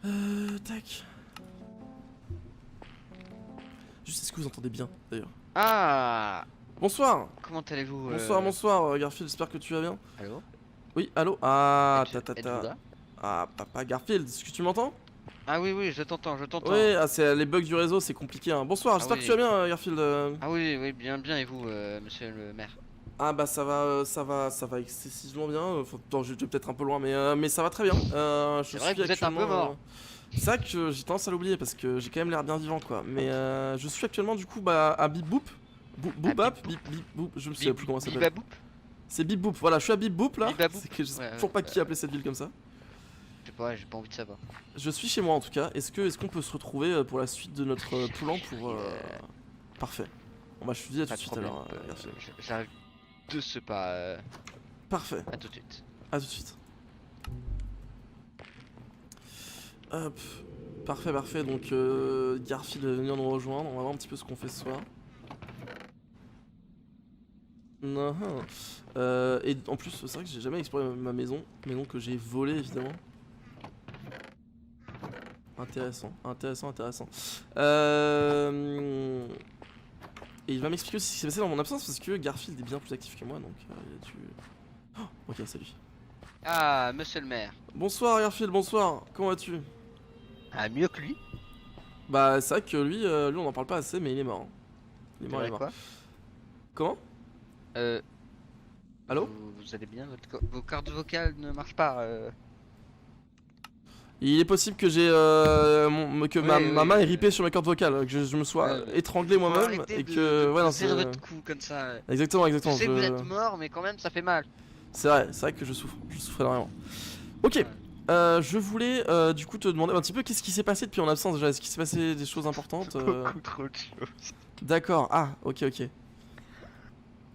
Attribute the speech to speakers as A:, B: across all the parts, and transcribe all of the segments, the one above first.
A: Tac. Juste, est-ce que vous entendez bien d'ailleurs?
B: Ah,
A: Bonsoir.
B: comment allez-vous
A: Bonsoir, Garfield, j'espère que tu vas bien.
B: Allô?
A: Oui, allô? Ah,
B: Êtes-vous là?
A: Ah, papa Garfield, est-ce que tu m'entends?
B: Ah oui, oui, je t'entends, je t'entends.
A: Oui, ah, c'est les bugs du réseau, c'est compliqué, hein. Bonsoir,
B: Ah
A: j'espère que tu vas
B: oui,
A: bien, Garfield.
B: ah oui, oui, bien, bien, et vous, monsieur le maire?
A: Ah bah ça va excessivement bien. Attends, je vais peut-être un peu loin, mais ça va très bien. Je
B: C'est vrai
A: suis
B: que vous êtes un peu
A: actuellement.
B: mort.
A: C'est vrai que j'ai tendance à l'oublier parce que j'ai quand même l'air bien vivant, quoi. Mais je suis actuellement du coup bah à Bip Boop.
B: Ah,
A: Boop
B: bip
A: Bap, Bip Boop, je me souviens plus comment ça s'appelle.
B: Bibaboop?
A: C'est Bip Boop, voilà, je suis à Bip Boop là.
B: Bibaboop?
A: C'est que je sais
B: Ouais,
A: toujours pas qui appelait cette ville comme ça.
B: je sais pas, j'ai pas envie de savoir.
A: Je suis chez moi en tout cas. Est-ce qu'on peut se retrouver pour la suite de notre plan pour. Parfait. Bon bah je te dis à tout
B: Pas
A: de
B: de
A: suite
B: problème.
A: alors, Garfield.
B: J'arrive de ce pas.
A: Parfait,
B: À tout de suite.
A: à tout de suite. Hop. Parfait, parfait. Donc Garfield va venir nous rejoindre. On va voir un petit peu ce qu'on fait ce soir. Et en plus, c'est vrai que j'ai jamais exploré ma maison. Maison que j'ai volée évidemment. Intéressant, intéressant, intéressant. Et il va m'expliquer aussi ce qui s'est passé dans mon absence parce que Garfield est bien plus actif que moi donc il a dû... Oh, ok, salut.
B: Ah, monsieur le maire.
A: Bonsoir Garfield, bonsoir. Comment vas-tu?
B: Ah, mieux que lui.
A: Bah c'est vrai que lui on en parle pas assez mais il est mort, hein. Il est
B: C'est
A: mort, il
B: vrai
A: est mort.
B: quoi?
A: Comment?
B: Euh,
A: Allô?
B: vous allez bien? Vos cordes vocales ne marchent pas.
A: Il est possible que j'ai que
B: Oui,
A: ma
B: oui,
A: main est ripée sur mes cordes vocales, que je me sois étranglé
B: faut
A: moi-même
B: arrêter
A: et
B: de,
A: que ouais non c'est
B: serrer votre cou comme ça.
A: exactement
B: Je
A: exactement
B: sais que vous êtes mort, mais quand même ça fait mal.
A: c'est vrai que je souffre énormément. Ok,
B: Ouais.
A: je voulais du coup te demander un petit peu qu'est-ce qui s'est passé depuis mon absence déjà, est-ce qu'il s'est passé des choses importantes
B: Beaucoup trop de choses.
A: D'accord, ah ok ok.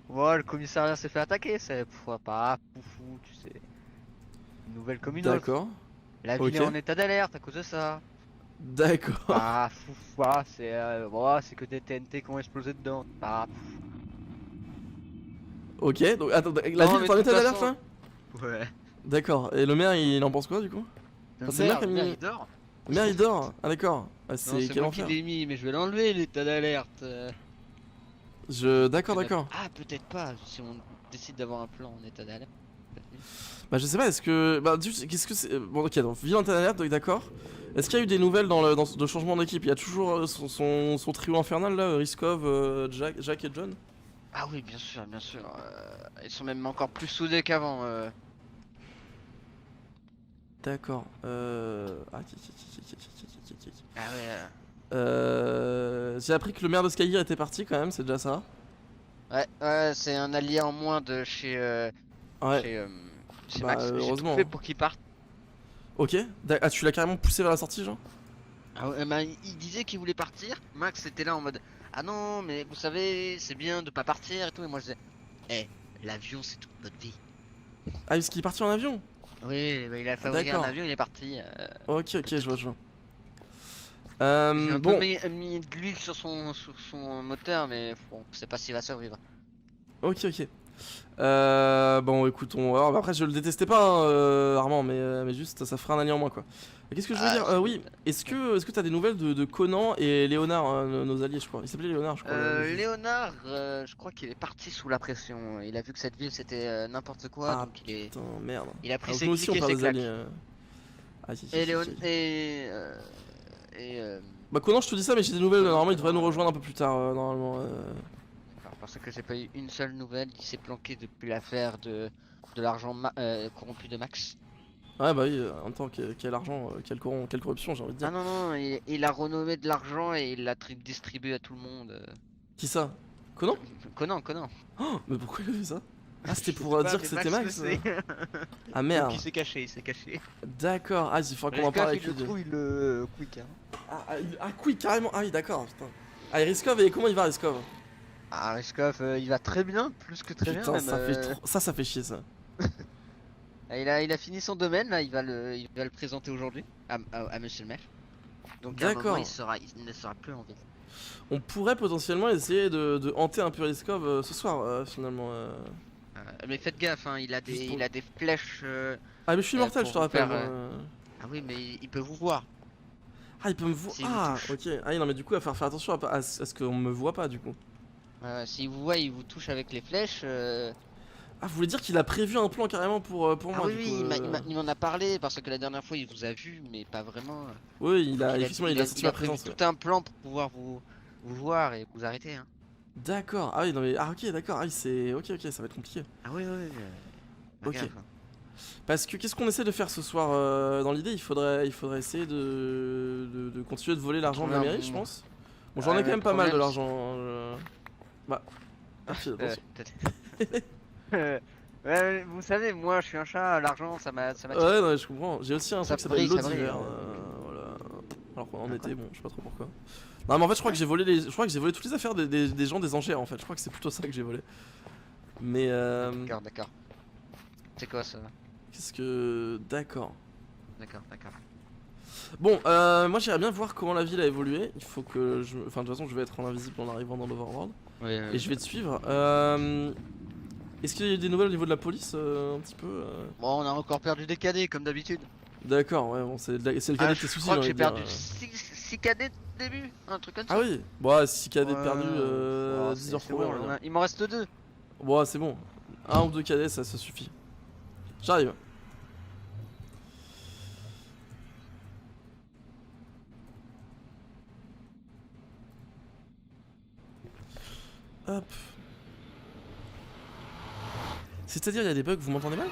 B: Bon, le commissariat s'est fait attaquer, c'est pourquoi pas foufou, tu sais. Une nouvelle communauté.
A: D'accord,
B: La ville
A: ok,
B: est en état d'alerte à cause de ça.
A: d'accord,
B: Pas foufou, c'est que des TNT qui ont explosé dedans. Pas
A: ok, donc attends, la
B: Non,
A: ville
B: mais
A: est en
B: de toute
A: état d'alerte
B: façon.
A: là?
B: Ouais.
A: D'accord, et le maire il en pense quoi du coup? Enfin, c'est le maire qui a
B: Le maire,
A: mis...
B: il dort.
A: Le maire il dort, ah d'accord, ah,
B: Non,
A: c'est
B: c'est
A: quel
B: moi qui
A: enfer.
B: l'ai mis, mais je vais l'enlever l'état d'alerte.
A: D'accord, d'accord.
B: Ah, peut-être pas, si on décide d'avoir un plan en état d'alerte.
A: Bah je sais pas, est-ce que... Bah qu'est-ce que c'est... Bon ok, donc ville internet, donc d'accord. Est-ce qu'il y a eu des nouvelles dans le changement d'équipe? Il y a toujours son trio infernal là, Riskov, Jack et John?
B: Ah oui, bien sûr, bien sûr. Ils sont même encore plus soudés qu'avant.
A: D'accord. Ah,
B: Ah ouais.
A: J'ai appris que le maire de Skygear était parti quand même, c'est déjà ça.
B: Ouais, ouais, c'est un allié en moins de
A: Ouais,
B: chez, euh, chez
A: bah
B: Max. J'ai tout
A: heureusement,
B: fait
A: hein.
B: pour qu'il parte.
A: Ok, ah tu l'as carrément poussé vers la sortie genre?
B: Ah ouais, bah, il disait qu'il voulait partir. Max était là en mode ah non, mais vous savez, c'est bien de pas partir et tout. Et moi je disais, eh, l'avion c'est toute notre vie.
A: Ah parce qu'il est parti en avion?
B: Oui, bah, il a
A: Ah,
B: fabriqué un
A: d'accord.
B: avion, il est parti.
A: Ok, ok, je vois, je vois.
B: J'ai un peu
A: Bon,
B: mis de l'huile sur son moteur, mais bon, je sais pas s'il va survivre.
A: ok, ok. Bon, écoute, alors, après, je le détestais pas, hein, Armand, mais juste, ça ferait un allié en moins, quoi. Qu'est-ce que je veux
B: Ah,
A: dire? Oui, est-ce que t'as des nouvelles de Conan et Léonard, hein, nos alliés, je crois. Il s'appelait Léonard, je crois. Le juge.
B: Léonard, je crois qu'il est parti sous la pression. Il a vu que cette ville c'était n'importe quoi,
A: Ah,
B: donc
A: putain, merde.
B: il a pris
A: Donc,
B: ses
A: nous aussi, on
B: clics et
A: perd
B: ses
A: des alliés.
B: claques.
A: Ah, si, si,
B: Et
A: si,
B: Léon
A: si.
B: et
A: Bah, Conan, je te dis ça, mais j'ai des nouvelles.
B: Conan,
A: Normalement, il devrait nous
B: Conan,
A: rejoindre un peu plus tard, normalement.
B: d'accord, parce que j'ai pas eu une seule nouvelle. Il s'est planqué depuis l'affaire de l'argent corrompu de Max.
A: Ouais, bah oui, en même temps, quel argent, quelle corruption, j'ai envie de
B: Ah
A: dire.
B: non non, il a renommé de l'argent et il l'a distribué à tout le monde.
A: Qui ça? Conan?
B: Conan.
A: Oh, mais pourquoi il a fait ça? Ah, c'était
B: Je
A: pour
B: sais pas,
A: dire que
B: mais
A: c'était
B: Max le
A: Max?
B: sait.
A: Ah,
B: Donc
A: merde.
B: il s'est caché, il s'est caché.
A: D'accord, ah, il faudra qu'on en parle avec lui.
B: il le trouve, il le quick. Hein.
A: Oui, carrément. Ah oui, d'accord, putain. Ah, et Riskov, et comment il va, Riskov?
B: Ah, Riskov, il va très bien, plus que très bien
A: Putain,
B: même.
A: ça fait trop... Ça fait chier, ça.
B: Il a fini son domaine, là, il va le présenter aujourd'hui à Monsieur le maire. Donc à un moment,
A: D'accord.
B: il ne sera plus en ville.
A: On pourrait potentiellement essayer de hanter un peu Riskov ce soir, finalement.
B: Mais faites gaffe, hein, il a
A: Juste pour-
B: des flèches
A: Ah, mais je suis mortel,
B: pour
A: je te
B: vous
A: rappelle.
B: faire. Ah oui, mais il peut vous voir.
A: Ah, il peut me voir.
B: S'il vous
A: Ah,
B: touche.
A: ok. Ah, oui, non, mais du coup, il va falloir faire attention à ce qu'on me voit pas, du coup.
B: S'il vous voit, il vous touche avec les flèches.
A: Ah, vous voulez dire qu'il a prévu un plan carrément pour
B: Ah
A: moi,
B: oui,
A: du coup.
B: oui, il m'en a parlé parce que la dernière fois il vous a vu, mais pas vraiment.
A: Oui,
B: Donc
A: effectivement, il a senti
B: il a
A: ma
B: prévu
A: présence. Ouais.
B: tout un plan pour pouvoir vous voir et vous arrêter. Hein.
A: D'accord. Ah, oui, non, mais. Ah, ok, d'accord. Ah, oui, c'est. Ok, ok, ça va être compliqué.
B: Ah oui, oui, oui. Fais
A: Ok.
B: gaffe, hein.
A: Parce que qu'est-ce qu'on essaie de faire ce soir dans l'idée, il faudrait essayer de continuer de voler l'argent de la
B: Trouver
A: mairie, je
B: un-
A: pense. Bon, j'en ai quand
B: le
A: même pas mal de
B: problème,
A: l'argent. Hein, Bah, ah, fais attention.
B: peut-être. Ouais, vous savez, moi je suis un chat, l'argent ça m'attire.
A: Ouais, non, mais je comprends. J'ai aussi un
B: Ça
A: truc qui s'appelle l'eau
B: brille, ça brille.
A: d'hiver. Voilà. Alors qu'on en
B: Ah, quoi?
A: était, bon, je sais pas trop pourquoi. Non, mais en fait, je crois que j'ai volé je crois que j'ai volé toutes les affaires des gens des enchères en fait. Je crois que c'est plutôt ça que j'ai volé. Mais
B: D'accord, d'accord. C'est quoi ça?
A: qu'est-ce que. D'accord.
B: D'accord, d'accord.
A: Bon, moi j'irais bien voir comment la ville a évolué. Il faut que je. Enfin, de toute façon, je vais être en invisible en arrivant dans l'Overworld.
B: Oui,
A: Et je vais te suivre. Est-ce qu'il y a eu des nouvelles au niveau de la police un petit peu
B: Bon, on a encore perdu des cadets comme d'habitude.
A: D'accord, ouais, bon, c'est le cadet de tes
B: Je
A: soucis,
B: crois
A: j'ai
B: que
A: envie
B: j'ai
A: de dire.
B: perdu 6 cadets au début, un truc comme ça.
A: Ah oui, bon, 6 cadets
B: Ouais,
A: perdus,
B: oh,
A: 10 heures
B: c'est
A: courées,
B: bon,
A: on va dire.
B: il m'en reste 2.
A: Bon, c'est bon. Un ou deux cadets, ça suffit. J'arrive. Hop. C'est-à-dire, il y a des bugs, vous m'entendez mal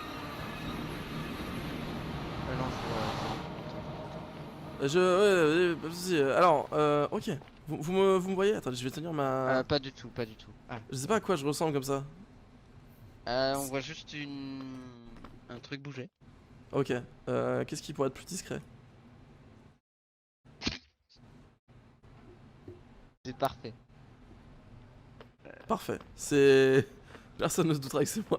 B: Non,
A: Pas de soucis, alors, ok. Vous me voyez. Attendez, je vais tenir ma.
B: pas du tout, pas du tout. Ah,
A: Je sais pas à quoi je ressemble comme ça.
B: on voit juste un truc bouger.
A: Ok. Qu'est-ce qui pourrait être plus discret?
B: C'est parfait.
A: Parfait. C'est. Personne ne se doutera que c'est moi.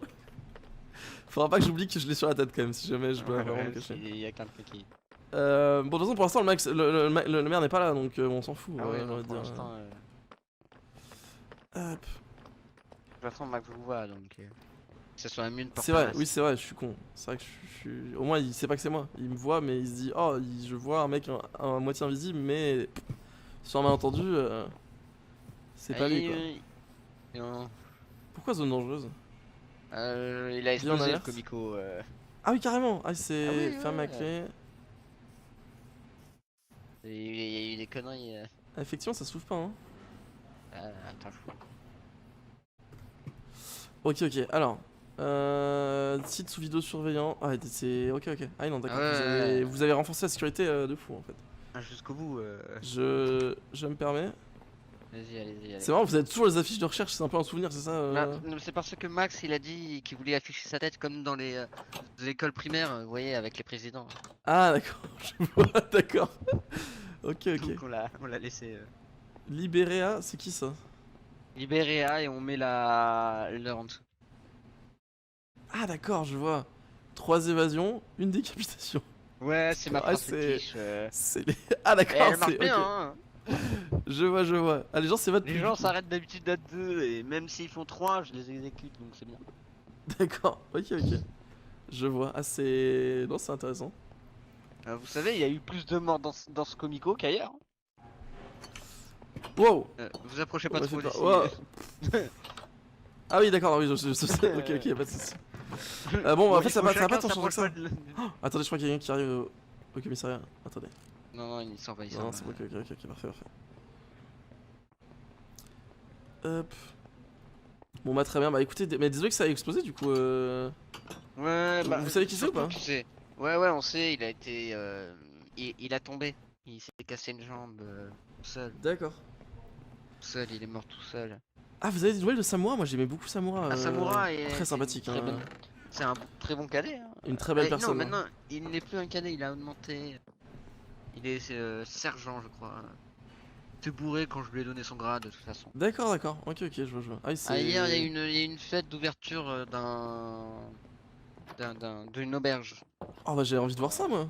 A: Faudra pas que j'oublie que je l'ai sur la tête quand même, si jamais je dois vraiment le cacher.
B: Il y a qu'un truc qui.
A: Bon, de toute façon, pour l'instant, le maire n'est pas là, donc on s'en fout.
B: Ah ouais,
A: j'ai
B: non,
A: envie de
B: pour
A: dire.
B: l'instant.
A: Hop.
B: De toute façon, Max vous voit donc. Que ce soit mieux de
A: C'est vrai, oui, c'est vrai, je suis con. C'est vrai que je suis. Au moins, il sait pas que c'est moi. Il me voit, mais il se dit, oh, je vois un mec à moitié invisible, mais. Sur un malentendu, c'est pas lui, quoi.
B: Non.
A: Pourquoi zone dangereuse?
B: Il a
A: Bien en
B: explosé le
A: alerte.
B: comico.
A: Ah oui, carrément. Ah, c'est
B: Ah oui,
A: fermé à
B: ouais.
A: clé.
B: Il y a eu des conneries.
A: Ah, effectivement, ça s'ouvre pas, hein.
B: Attends,
A: Ok, ok, alors. Site sous vidéo surveillant. Ah, c'est. Ok, ok. Ah, non, d'accord.
B: Ah ouais,
A: vous,
B: ouais,
A: avez...
B: ouais.
A: vous avez renforcé la sécurité de fou, en fait.
B: Jusqu'au bout.
A: Je me permets.
B: Vas-y, allez.
A: C'est marrant, vous avez toujours les affiches de recherche, c'est un peu un souvenir, c'est ça
B: Non, c'est parce que Max il a dit qu'il voulait afficher sa tête comme dans les écoles primaires, vous voyez, avec les présidents.
A: Ah, d'accord, je vois, d'accord. Ok, ok.
B: Donc on l'a laissé
A: Libérea, c'est qui ça?
B: Libérea et on met l'heure en dessous.
A: Ah, d'accord, je vois. 3 évasions, une décapitation.
B: Ouais, c'est ma
A: Ah,
B: phrase fétiche.
A: C'est les. Ah,
B: Et
A: d'accord,
B: elle marche
A: c'est.
B: bien,
A: Ok.
B: hein.
A: Je vois, je vois. Ah, les gens, c'est votre.
B: Les gens s'arrêtent d'habitude à 2 et même s'ils font 3, je les exécute donc c'est bien.
A: D'accord, ok, ok. Je vois. Ah, c'est. Non, c'est intéressant.
B: Vous savez, il y a eu plus de morts dans ce comico qu'ailleurs.
A: Wow!
B: Vous approchez pas
A: Ouais,
B: trop
A: fais
B: d'ici.
A: pas- wow. Ah oui, d'accord, oui, je sais. Ok, ok, pas de soucis. Bon, en fait, ça va pas tant changer que ça. Attendez, je crois qu'il y a quelqu'un qui arrive au commissariat. Attendez.
B: Non, il s'en va, il s'en
A: Non,
B: va.
A: c'est bon, ok, parfait. Hop. Bon, bah, très bien. Bah, écoutez, mais désolé que ça ait explosé du coup.
B: Ouais, bah.
A: Vous savez qui c'est ou
B: surtout
A: pas?
B: que Ouais, on sait, il a été. Il a tombé. Il s'est cassé une jambe tout seul.
A: D'accord.
B: Tout seul, il est mort tout seul.
A: Ah, vous avez des nouvelles de Samura? Moi, j'aimais beaucoup Samura.
B: Samura est.
A: Très sympathique. Hein.
B: C'est un très bon cadet. Hein.
A: Une très belle personne.
B: Non,
A: Hein.
B: maintenant, il n'est plus un cadet, il a augmenté. Il est sergent, je crois. T'es bourré quand je lui ai donné son grade, de toute façon.
A: D'accord. Ok, je vois. Ah, oui,
B: Hier, il y a une fête d'ouverture d'une auberge.
A: Oh, bah, j'ai envie de voir ça, moi.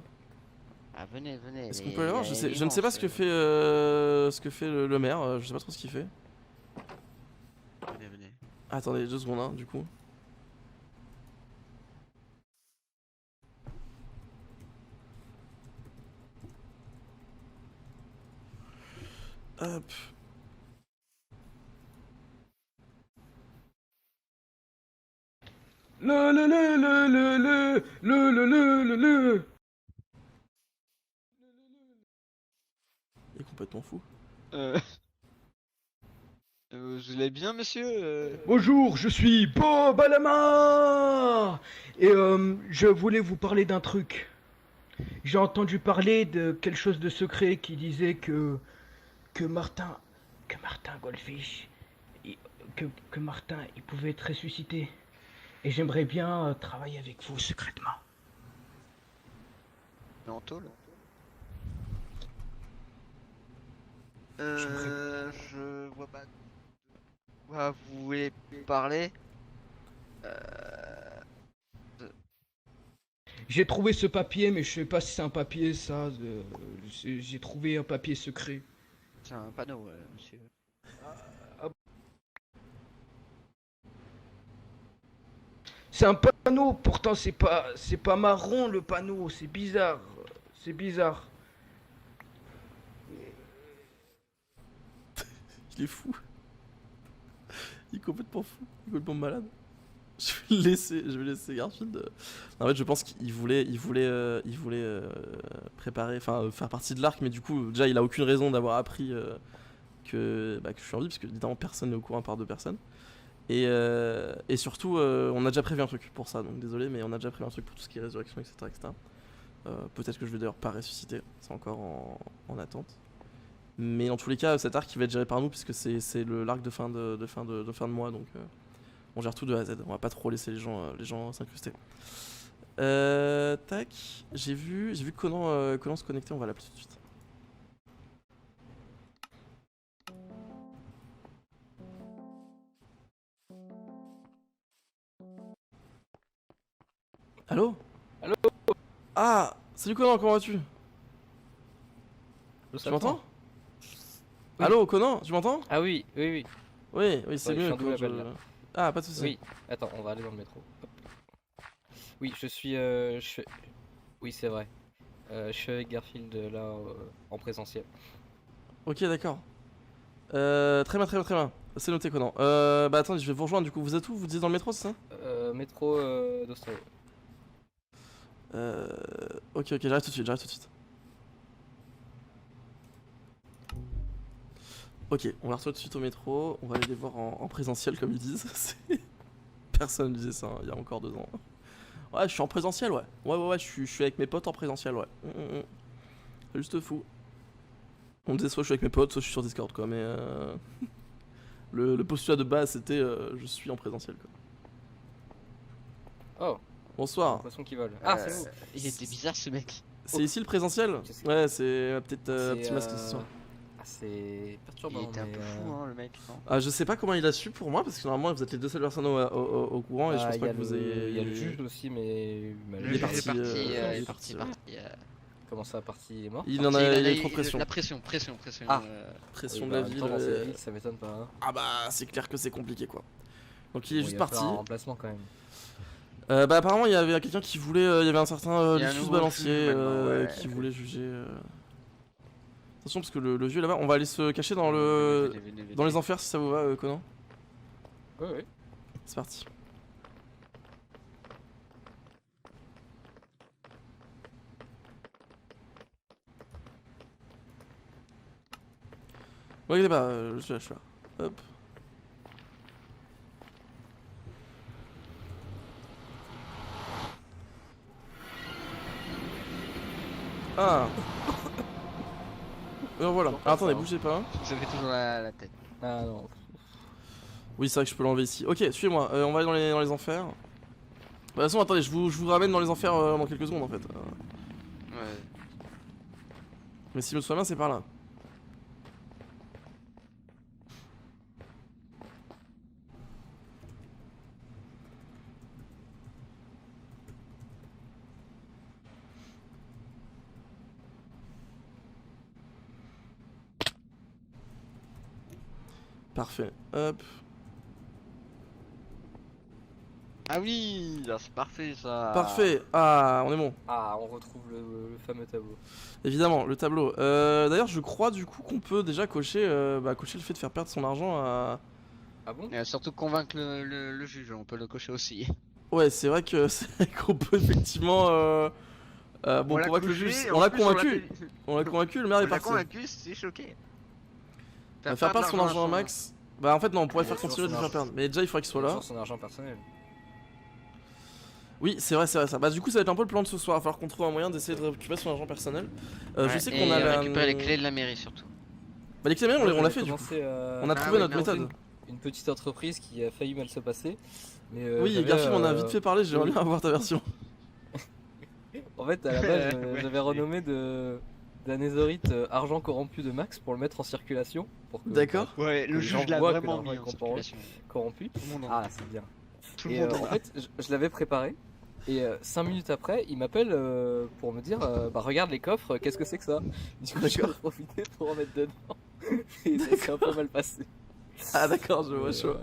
B: Ah, venez.
A: Est-ce qu'on peut aller voir?
B: Il est
A: Je ne sais pas
B: immense,
A: ce que fait, le maire. Je sais pas trop ce qu'il fait.
B: Venez.
A: Attendez 2 secondes, hein, du coup. Hop.
C: Le.
A: Il est complètement fou.
B: Je l'ai bien, monsieur
C: Bonjour, je suis Bob à la main. Et je voulais vous parler d'un truc. J'ai entendu parler de quelque chose de secret qui disait que Martin que Martin Goldfish il- que Martin il pouvait être ressuscité. Et j'aimerais bien travailler avec vous secrètement.
B: Mais en tôle
C: J'aimerais-
B: Je vois pas de quoi vous voulez parler. Euh...
C: J'ai trouvé ce papier, mais je sais pas si c'est un papier ça. J'ai trouvé un papier secret.
B: C'est un panneau, monsieur.
C: C'est un panneau, pourtant c'est pas marron le panneau, c'est bizarre. C'est bizarre.
A: Il est fou. Il est complètement fou. Il est complètement malade. Je vais laisser Garfield. En fait, je pense qu'il voulait préparer, enfin faire partie de l'arc, mais du coup, déjà, il a aucune raison d'avoir appris que je suis en vie, parce que évidemment, personne n'est au courant à part deux personnes. Et surtout, on a déjà prévu un truc pour ça, donc désolé, mais on a déjà prévu un truc pour tout ce qui est résurrection, etc. Peut-être que je vais d'ailleurs pas ressusciter, c'est encore en attente. Mais dans tous les cas, cet arc il va être géré par nous, puisque c'est l'arc de fin de mois, donc on gère tout de A à Z. On va pas trop laisser les gens s'incruster. Tac, j'ai vu Conan se connecter, on va l'appeler tout de suite. Allô?
D: Allô?
A: Ah, salut Conan, comment vas-tu? Tu m'entends?
D: Oui.
A: Allô Conan, tu m'entends?
D: Ah oui, oui, oui.
A: Oui, c'est
D: Ouais, je
A: mieux.
D: suis en double
A: quand
D: appel, là.
A: Ah, pas de soucis.
D: Oui, attends, on va aller dans le métro. Hop. Oui, Oui, c'est vrai. Je suis avec Garfield là en présentiel.
A: Ok, d'accord. Très bien. C'est noté, Conan. Bah attendez, je vais vous rejoindre du coup. Vous êtes où? Vous êtes dans le métro, c'est ça?
D: Métro d'Australie.
A: Ok, j'arrive tout de suite. Ok, on va retourner tout de suite au métro. On va aller les voir en présentiel, comme ils disent. Personne disait ça hein, il y a encore 2 ans. Ouais, je suis en présentiel, ouais. Ouais, je suis avec mes potes en présentiel, ouais. C'est juste fou. On me disait soit je suis avec mes potes, soit je suis sur Discord, quoi. Mais le postulat de base, c'était je suis en présentiel, quoi.
D: Oh,
A: Bonsoir.
D: l'impression qu'ils volent. Ah, c'est vous.
B: Il était bizarre ce mec.
A: C'est ici le présentiel?
D: Je sais.
A: Ouais, c'est un petit
D: C'est,
A: masque ce soir.
D: Ah, c'est
B: Il
D: perturbant.
B: était un
D: mais,
B: peu fou, hein, le mec. Non
A: Ah, je sais pas comment il a su pour moi, parce que normalement vous êtes les deux seules personnes au courant et je
D: Ah,
A: pense
D: il y
A: pas
D: a
A: que vous
D: le-
A: ayez.
D: Il y a le juge aussi, mais
B: Le
A: Il est
B: juge
A: parti,
B: est parti,
A: il est
B: parti.
D: comment ça, parti, il est mort?
A: Il en a, il a eu trop de pression.
B: La pression.
D: Ah.
A: Pression
D: Oui,
A: de la
D: bah, en même
A: ville.
D: temps, dans cette ville, ça m'étonne pas. Hein.
A: Ah bah c'est clair que c'est compliqué quoi. Donc il est
D: Bon,
A: juste
D: va
A: parti.
D: falloir un remplacement quand même.
A: Bah apparemment il y avait quelqu'un qui voulait, il y avait un certain
B: Il y a un
A: Lucius
B: nouveau
A: Balancier
B: juge maintenant, ouais.
A: qui voulait juger. Attention parce que le vieux là-bas, on va aller se cacher dans dans les enfers si ça vous va, Conan.
D: Ouais.
A: C'est parti. Ouais, il bah, je suis là. Hop. Ah. Alors voilà.
D: Toujours
A: Alors,
D: pas
A: attendez,
D: ça, hein.
A: bougez pas.
B: Vous avez toujours la tête.
D: Ah non.
A: Oui, c'est vrai que je peux l'enlever ici. Ok, suivez-moi. On va aller dans les enfers. Bah, de toute façon, attendez, je vous ramène dans les enfers dans quelques secondes en fait.
B: Ouais.
A: Mais si je me souviens bien, c'est par là. Parfait. Hop.
B: Ah oui, là, c'est parfait ça.
A: Parfait. Ah, on est bon.
D: Ah, on retrouve le fameux tableau.
A: Évidemment, le tableau. D'ailleurs, je crois du coup qu'on peut déjà cocher le fait de faire perdre son argent à...
D: Ah bon?
B: Surtout convaincre le juge, on peut le cocher aussi.
A: Ouais, c'est vrai que c'est vrai qu'on peut effectivement... bon,
B: On l'a
A: convaincre le
B: couché,
A: juge.
B: et
A: On
B: en
A: l'a
B: plus,
A: convaincu. On l'a convaincu, le maire est
B: On l'a
A: parti.
B: convaincu, c'est choqué.
A: Faire perdre son argent à
B: son-
A: Max. Bah en fait non, on pourrait
D: Ouais,
A: faire
D: sur
A: continuer de
D: son
A: le faire
D: argent.
A: perdre. Mais déjà il faudrait qu'il soit là.
D: Sur son argent personnel.
A: Oui, c'est vrai ça. Bah du coup ça va être un peu le plan de ce soir. Il va falloir qu'on trouve un moyen d'essayer de récupérer son argent personnel. Je
B: Ouais,
A: sais
B: et
A: qu'on a la...
B: récupérer les clés de la mairie surtout.
A: Bah les clés mairies, on l'a fait du coup.
D: Commencé,
A: On a trouvé
B: oui,
A: notre
B: merci.
A: méthode.
D: une petite entreprise qui a failli mal se passer. Mais
A: Oui,
D: j'avais,
A: Garfield on a vite fait parler, j'aimerais
D: oui.
A: bien avoir ta version.
D: En fait, à la base,
B: Ouais.
D: j'avais renommé d'anésorite argent corrompu de Max pour le mettre en circulation. Pour que,
A: D'accord.
B: Ouais,
D: Que
B: le
D: les gens
B: juge l'a
D: voient que
B: vraiment
D: l'argent
B: mis
D: est
B: en
D: corrompu.
B: circulation.
D: corrompu.
B: Tout le monde en
D: Ah, c'est bien.
B: Tout le
D: Et
B: monde
D: en fait, je l'avais préparé. Et 5 minutes après, il m'appelle pour me dire bah regarde les coffres, qu'est-ce que c'est que ça? Du coup, j'ai profité pour en mettre dedans. Et ça s'est un peu mal passé.
A: Ah d'accord, je vois
D: Mais,
A: chaud.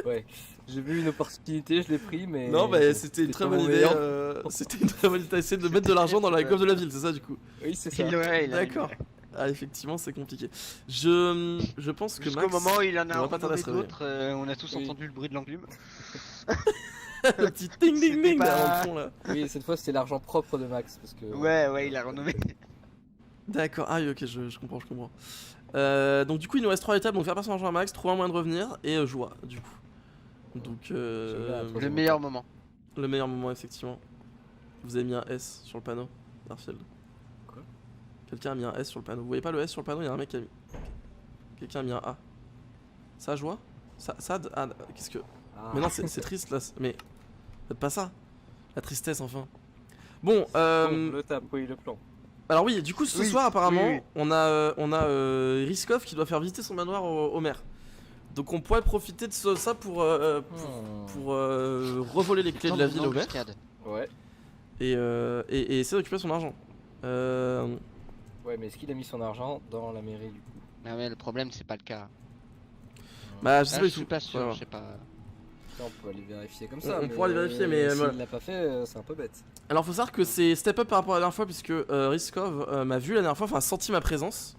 D: ouais, j'ai vu une opportunité, je l'ai pris, mais.
A: Non bah
D: bon,
A: c'était une très
D: pas
A: bonne
D: mon
A: idée.
D: meilleur.
A: C'était une très bonne idée. T'as essayé de mettre de l'argent dans la coffre de la ville, c'est ça du coup?
D: Oui, c'est ça.
B: Ouais, il a
A: D'accord. Ah effectivement c'est compliqué. Je pense que
B: Jusqu'au
A: Max...
B: moment où il en
A: on
B: a
A: va pas tarder à
B: renommé
A: se réveiller.
B: d'autres, on a tous
D: Oui.
B: entendu le bruit de l'enclume.
A: Le petit ding ding
B: C'était
A: ding
B: pas-
A: derrière le fond là.
D: Oui, cette fois c'était l'argent propre de Max parce que.
B: Ouais, il a renommé.
A: D'accord, ah oui, ok, je comprends, je comprends. Donc du coup il nous reste 3 étapes, donc faire passer son argent à Max, trouver un moyen de revenir et Joie du coup. Donc
B: Le meilleur moment.
A: le meilleur moment effectivement. Vous avez mis un S sur le panneau, Garfield.
D: Quoi?
A: Quelqu'un a mis un S sur le panneau. Vous voyez pas le S sur le panneau? Il y a un mec qui a mis... Quelqu'un a mis un A. Ça Joie? Ça ah, qu'est-ce que...
D: Ah.
A: Mais non c'est triste là, mais... Faites pas ça. La tristesse enfin. Bon,
D: Bon, le tape, oui, le plan.
A: alors oui, du coup ce
B: Oui,
A: soir apparemment,
B: oui.
A: on a Riskov qui doit faire visiter son manoir au maire. Donc on pourrait profiter de ça pour revoler les clés de la ville au maire
B: Embuscade.
D: Ouais.
A: et essayer de récupérer son argent.
D: Ouais, mais est-ce qu'il a mis son argent dans la mairie du coup?
B: Non mais le problème c'est pas le cas.
A: Bah je sais
B: Là,
A: pas
B: je
A: du
B: suis
A: tout.
B: pas sûr,
A: Voilà.
B: je sais pas.
D: Ça, on peut aller vérifier comme
A: On-
D: ça.
A: on pourra aller vérifier, mais,
D: s'il
A: voilà.
D: l'a pas fait, c'est un peu bête.
A: Alors faut savoir que c'est step up par rapport à la dernière fois puisque Riskov m'a vu la dernière fois, enfin senti ma présence.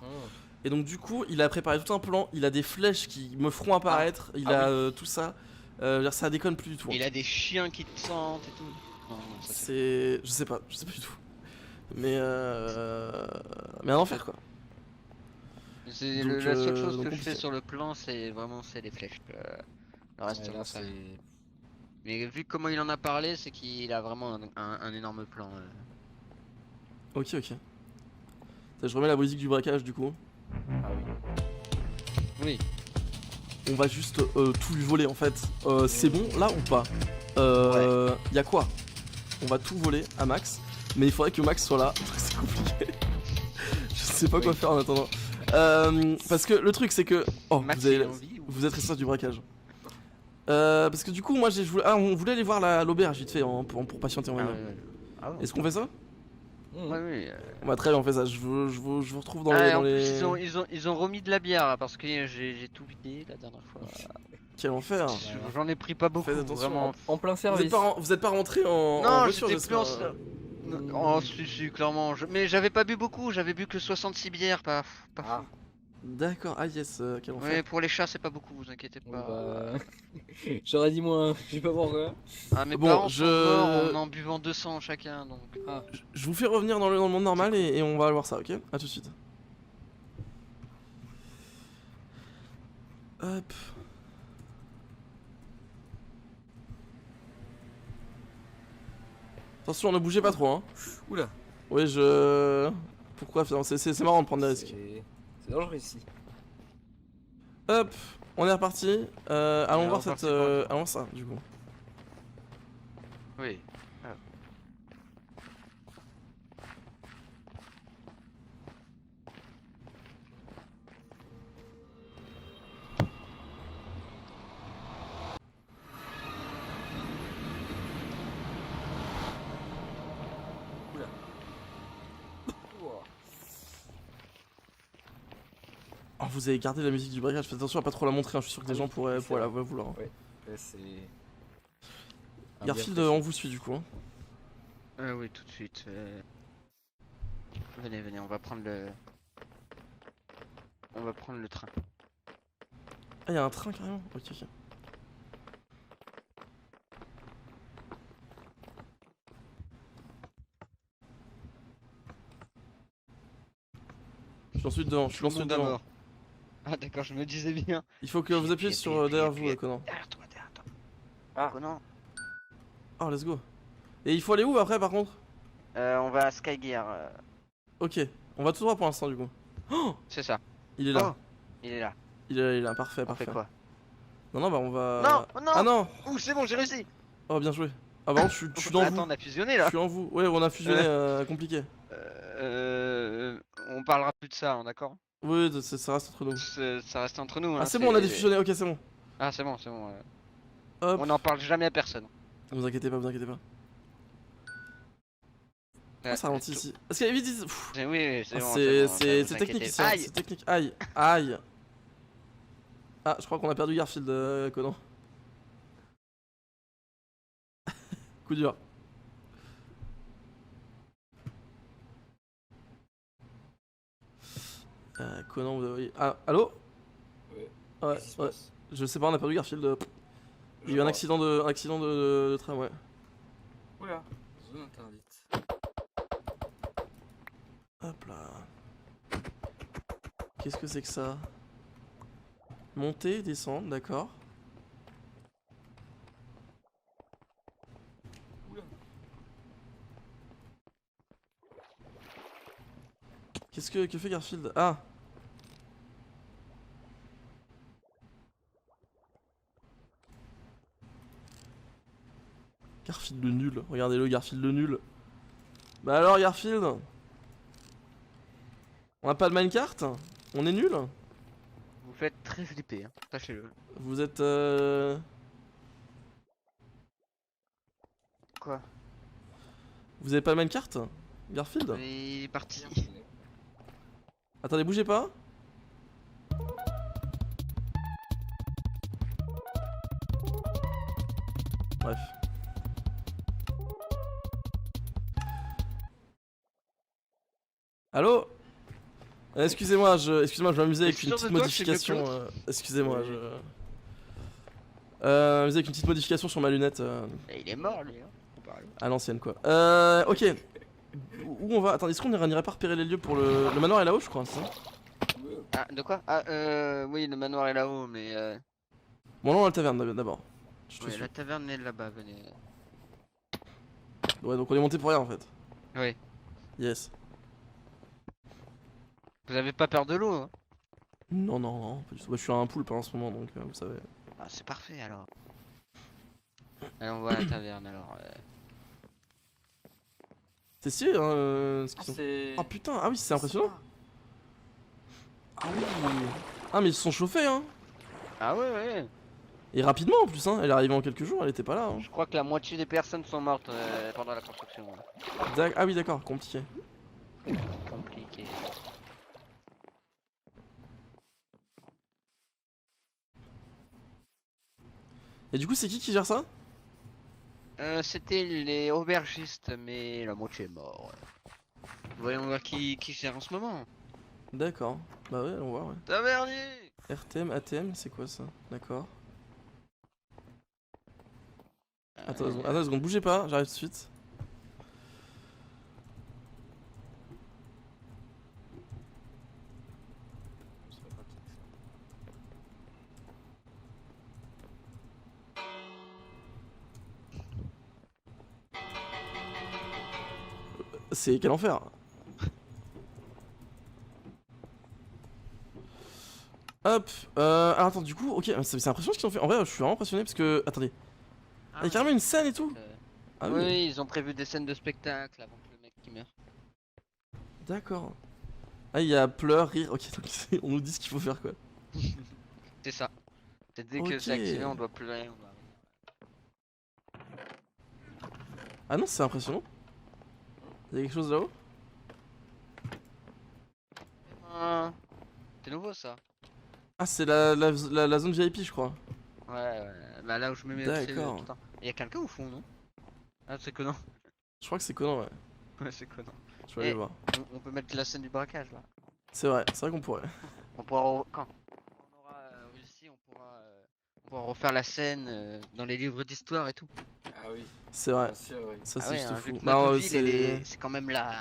A: Et donc du coup il a préparé tout un plan, il a des flèches qui me feront apparaître, il
D: Ah
A: a tout ça. Je veux dire, ça déconne plus du tout.
B: Il a des chiens qui te sentent et tout. Non, ça c'est.
A: C'est... Je sais pas du tout. Mais un enfer quoi.
B: C'est
A: Donc,
B: la seule chose
A: donc
B: que je
A: compliqué.
B: fais sur le plan, c'est vraiment les flèches. Le reste,
D: Ouais,
B: on
D: là,
B: sait.
D: c'est.
B: Mais vu comment il en a parlé, c'est qu'il a vraiment un énorme plan.
A: Ok. Ça, je remets la musique du braquage du coup.
D: Ah oui.
B: Oui.
A: On va juste tout lui voler en fait. C'est bon là ou pas? Y a quoi? On va tout voler à Max. Mais il faudrait que Max soit là. C'est compliqué. Je sais pas quoi faire en attendant. Parce que le truc c'est que... Oh,
B: Max,
A: vous, avez-
B: il a envie, ou-
A: vous êtes responsable du braquage. Parce que du coup moi on voulait aller voir l'auberge vite fait pour patienter en
B: Ah,
A: ligne.
B: ouais. Ah ouais.
A: Est-ce qu'on fait ça?
B: Ouais, oui.
A: Bah très bien on fait ça, je vous retrouve dans
B: Ah,
A: les...
B: en
A: Dans
B: plus,
A: les...
B: ils ont remis de la bière là, parce que j'ai tout vidé la dernière fois.
A: Quel enfer.
B: J'en ai pris pas beaucoup,
A: Faites attention,
B: vraiment.
D: En plein
A: Vous
D: service.
A: êtes pas rentré en
B: Non,
A: voiture
B: j'étais plus en.
A: j'espère.
B: Oh, si, clairement. Mais j'avais pas bu beaucoup, j'avais bu que 66 bières, pas
D: Ah.
B: fou.
A: D'accord, ah yes, quel enfer.
B: Ouais, pour les chats, c'est pas beaucoup, vous inquiétez
D: Bon,
B: pas.
D: bah... J'aurais dit moins, je sais pas pourquoi.
B: Ah, mes
A: Bon,
B: parents
A: je-
B: sont morts en buvant 200 chacun, donc.
A: Je vous fais revenir dans le monde normal et on va aller voir ça, ok? A tout de suite. Hop. Attention, ne bougez pas trop, hein.
D: Oula.
A: Oui, Pourquoi faire... C'est marrant de prendre des risques.
D: C'est dangereux ici.
A: Hop, on est reparti. Allons
B: Ouais,
A: voir
B: on
A: cette...
B: part, c'est bon.
A: allons ça, du coup.
B: Oui.
A: Oh, vous avez gardé la musique du braquage, faites attention à pas trop la montrer, hein. Je suis sûr que des gens pourraient la vouloir.
D: Ouais, c'est.
A: Garfield,
D: bien
A: on vous suit du coup. Hein.
B: Oui, tout de suite. Venez, venez, on va prendre le... On va prendre le train.
A: Ah, y'a un train carrément. Ok, ok. Je suis ensuite devant, je suis
B: Tout le
A: ensuite
B: monde à
A: devant.
B: mort. Ah d'accord, je me disais bien.
A: Il faut que vous appuyez sur derrière vous, Conan.
B: Derrière toi, derrière toi.
D: Ah.
B: Conan.
A: Oh, let's go. Et il faut aller où après par contre?
B: On va à Skygear.
A: Ok, on va tout droit pour l'instant du coup. Oh,
B: C'est ça.
A: il est là.
B: Oh, il est là.
A: Il est là, parfait,
B: On
A: parfait.
B: fait quoi?
A: Non, non, bah on va.
B: Non, non.
A: Ah non.
B: Ouh, c'est bon, j'ai réussi.
A: Oh, bien joué. Ah bah non, je suis dans
B: Attends,
A: vous.
B: on a fusionné
A: Je
B: là.
A: suis en vous. Ouais, on a fusionné, compliqué.
B: On parlera plus de ça, hein, d'accord?
A: Oui, ça reste entre nous.
B: Ça reste entre nous.
A: Ah,
B: hein,
A: c'est bon, on a défusionné, ok, c'est bon.
B: Ah, c'est bon, c'est bon.
A: Hop.
B: On n'en parle jamais à personne.
A: Vous inquiétez pas, vous inquiétez pas. Ah, ça ralentit
B: tout-
A: ici. Est-ce qu'il y a vite pff.
B: Oui, oui, c'est
A: Ah,
B: bon.
A: c'est
B: vous
A: technique
B: inquiétez-
A: ici, hein,
B: Aïe.
A: c'est technique. Aïe, aïe. Ah, je crois qu'on a perdu Garfield, Conan. Coup dur. Conan, vous avez... Ah, allô?
D: Ouais.
A: Ouais,
D: Qu'est-ce qui se
A: ouais.
D: passe
A: Je sais pas, on a perdu Garfield. Il y a eu
D: Je
A: un
D: vois.
A: accident de tram, ouais.
D: Oula, zone interdite.
A: Hop là. Qu'est-ce que c'est que ça? Monter, descendre, d'accord.
D: Oula.
A: Que fait Garfield? Ah! Garfield le nul, regardez-le, Garfield le nul. Bah alors Garfield? On a pas de minecart? On est nul?
B: Vous faites très flipper, hein. Sachez-le.
A: Vous êtes
B: Quoi?
A: Vous avez pas de minecart? Garfield?
B: Il est parti.
A: Attendez, bougez pas. Bref. Excusez-moi, excusez-moi, je m'amusais avec
B: T'es
A: une
B: sûr
A: petite
B: de toi que c'est mieux que
A: modification.
B: l'autre
A: Excusez-moi, m'amusais avec une petite modification sur ma lunette
B: Et il est mort lui, hein. On parle.
A: à l'ancienne quoi. Ok. Où on va? Attendez, est-ce qu'on n'irait pas repérer les lieux pour le manoir est là-haut, je crois, c'est ça?
B: Ah, de quoi? Ah, oui, le manoir est là-haut, mais
A: Bon, non, la taverne d'abord. Je te
B: ouais,
A: suis.
B: la taverne est là-bas, venez.
A: Ouais, donc on est monté pour rien en fait.
B: Oui.
A: Yes.
B: Vous avez pas peur de l'eau, hein?
A: Non, non, non, pas du tout. Bah, je suis un poulpe en ce moment, donc vous savez.
B: Ah, c'est parfait alors. Allez, on voit la taverne alors.
A: C'est stylé, hein, ce qu'ils ont.
D: C'est.
A: Ah putain, ah oui, c'est impressionnant. Ah oui. Ah, mais ils se sont chauffés, hein.
B: Ah ouais, ouais.
A: Et rapidement en plus, hein. Elle est arrivée en quelques jours, elle était pas là. Hein.
B: Je crois que la moitié des personnes sont mortes pendant la construction.
A: Ah oui, d'accord, compliqué.
B: Compliqué.
A: Et du coup, c'est qui gère ça?
B: C'était les aubergistes, mais la moitié est mort. Ouais. Voyons voir qui gère en ce moment.
A: D'accord. Bah ouais, on va voir, ouais.
B: Tavernier!
A: RTM, ATM, c'est quoi ça? D'accord. Attends une seconde, bougez pas, j'arrive tout de suite. C'est quel enfer. Hop, alors attends, du coup, ok, c'est impressionnant ce qu'ils ont fait. En vrai, je suis vraiment impressionné parce que. Attendez, il y a carrément une scène et tout. Ah oui,
B: Oui, ils ont prévu des scènes de spectacle avant que le mec qui meurt.
A: d'accord. Ah, il y a pleurs, rire, ok, donc on nous dit ce qu'il faut faire quoi.
B: C'est ça. C'est dès que
A: Ok.
B: c'est activé, on doit pleurer.
A: Ah non, c'est impressionnant. Il y a quelque chose là-haut?
B: C'est nouveau ça.
A: Ah, c'est la zone VIP, je crois.
B: Ouais, ouais. Bah là où je me mets, c'est
A: D'accord.
B: tout le temps. Y a quelqu'un au fond, non? Ah, c'est Conan.
A: Je crois que c'est Conan, ouais.
B: Ouais, c'est Conan.
A: Je vais aller
B: Eh.
A: voir.
B: On peut mettre la scène du braquage là.
A: C'est vrai qu'on pourrait.
B: On pourra quand on aura réussi, on pourra refaire la scène dans les livres d'histoire et tout.
D: Ah oui,
A: C'est vrai.
D: bien sûr, oui.
A: Ça,
B: Ah
A: c'est
B: ouais,
A: juste
B: hein, vu
A: fou.
B: que
A: Bah,
B: notre
A: ouais,
B: ville, c'est quand même là.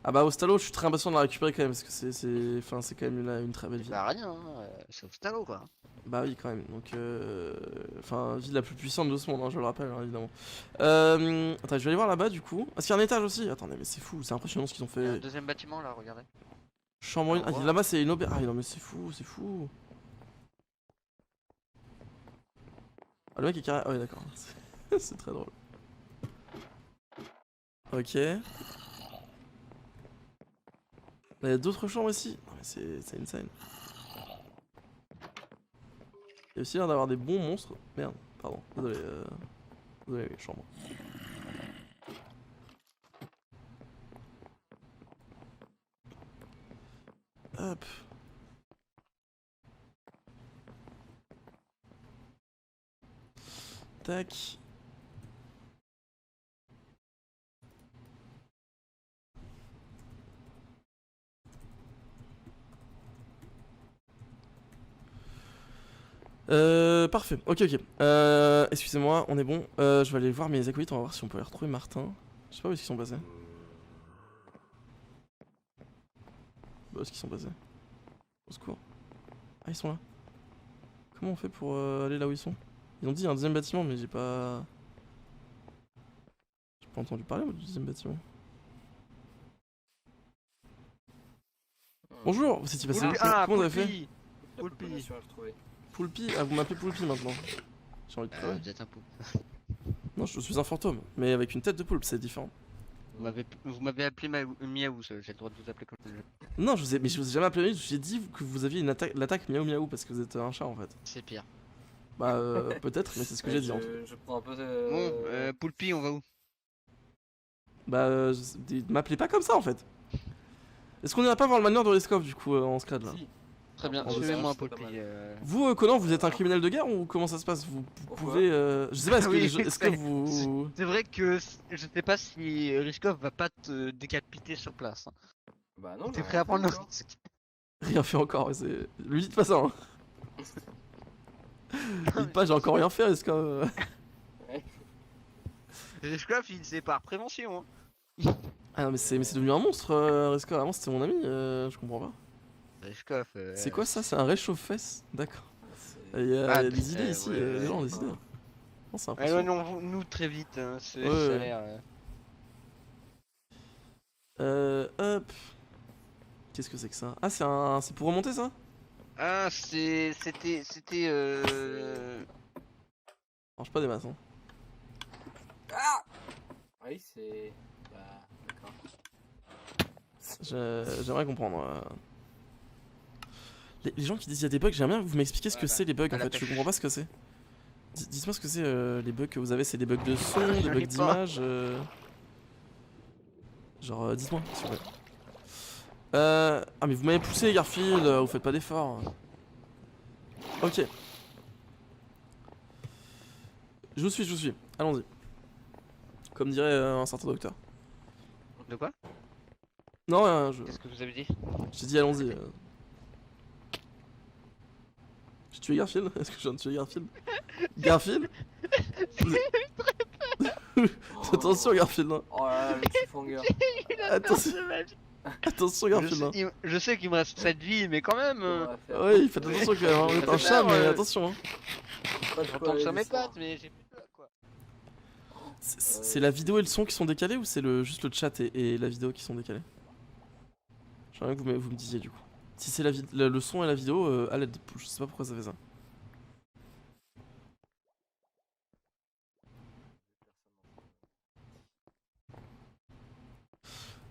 A: Ah bah, Ostalo, je suis très impatient de la récupérer quand même, parce que c'est quand même une très belle ville.
B: Bah rien, hein, c'est Ostalo quoi.
A: Bah oui, quand même. Donc, enfin, ville la plus puissante de ce monde, hein, je le rappelle, hein, évidemment. Attends, je vais aller voir là-bas du coup. Est-ce qu'il y a un étage aussi? Attendez, mais c'est fou, c'est impressionnant ce qu'ils ont
B: Il y a un
A: fait.
B: deuxième bâtiment là, regardez.
A: Chambre 1.
B: Au
A: Ah,
B: revoir.
A: là-bas, c'est une auberge. Ah, non, mais c'est fou, c'est fou. Ah, le mec est carré. Ah, ouais, d'accord. C'est très drôle. Ok. Là, il y a d'autres chambres ici. Non, mais c'est insane. Il y a aussi l'air d'avoir des bons monstres. Merde, pardon. Désolé. Désolé, les chambres. Hop. Tac. Parfait. Ok, ok. Excusez-moi, on est bon. Je vais aller voir mes acolytes, on va voir si on peut aller retrouver Martin. Je sais pas où est-ce qu'ils sont passés. Où est-ce qu'ils sont passés? Au secours. Ah, ils sont là. Comment on fait pour aller là où ils sont? Ils ont dit un deuxième bâtiment, mais j'ai pas entendu parler moi, du deuxième bâtiment. Bonjour, vous étiez passé où? Comment vous avez fait?
D: La
B: Poulpi.
D: population est retrouvée.
A: Poulpi? Ah, vous m'appelez Poulpi maintenant. J'ai envie de crever.
B: Vous êtes un poulpe.
A: Non, je suis un fantôme, mais avec une tête de poulpe, c'est différent.
B: Vous m'avez appelé Miaou, j'ai le droit de vous appeler comme je veux.
A: Non, mais je vous ai jamais appelé, j'ai dit que vous aviez l'attaque miaou miaou parce que vous êtes un chat en fait.
B: C'est pire.
A: Bah, peut-être, mais c'est ce que j'ai dit en tout cas.
D: Je prends un peu
B: Bon, Poulpi, on va où?
A: Bah, m'appelez pas comme ça en fait. Est-ce qu'on ira pas voir le manoir de Riskov du coup en scred là?
D: Si.
B: Très bien,
A: Oh,
B: suivez-moi
D: c'est pas
B: Poulpi.
D: mal.
A: Vous, Conan, vous êtes un criminel de guerre ou comment ça se passe? Vous
D: Pourquoi
A: pouvez. Je sais pas, est-ce que,
B: Oui,
A: est-ce que vous.
B: C'est vrai que je sais pas si Rishkov va pas te décapiter sur place. Hein.
D: Bah non,
B: T'es
D: j'ai
B: prêt à
D: rien
B: prendre le
D: fait encore.
B: risque?
A: Rien fait encore, c'est. Lui dites pas ça, hein. Dites pas, j'ai encore rien fait, Riskov.
B: Rishkov, il c'est par prévention. Hein.
A: Ah non, mais c'est devenu un monstre, Riskov. Avant c'était mon ami, je comprends pas.
B: Rishkov.
A: C'est quoi ça? C'est un réchauffe-fesse? D'accord.
D: C'est-
A: Il y a
B: Ah,
A: des idées ici,
B: ouais,
A: les gens ont
B: ouais.
A: des idées. Non, c'est impressionnant.
B: Éloignons-nous très vite. Hein.
A: Ouais,
B: Ça a
A: ouais.
B: l'air.
A: Hop. Qu'est-ce que c'est que ça? Ah, c'est pour remonter ça?
B: Ah, c'était.
A: Mange pas des masses, hein.
D: Ah oui, c'est. Bah, d'accord.
A: J'aimerais comprendre. Les gens qui disent qu'il y a des bugs, j'aimerais bien que vous m'expliquiez ce que
B: Voilà,
A: c'est les bugs
B: à
A: en
B: la
A: fait. Je
B: pêche.
A: comprends pas ce que c'est. Dites-moi ce que c'est les bugs que vous avez. C'est des bugs de son, des
B: J'en ai
A: bugs
B: pas.
A: d'image. Genre, dites-moi s'il vous plaît. Ah, mais vous m'avez poussé, Garfield. Vous faites pas d'efforts. Ok. Je vous suis. Allons-y. Comme dirait un certain docteur.
B: De quoi?
A: Non, rien,
B: Qu'est-ce que vous avez dit?
A: j'ai dit allons-y. J'ai tué Garfield? Est-ce que je viens de tuer Garfield? Garfield? Attention Garfield, hein.
D: Oh là là, le cliffhanger.
A: Attention, attention Garfield, hein.
B: Je sais qu'il me reste cette vie, mais quand même.
D: On va faire-
A: Oui, faites attention quand même, hein. Vous êtes un
B: fait
A: chat,
B: peur,
A: mais attention, hein.
D: Pas de
B: J'entends
D: quoi
B: sur
D: aller
B: mes
D: descendre.
B: pattes, mais j'ai plus peur quoi.
A: C'est la vidéo et le son qui sont décalés ou c'est juste le chat et la vidéo qui sont décalés? J'aimerais bien que vous me disiez du coup. Si c'est le son et la vidéo, à l'aide, je sais pas pourquoi ça fait ça.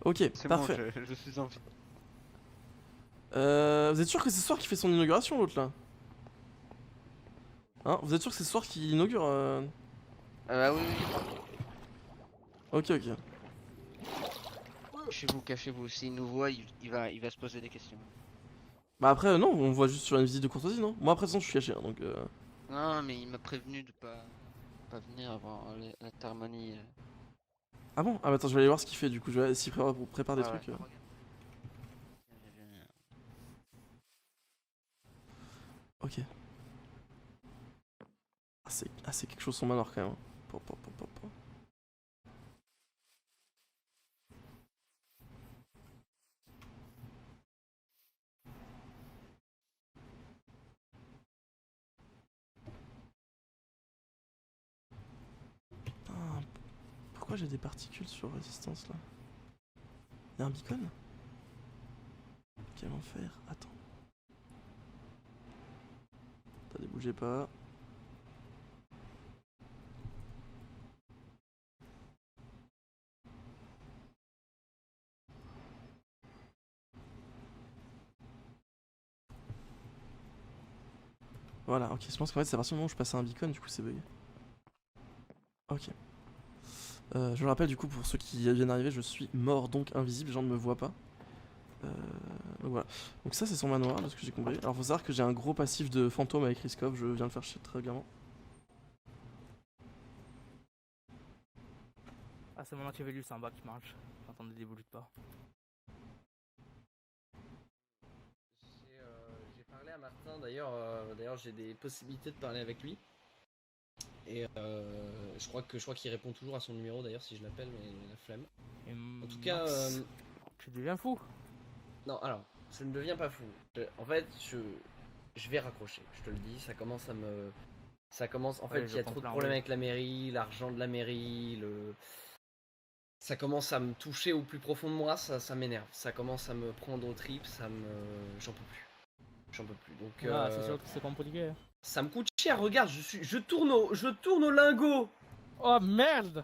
A: Ok,
B: C'est
A: parfait.
B: bon, je suis en vie.
A: Vous êtes sûr que c'est ce soir qui fait son inauguration l'autre là? Hein? Vous êtes sûr que c'est ce soir qui inaugure
B: Ah oui, oui.
A: Ok, ok.
B: Cachez-vous. S'il nous voit, il va se poser des questions.
A: Bah après, non, on voit juste sur une visite de courtoisie, non? Moi après, de toute façon, je suis caché, hein, donc
B: Non, mais il m'a prévenu de pas venir avant la cérémonie.
A: Ah bon? Ah bah attends, je vais aller voir ce qu'il fait du coup, je vais s'il prépare des
B: Ah ouais,
A: trucs.
B: regarde.
A: Ok. Ah c'est quelque chose son manoir quand même. Hein. Po. Ah, pourquoi j'ai des particules sur résistance là? Y'a un beacon? Quel enfer, attends. Attendez, bougez pas. Voilà, ok, je pense qu'en fait c'est à partir du moment où je passe à un beacon, du coup c'est bugué. Ok. Je le rappelle du coup pour ceux qui viennent d'arriver, je suis mort donc invisible, les gens ne me voient pas. Donc voilà. Donc ça c'est son manoir de ce que j'ai compris. Alors faut savoir que j'ai un gros passif de fantôme avec Riskov, je viens de le faire chier très régulièrement.
E: Ah, c'est mon antivirus, c'est un bas qui marche. J'entendais des bruits de pas.
F: J'ai parlé à Martin d'ailleurs j'ai des possibilités de parler avec lui. Et je crois qu'il répond toujours à son numéro d'ailleurs si je l'appelle, mais la flemme.
E: Et
F: En tout cas,
E: tu deviens fou.
F: non, alors, je ne deviens pas fou. En fait, je vais raccrocher, je te le dis, ça commence. En fait,
E: Ouais,
F: il y a trop de problèmes avec la mairie, l'argent de la mairie, ça commence à me toucher au plus profond de moi, ça m'énerve. Ça commence à me prendre aux tripes, j'en peux plus. J'en peux plus. Donc,
E: C'est sûr que c'est compliqué.
F: ça me coûte cher, regarde, je tourne au lingot.
E: Oh merde!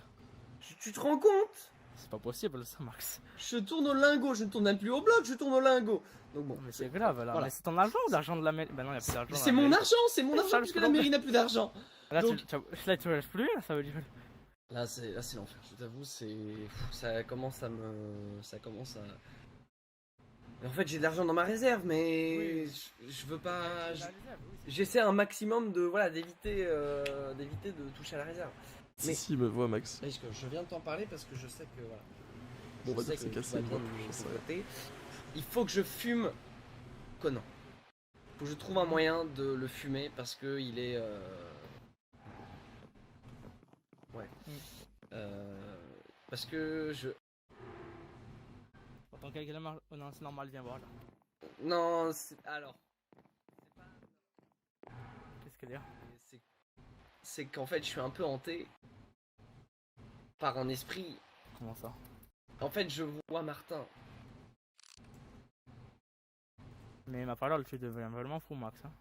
F: Tu te rends compte?
E: C'est pas possible ça, Max.
F: Je tourne au lingot, je ne tourne même plus au bloc, je tourne au lingot. Donc bon.
E: Mais c'est grave là.
F: Voilà.
E: Mais c'est ton argent ou l'argent de la mairie? Bah non, y'a plus d'argent.
F: C'est mon argent puisque la mairie n'a plus d'argent.
E: Là,
F: Donc-
E: tu lâches plus, là, ça veut dire.
F: Là c'est l'enfer, je t'avoue, ça commence à. Mais en fait j'ai de l'argent dans ma réserve, mais je veux pas. J'essaie un maximum de d'éviter de toucher à la réserve. Mais-
A: Si, il me voit Max.
F: Risque, je viens de t'en parler parce que je sais que voilà.
A: Bon, on va
F: Je sais
A: dire que c'est
F: que
A: cassé,
F: tout va bien
A: moi,
F: de
A: je
F: ton
A: sais.
F: côté. Il faut que je fume Conan. Faut que je trouve un moyen de le fumer parce que il est. Ouais. Parce que je.
E: Attends, quelqu'un marche. Oh non, c'est normal, viens voir là.
F: Non, alors.
E: Qu'est-ce qu'il y a?
F: C'est qu'en fait, je suis un peu hanté par un esprit.
E: Comment ça?
F: En fait, je vois Martin.
E: Mais ma parole, tu deviens vraiment fou, Max. Hein.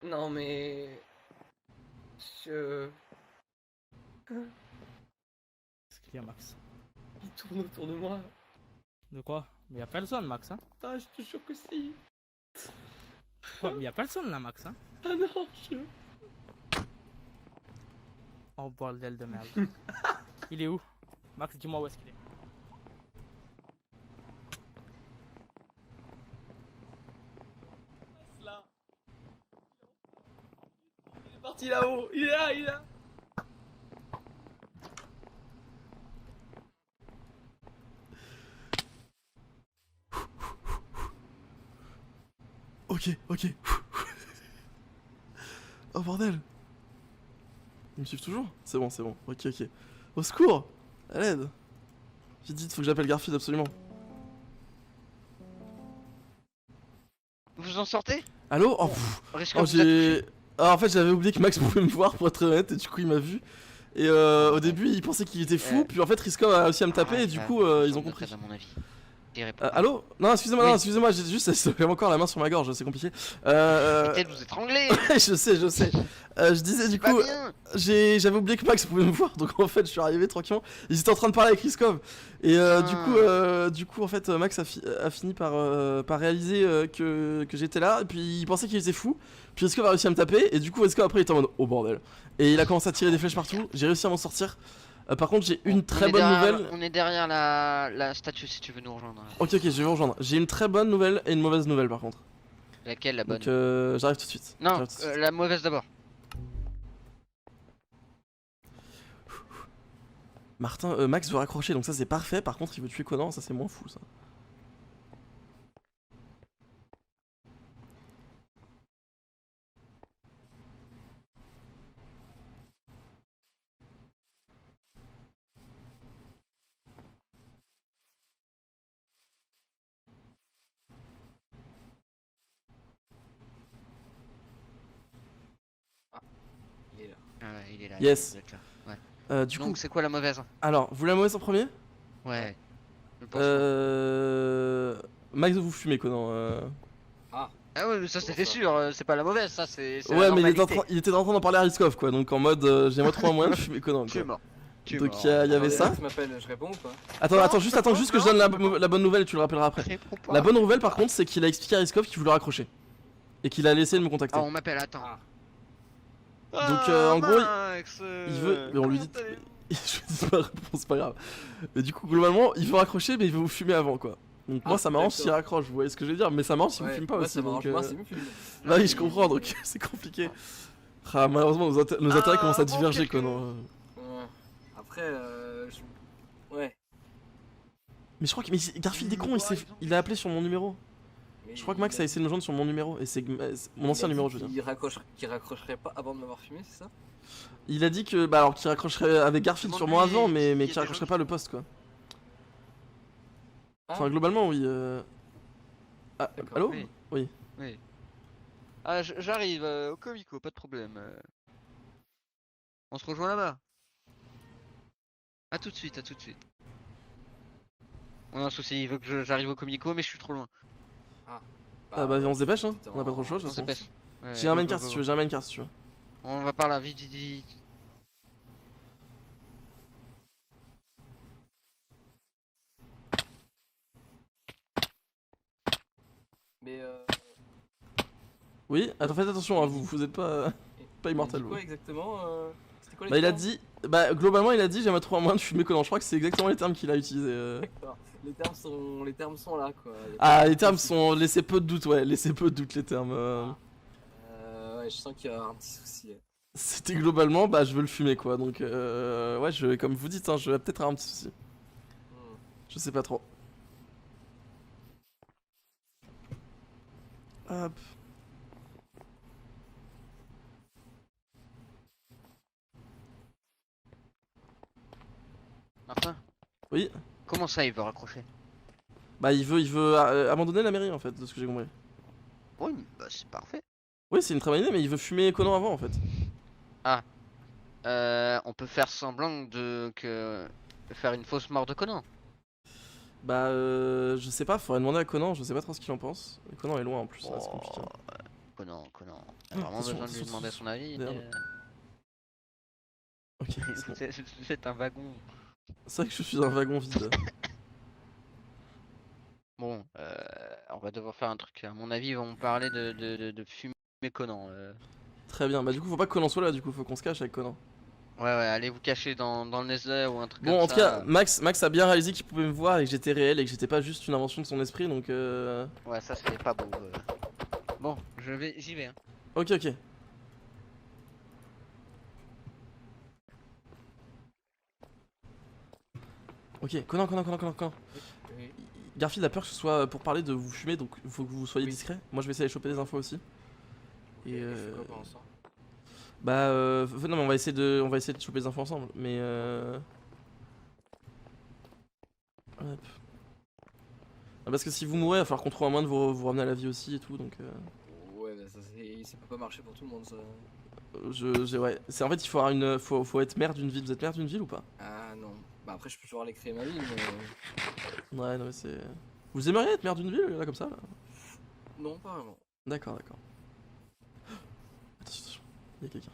F: Non, mais. Je.
E: Qu'est-ce qu'il y a, Max?
F: Il tourne autour de moi.
E: De quoi? Mais y'a personne, Max. Hein.
F: Ah, je te jure que si.
E: Quoi? Mais y'a personne là, Max. Hein.
F: Ah non, je.
E: Oh bordel de merde. Il est où? Max, dis-moi où est-ce qu'il est.
F: Là. Il est parti là-haut. Il est là, il est là.
A: Ok. Oh bordel. Ils me suivent toujours? C'est bon. Ok. Au secours! À l'aide! J'ai dit, faut que j'appelle Garfield absolument.
B: Vous en sortez?
A: Allô? Oh, pff.
B: Risque
A: Oh,
B: vous a touché.
A: j'ai. Ah, en fait, j'avais oublié que Max pouvait me voir pour être honnête, et du coup, il m'a vu. Et au début, il pensait qu'il était fou, puis en fait, Riskov a réussi à me taper,
B: Ah,
A: et du
B: ça,
A: coup,
B: ça
A: ils ont
B: me
A: compris.
B: traite, à mon avis. J'y réponds pas.
A: Allô? Non, excusez-moi,
B: Oui.
A: j'ai juste j'avais encore la main sur ma gorge, c'est compliqué.
B: Peut-être vous étrangler.
A: Je sais. Je disais du
B: Pas
A: coup,
B: bien.
A: j'avais oublié que Max pouvait me voir, donc en fait, je suis arrivé tranquillement. Ils étaient en train de parler avec Riskov, et du coup, en fait, Max a fini par réaliser que j'étais là, et puis il pensait qu'il était fou. Puis Riskov a réussi à me taper, et du coup, Riskov après il était en mode oh bordel, et il a commencé à tirer des flèches partout. J'ai réussi à m'en sortir. Par contre, j'ai une très bonne nouvelle.
B: On est derrière la statue si tu veux nous rejoindre.
A: Ok, je vais vous rejoindre. J'ai une très bonne nouvelle et une mauvaise nouvelle par contre.
B: Laquelle la bonne?
A: Donc j'arrive tout de suite.
B: Non,
A: J'arrive tout de suite.
B: la mauvaise d'abord.
A: Max veut raccrocher, donc ça c'est parfait. Par contre, il veut tuer Conan, ça c'est moins fou ça.
D: Il est là.
B: Ah ouais, il est là.
A: Yes.
B: il est là. Ouais.
A: Du coup,
B: Donc c'est quoi la mauvaise?
A: alors, vous la mauvaise en premier?
B: Ouais. Je pense
A: Max vous fumez Conan.
B: Ah ouais, mais ça
D: Comment
B: c'était
D: ça
B: sûr, c'est pas la mauvaise, ça c'est la
A: Ouais, mais
B: normalité.
A: il était en train d'en parler à Riskov quoi, donc en mode j'ai moi trop un moyen de fumer Conan
B: Tu es
A: quoi.
B: mort. Tu es
A: Donc
B: mort.
A: il y avait
D: Attendez,
A: ça.
D: Max m'appelle, je réponds ou pas?
A: Attends juste que je donne
B: non.
A: la bonne nouvelle et tu le rappelleras après.
B: Réponds pas.
A: La bonne nouvelle par contre c'est qu'il a expliqué à Riskov qu'il voulait raccrocher. Et qu'il a laissé de me contacter.
B: Ah, on m'appelle, attends.
D: Ah.
A: Donc, en gros,
B: Max,
A: il veut. Mais on lui dit. Je lui dis pas la réponse, c'est pas grave. Mais du coup, globalement, il veut raccrocher, mais il veut vous fumer avant quoi. Donc, moi, ça m'arrange s'il
D: d'accord.
A: raccroche, vous voyez ce que je veux dire. Mais ça m'arrange si vous
D: Ouais,
A: fumez pas
D: moi,
A: aussi.
D: ça m'arrange.
A: Donc,
D: Moi, c'est mieux fume.
A: bah oui, je comprends, donc c'est compliqué. Ah, malheureusement, nos intérêts commencent à
B: bon,
A: diverger quoi.
B: quelques-
A: Non.
D: Ouais. Après, ouais.
A: Mais je crois que Garfield est con, il a appelé sur mon numéro.
D: Mais
A: Je crois que Max a essayé de me joindre sur mon numéro. Et c'est mon ancien numéro, je veux dire.
D: Qu'il raccrocherait pas avant de m'avoir fumé, c'est ça?
A: Il a dit que. Bah, alors qu'il raccrocherait avec Garfield sur moi
B: Demande-lui
A: avant, mais
B: s'il y a
A: qu'il
B: des
A: raccrocherait
B: gens
A: pas
B: qui-
A: le poste quoi.
D: Ah.
A: Enfin, globalement, oui. Ah,
D: D'accord.
A: allô?
B: Oui.
A: Oui.
B: Oui. Ah, j'arrive au Comico, pas de problème. On se rejoint là-bas. À tout de suite, à tout de suite. On a un souci, il veut que j'arrive au Comico, mais je suis trop loin.
A: Ah bah, on se dépêche, hein.
D: t'étais
A: On a pas trop le choix, de
B: On
A: toute façon.
B: s'épêche. Ouais,
A: J'ai un
B: go,
A: main
B: go,
A: card
B: go,
A: si tu
B: go.
A: veux, j'ai un main card si tu veux.
B: On va par là, vite, vite, vite.
D: Mais
A: Oui, attends, faites attention, hein, vous êtes pas. Pas immortel,
D: il dit
A: vous.
D: quoi exactement C'était quoi les
A: Bah, il a
D: termes
A: dit. Bah, globalement, il a dit j'aimerais trop un moyen de fumer Conan. Je crois que c'est exactement les termes qu'il a utilisés.
D: D'accord. Les termes sont là quoi. Y a
A: Ah,
D: pas de
A: les termes
D: souci.
A: sont. Laissez peu de doute, ouais, laissez peu de doute, les termes.
D: Ouais, je sens qu'il y a un petit souci.
A: C'était globalement, bah, je veux le fumer, quoi. Donc, ouais, comme vous dites, hein, je vais peut-être avoir un petit souci.
D: Hmm.
A: Je sais pas trop. Hop.
B: Martin,
A: Oui.
B: comment ça il veut raccrocher?
A: Bah, il veut abandonner la mairie, en fait, de ce que j'ai compris.
B: Oui, bah c'est parfait.
A: Oui, c'est une très bonne idée, mais il veut fumer Conan avant, en fait.
B: On peut faire semblant de faire une fausse mort de Conan.
A: Bah, je sais pas, faudrait demander à Conan, je sais pas trop ce qu'il en pense. Et Conan est loin en plus, ça c'est compliqué.
B: Conan. T'as
A: Oh,
B: vraiment
A: attention,
B: besoin de lui
A: attention,
B: demander son avis.
A: merde. Ok, c'est bon.
B: C'est un wagon.
A: C'est vrai que je suis dans un wagon vide.
B: Bon, on va devoir faire un truc. À mon avis, ils vont parler de fumer Conan.
A: Très bien, bah du coup faut pas que Conan soit là, du coup faut qu'on se cache avec Conan.
B: Ouais, allez vous cacher dans le Nether ou un truc
A: Bon,
B: comme
A: en
B: ça.
A: tout cas, Max a bien réalisé qu'il pouvait me voir et que j'étais réel et que j'étais pas juste une invention de son esprit, donc
B: Ouais, ça c'est pas beau. Bon, j'y vais. Hein.
A: Ok. Ok, Conan.
D: Oui.
A: Garfield a peur que ce soit pour parler de vous fumer, donc il faut que vous soyez
D: Oui.
A: discret. Moi je vais essayer de choper des infos aussi. Et
D: Il fait quoi pendant ça?
A: bah non mais on va essayer de choper des infos ensemble, mais hop. Ah, parce que si vous mourrez, il va falloir qu'on trouve un moyen de vous ramener à la vie aussi et tout, donc
D: Ouais, bah ça peut pas marcher pour tout le monde ça.
A: ouais. C'est en fait il faut avoir faut être maire d'une ville. Vous êtes maire d'une ville ou pas?
D: Ah non. Bah après je peux toujours aller créer ma vie mais...
A: Ouais, non mais c'est. Vous aimeriez être maire d'une ville là comme ça là?
D: Non, pas vraiment.
A: D'accord. Attention, il y a quelqu'un.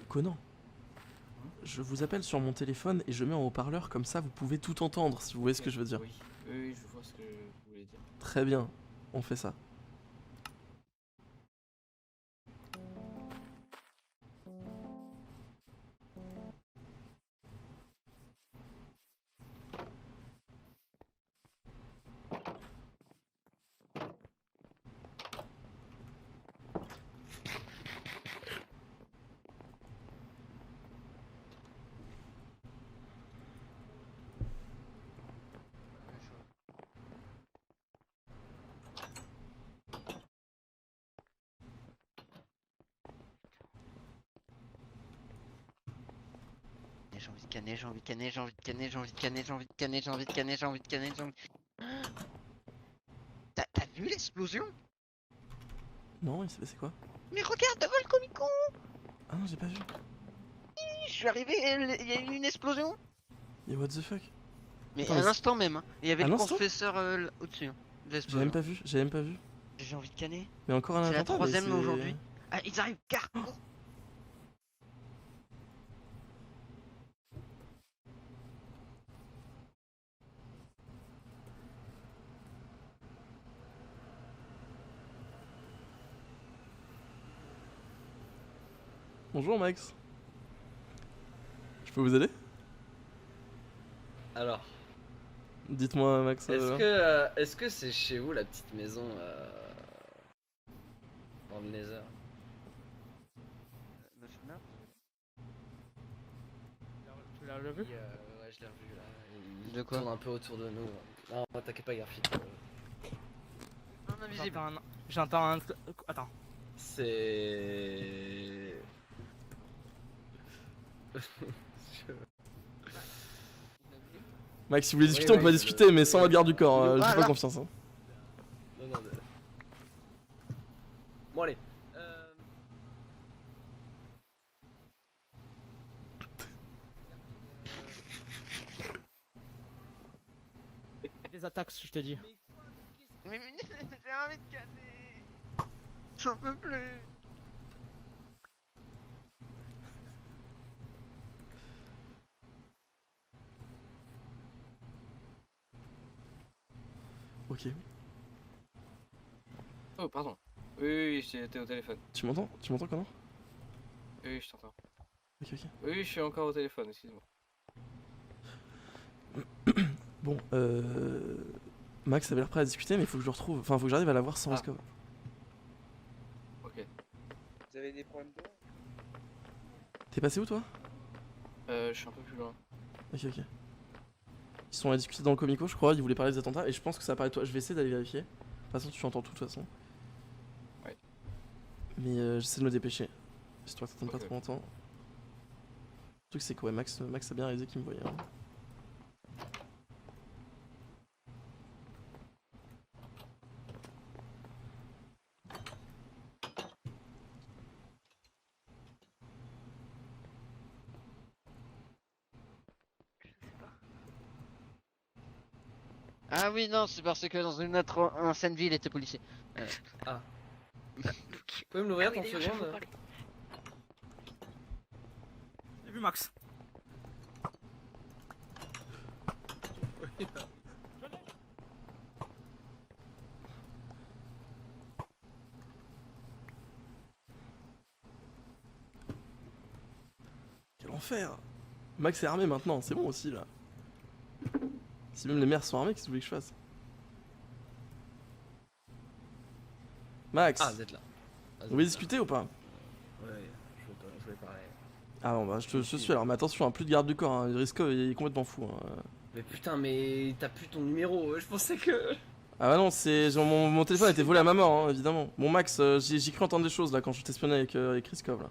A: Conan. Je vous appelle sur mon téléphone et je mets en haut-parleur, comme ça vous pouvez tout entendre si vous voyez ce que je veux dire.
D: Oui, je vois ce que vous voulez dire.
A: Très bien, on fait ça.
B: j'ai envie de canner, j'ai envie de canner, j'ai envie de canner, j'ai envie de canner, j'ai envie de canner, j'ai envie de canner, j'ai envie de canner, j'ai envie de... T'as vu l'explosion?
A: Non, il s'est passé quoi?
B: Mais regarde devant le Comic-Con!
A: Ah non, j'ai pas vu.
B: Je suis arrivé, il y a eu une explosion!
A: Et what the fuck?
B: Mais
A: Attends,
B: à
A: mais
B: l'instant même, hein. Il y avait
A: À
B: le
A: l'instant
B: confesseur au-dessus, hein, de
A: J'ai
B: l'explosion.
A: même pas vu, j'ai même pas vu.
B: J'ai envie de canner.
A: Mais encore un
B: C'est la
A: attentat, mais
B: troisième
A: c'est-
B: aujourd'hui. Ah, ils arrivent, car cours.
A: Bonjour Max. Je peux vous aider?
F: Alors,
A: Dites-moi Max.
F: est-ce que c'est chez vous la petite maison dans le Nether?
E: Tu l'as revu?
F: Ouais, je l'ai revu là. Il
B: De quoi?
F: tourne un peu autour de nous. Non, t'inquiète pas, Garfield.
B: Non, invisible.
E: J'entends un... Attends.
F: C'est.
A: Max, si vous voulez discuter,
F: Oui,
A: on peut
F: oui,
A: discuter, mais sans la garde du corps.
B: Ah,
A: J'ai pas
B: là.
A: confiance. Hein.
F: Non, non, Bon, allez.
E: Des attaques, je te dis.
B: Mais j'ai envie de canner. J'en peux plus.
A: Ok.
D: Oh, pardon. Oui, j'étais au téléphone.
A: Tu m'entends? Tu m'entends comment?
D: Oui, je t'entends.
A: Ok, ok.
D: Oui, je suis encore au téléphone, excuse-moi.
A: Bon, Max avait l'air prêt à discuter, mais il faut que je le retrouve. Enfin, faut que j'arrive à l'avoir sans
D: Ah.
A: Risco.
D: Ok.
G: Vous avez des problèmes d'eau?
A: T'es passé où toi?
D: Je suis un peu plus loin.
A: Ok, ok. Ils sont allés discuter dans le Comico, je crois. Ils voulaient parler des attentats, et je pense que ça paraît toi. Je vais essayer d'aller vérifier. De toute façon, tu entends tout de toute façon.
D: Ouais.
A: Mais j'essaie de me dépêcher. Histoire que ça t'attende pas
D: Ok.
A: trop longtemps. Le truc, c'est que ouais, Max a bien réalisé qu'il me voyait. Hein.
B: Ah oui, non, c'est parce que dans une autre ancienne ville, il était policier.
F: Vous pouvez me l'ouvrir 30 secondes?
E: J'ai vu Max.
A: Quel enfer! Max est armé maintenant, c'est bon aussi là. Si même les maires sont armés, qu'est-ce que vous voulez que je fasse? Max!
F: Ah, vous êtes là. Ah,
A: Vous voulez discuter ou pas?
F: Ouais, je voulais parler.
A: Ah bon bah je te suis alors, mais attention, hein, plus de garde du corps, hein. Risco il est complètement fou. Hein.
F: Mais putain, mais t'as plus ton numéro, je pensais que.
A: Ah bah non, c'est mon téléphone a été volé à ma mort, hein, évidemment. Bon Max, j'ai cru entendre des choses là quand je t'espionnais avec Riskov là.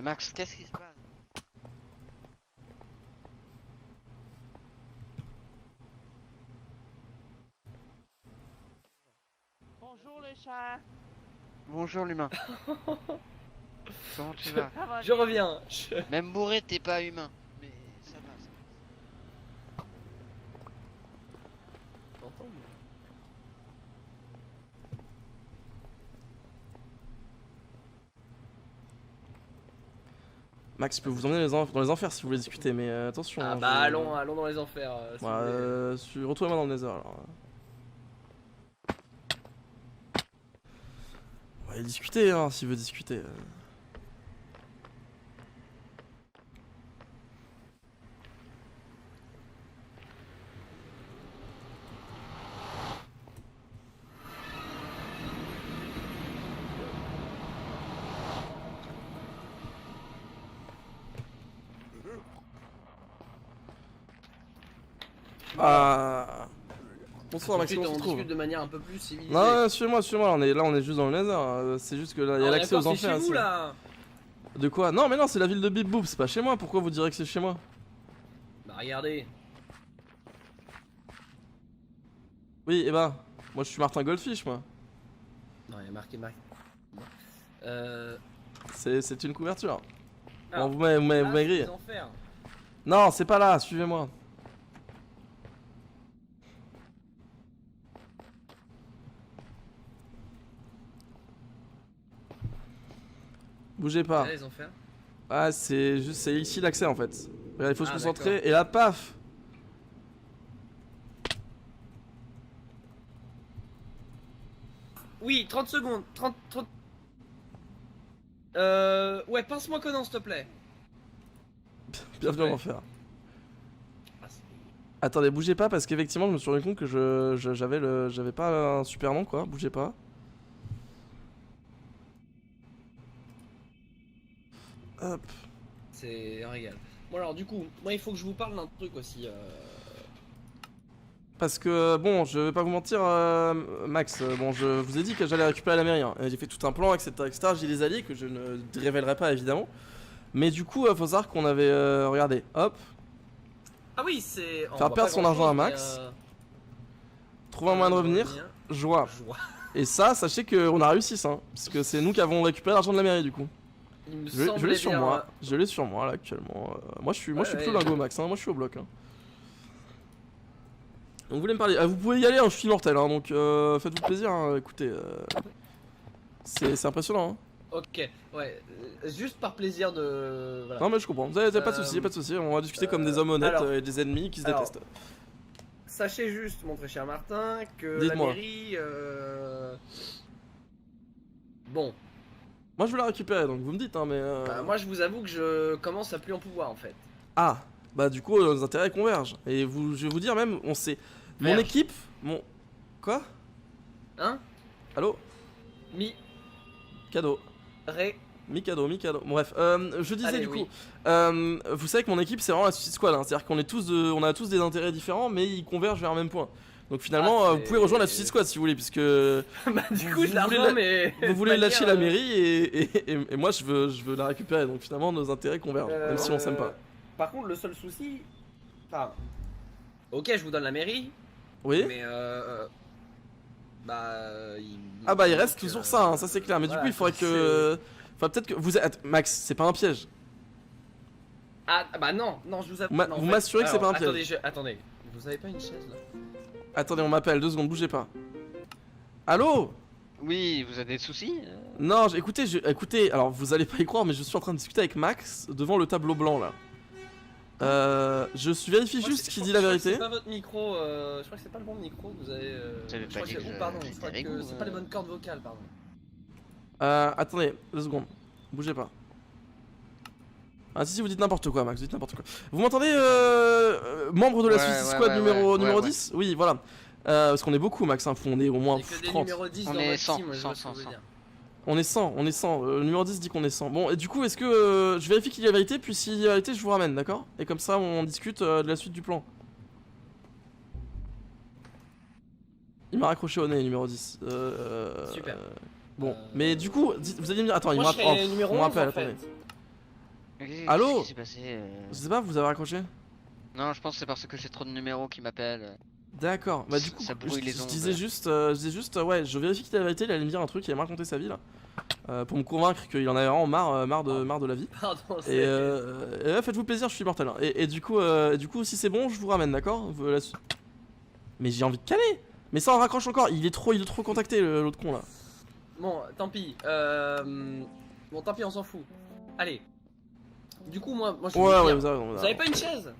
B: Max, qu'est-ce qui se passe?
H: Bonjour les chats.
B: Bonjour l'humain. Comment tu vas?
H: Ça va
F: Je
H: bien.
F: reviens.
B: Même bourré, t'es pas humain. Mais ça va, ça va.
A: Max, je peux vous emmener dans les enfers si vous voulez discuter, mais attention.
F: Ah
A: hein,
F: bah
A: je-
F: allons dans les enfers. Si vous voulez.
A: Retournez-moi dans le Nether alors. On va aller discuter hein, s'il veut discuter. Ah. Bonsoir Max,
F: Ensuite,
A: comment on
F: on
A: se trouve?
F: discute de manière un peu plus civilisée.
A: Non, suivez-moi, on est juste dans le Nether. C'est juste que là, il y a
F: Ah,
A: l'accès aux
F: d'accord, c'est
A: enfers.
F: chez vous
A: ici.
F: là.
A: De quoi? Non, mais non, c'est la ville de Bip Boop, c'est pas chez moi. Pourquoi vous direz que c'est chez moi?
F: Bah regardez.
A: Oui, et bah, moi je suis Martin Goldfish, moi.
F: Non, il y a marqué Marc.
A: C'est une couverture.
F: Alors,
A: Bon, vous m'avez
F: là,
A: grillé.
F: c'est les enfers.
A: Non, c'est pas là, suivez-moi. Bougez pas.
F: Là, les enfers.
A: Ah, c'est juste, c'est ici l'accès en fait. Regarde, il faut se
F: Ah,
A: concentrer,
F: d'accord.
A: et là, paf!
F: Oui, 30 secondes. 30. Ouais, pince-moi Conan, s'il te plaît.
A: Bienvenue en
F: Ouais.
A: enfer.
F: Ah, c'est-
A: Attendez, bougez pas parce qu'effectivement, je me suis rendu compte que j'avais pas un super nom quoi, bougez pas. Hop.
F: C'est un régal. Bon, alors, du coup, moi, il faut que je vous parle d'un truc aussi.
A: Parce que, bon, je vais pas vous mentir, Max, bon, je vous ai dit que j'allais récupérer la mairie. Hein. J'ai fait tout un plan, etc. etc. J'ai des alliés que je ne révélerai pas évidemment. Mais du coup, faut savoir qu'on avait. Regardez, hop,
F: Ah oui, c'est. on
A: Faire
F: voit
A: perdre
F: pas
A: son argent à
F: grand-chose,
A: Max.
F: mais,
A: trouver un moyen de revenir, joie.
F: Joie.
A: Et ça, sachez qu'on a réussi ça. Hein, parce que c'est nous qui avons récupéré l'argent de la mairie du coup.
F: Il me
A: Je l'ai
F: semblait
A: sur
F: bien,
A: moi, je l'ai sur moi là actuellement. Moi je suis
F: Ouais,
A: plutôt
F: ouais.
A: lingo Max, hein. Moi je suis au bloc. Hein. Donc vous voulez me parler, vous pouvez y aller, hein, je suis immortel, hein, donc faites-vous plaisir, hein, écoutez, c'est impressionnant. Hein.
F: Ok, ouais, juste par plaisir de. Voilà.
A: Non mais je comprends, vous avez pas de soucis, pas de soucis, on va discuter comme des hommes honnêtes
F: alors-
A: et des ennemis qui se
F: alors,
A: détestent.
F: Sachez juste, mon très cher Martin, que la
A: Dites-moi.
F: mairie. Bon,
A: Moi je veux la récupérer, donc vous me dites, hein, mais...
F: bah, moi je vous avoue que je commence à plus en pouvoir en fait.
A: Ah, bah du coup nos intérêts convergent. Et je vais vous dire même, on sait... Mon
F: Verge.
A: équipe, mon... Quoi?
F: Hein?
A: Allô?
F: Mi.
A: Cadeau.
F: Ré.
A: Mi-cadeau. Bref, je disais
F: Allez,
A: du
F: oui.
A: coup, vous savez que mon équipe c'est vraiment la Suicide Squad, hein. C'est-à-dire qu'on est on a tous des intérêts différents, mais ils convergent vers un même point. Donc finalement,
F: Ah,
A: vous pouvez rejoindre la Suicide Squad si vous voulez, puisque
F: Bah, du
A: Vous
F: coup, je la
A: voulez
F: rejoins,
A: la-
F: mais.
A: vous voulez
F: de
A: lâcher
F: manière,
A: la mairie et moi je veux la récupérer. Donc finalement, nos intérêts convergent, même si on s'aime pas.
F: Par contre, le seul souci. Enfin. Ok, je vous donne la mairie,
A: Oui.
F: mais il...
A: Ah bah il reste
F: manque,
A: toujours ça, hein, ça c'est clair. Mais du
F: voilà,
A: coup, il faudrait que, enfin peut-être que vous êtes Max, c'est pas un piège.
F: Ah bah non, je vous avoue.
A: Vous
F: non, en
A: vous
F: fait,
A: m'assurez que c'est
F: alors,
A: pas un piège.
F: Attendez, vous avez pas une chaise là?
A: Attendez, on m'appelle, 2 secondes, bougez pas. Allô?
B: Oui, vous avez des soucis
A: Non, écoutez, alors vous allez pas y croire, mais je suis en train de discuter avec Max devant le tableau blanc là. Je vérifie juste qui dit la vérité.
F: C'est pas votre micro, je crois que c'est pas le bon micro que vous avez.
B: J'avais
F: je
B: pas
F: crois
B: dit
F: que
B: que
F: c'est-
B: je-
F: pardon, je
B: j'étais
F: crois
B: avec
F: que
B: vous,
F: c'est pas les bonnes cordes vocales, pardon.
A: Attendez, 2 secondes. Bougez pas. Ah si vous dites n'importe quoi Max, vous dites n'importe quoi. Vous m'entendez membre de la
B: Ouais,
A: Suicide
B: ouais,
A: Squad
B: ouais,
A: numéro
B: ouais, ouais.
A: 10? Oui voilà. Parce qu'on est beaucoup Max, hein, on est au moins
F: C'est que des
A: 30.
F: numéros 10
B: On
F: dans
B: est
F: votre
B: 100,
F: team, je vois ce que
B: 100,
F: vous voulez
B: 100.
F: dire.
A: On est 100. Le numéro 10 dit qu'on est 100. Bon et du coup est-ce que je vérifie qu'il y a la vérité, puis s'il y a la vérité je vous ramène, d'accord? Et comme ça on discute de la suite du plan. Il m'a raccroché au nez numéro 10.
F: Super.
A: Bon, mais du coup, vous allez me dire, attends, il me
F: Moi, je
A: rappelle.
F: serais numéro
A: on
F: 11
A: rappelle,
F: en fait.
A: attendez.
B: Allô?
A: Allô
B: Qu'est-ce qui s'est passé
A: Je sais pas, vous avez raccroché?
B: Non, je pense que c'est parce que j'ai trop de numéros qui m'appellent.
A: D'accord, bah du coup,
B: Ça brouille les
A: je
B: ondes.
A: disais juste, ouais, je vérifie qu'il a la vérité, il allait me dire un truc, il allait me raconter sa vie là. Pour me convaincre qu'il en avait vraiment marre de la vie.
F: Pardon,
A: Et, ouais, faites-vous plaisir, je suis mortel. Hein. Et du coup, si c'est bon, je vous ramène, d'accord? Mais j'ai envie de caler! Mais ça, on raccroche encore, il est trop contacté l'autre con là.
F: Bon, tant pis. Bon, tant pis, on s'en fout. Allez. Du coup, moi je vais
A: Ouais,
F: vous
A: ouais,
F: dire,
A: vous avez raison.
F: vous avez pas une chaise?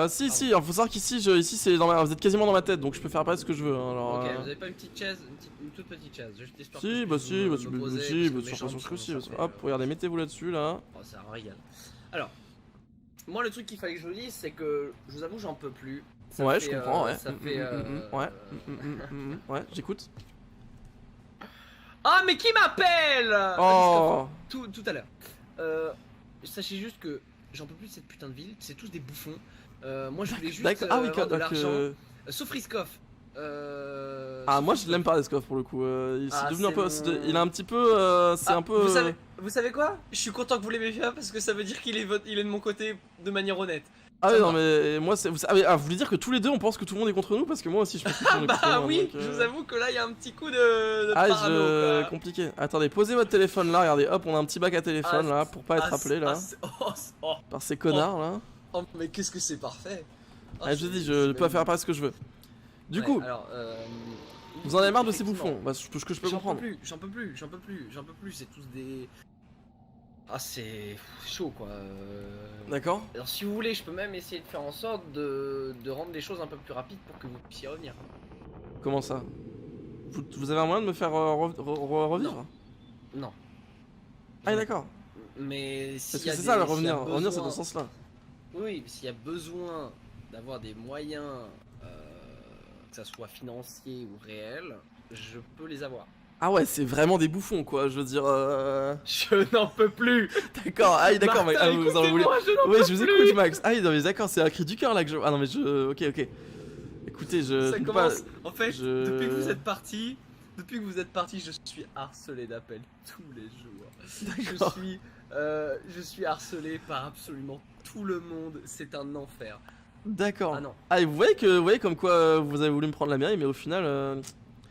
A: Si, alors faut savoir qu'ici, ici c'est vous êtes quasiment dans ma tête, donc je peux faire apparaître ce que je veux. Hein, alors,
F: Ok, vous avez pas une petite chaise, une toute petite chaise, juste histoire que
A: Si,
F: je
A: bah
F: puisse
A: si,
F: me-
A: bah
F: me
A: si,
F: poser,
A: bah
F: parce
A: si,
F: que
A: bah
F: mes
A: sûr,
F: jambes
A: sûr que
F: sont-
A: si.
F: ça
A: Hop,
F: fait,
A: regardez, mettez-vous là-dessus là.
F: Oh, c'est un régal. Alors, moi le truc qu'il fallait que je vous dise, c'est que je vous avoue, j'en peux plus. Ça
A: Ouais,
F: fait,
A: je comprends, ouais.
F: Ça fait.
A: Ouais, j'écoute.
F: Ah, mais qui m'appelle?
A: Oh,
F: Tout à l'heure. Sachez juste que j'en peux plus de cette putain de ville, c'est tous des bouffons. Moi je voulais juste
A: d'accord. Ah oui,
F: avoir de
A: donc,
F: l'argent. Sauf Riskoff.
A: Ah, moi je l'aime pas Riskov pour le coup. C'est devenu un peu. Il a un petit peu. C'est un peu.
F: Vous savez quoi? Je suis content que vous l'aimez bien parce que ça veut dire qu'il est, il est de mon côté de manière honnête.
A: Ah,
F: Ça
A: oui,
F: va.
A: non, mais moi c'est. Vous voulez dire que tous les deux on pense que tout le monde est contre nous? Parce que moi aussi je pense que tout le monde est contre
F: Bah
A: nous.
F: oui,
A: donc,
F: je vous avoue que là il y a un petit coup de
A: Ah,
F: parano, quoi.
A: compliqué. Attendez, posez votre téléphone là, regardez, hop, on a un petit bac à téléphone là pour pas être appelé là par ces connards là.
F: Oh, mais qu'est-ce que c'est parfait. Oh,
A: Ah, je dis, je peux faire ce que je veux. Du coup,
F: alors,
A: vous en avez marre de ces
F: effectivement.
A: bouffons, bah, ce que je peux
F: J'en
A: comprendre.
F: j'en peux plus, c'est tous des... Ah c'est chaud quoi.
A: D'accord.
F: Alors si vous voulez, je peux même essayer de faire en sorte de rendre les choses un peu plus rapides pour que vous puissiez revenir.
A: Comment ça? Vous avez un moyen de me faire revivre?
F: Non.
A: Ah, d'accord.
F: Mais
A: Parce
F: s'il
A: que
F: y a
A: c'est
F: des-
A: ça, le
F: s'il y
A: revenir.
F: a
A: Revenir, c'est dans
F: besoin-
A: ce sens-là.
F: Oui, s'il y a besoin d'avoir des moyens, que ça soit financier ou réel, je peux les avoir.
A: Ah ouais, c'est vraiment des bouffons quoi, je veux dire.
F: Je n'en peux plus.
A: D'accord, ah oui, d'accord, mais
F: Martin,
A: vous en voulez.
F: écoutez-moi, je n'en
A: Oui,
F: peux
A: je vous
F: plus.
A: écoute, Max. Ah oui, non, mais d'accord, c'est un cri du cœur là que je. Ah non, mais je. Ok, ok. Écoutez, je.
F: Ça
A: ne peux
F: commence.
A: pas-
F: En fait,
A: je-
F: depuis que vous êtes parti, je suis harcelé d'appels tous les jours. Je suis harcelé par absolument tout le monde. C'est un enfer.
A: D'accord.
F: Ah non.
A: Ah, et vous voyez comme quoi vous avez voulu me prendre la mairie, mais au final.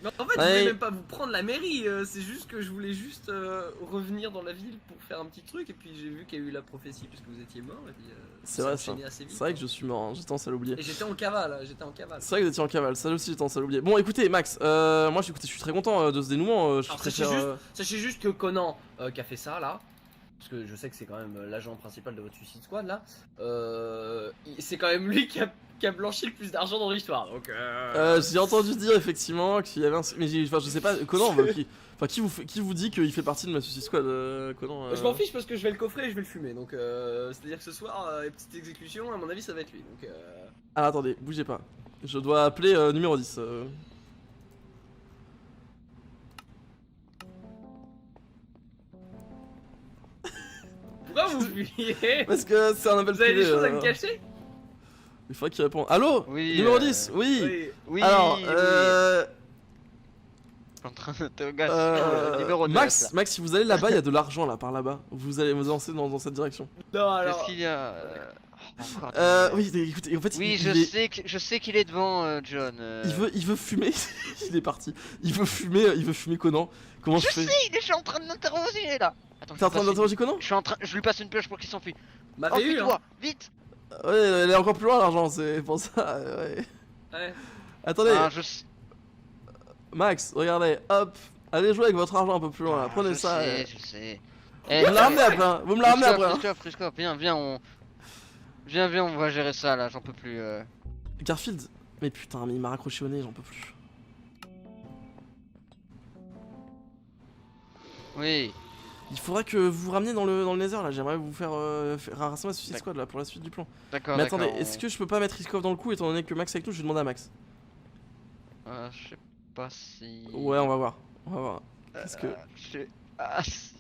F: Mais en fait, je
A: Ouais.
F: voulais même pas vous prendre la mairie. C'est juste que je voulais juste revenir dans la ville pour faire un petit truc. Et puis j'ai vu qu'il y a eu la prophétie puisque vous étiez mort. Et puis
A: C'est vrai,
F: enchaîné
A: ça.
F: assez vite,
A: C'est vrai
F: hein.
A: que je suis mort, hein, j'ai tendance à l'oublier.
F: Et j'étais en cavale.
A: C'est vrai que vous étiez en cavale, ça aussi j'ai tendance à l'oublier. Bon, écoutez, Max, moi je suis très content de ce dénouement. Je
F: Alors
A: préfère,
F: sachez juste que Conan qui a fait ça là, parce que je sais que c'est quand même l'agent principal de votre Suicide Squad là, c'est quand même lui qui a blanchi le plus d'argent dans l'histoire. Donc
A: j'ai entendu dire effectivement qu'il y avait un. Mais enfin, je sais pas, Conan, qui vous dit qu'il fait partie de ma Suicide Squad, Conan
F: je m'en fiche parce que je vais le coffrer et je vais le fumer. Donc c'est-à-dire que ce soir, petite exécution, à mon avis ça va être lui. Donc
A: Ah, attendez, bougez pas. Je dois appeler numéro 10.
F: pourquoi vous fuyez?
A: Parce que c'est un appel
F: Vous avez des
A: privé,
F: choses à me cacher?
A: Il faudrait qu'il réponde. Allô?
B: Oui,
A: Numéro 10, oui.
F: Oui.
B: Oui.
A: Alors,
B: oui. Je suis en train d'interroger numéro 9.
A: Max, si vous allez là-bas, il y a de l'argent là, par là-bas. Vous allez vous lancer dans cette direction.
F: Non alors.
B: Qu'est-ce qu'il y a encore
A: Oui, écoutez, en fait,
B: Oui, je sais qu'il est devant, John.
A: il veut fumer. Il est parti. Il veut fumer Conan. Comment je fais?
B: Il est déjà en train de l'interroger là. Attends,
A: T'es en train d'interroger Conan?
B: je lui passe une pioche pour qu'il s'enfuit.
F: M'avait eu hein.
B: Enfuis-toi, vite.
A: Ouais, elle est encore plus loin l'argent, c'est pour ça. Ouais.
F: Ouais.
A: Attendez,
B: Ah,
A: Max, regardez, hop. Allez jouer avec votre argent un peu plus loin. Là. Prenez
B: je
A: ça.
B: sais,
A: et-
B: je sais.
A: Vous me la ramenez après, hein. Vous me la ramenez après. Hein.
B: Christophe, viens, on va gérer ça là, j'en peux plus.
A: Garfield. Mais putain, mais il m'a raccroché au nez, j'en peux plus.
B: Oui.
A: Il faudra que vous vous rameniez dans le Nether là. J'aimerais vous faire rassembler la Suicide Squad là pour la suite du plan.
B: D'accord,
A: Mais
B: d'accord.
A: attendez, est-ce que je peux pas mettre Riskov dans le coup étant donné que Max est avec nous? Je vais demander à Max.
B: Je sais pas si.
A: Ouais, on va voir. On va voir. Qu'est-ce que.
B: Si.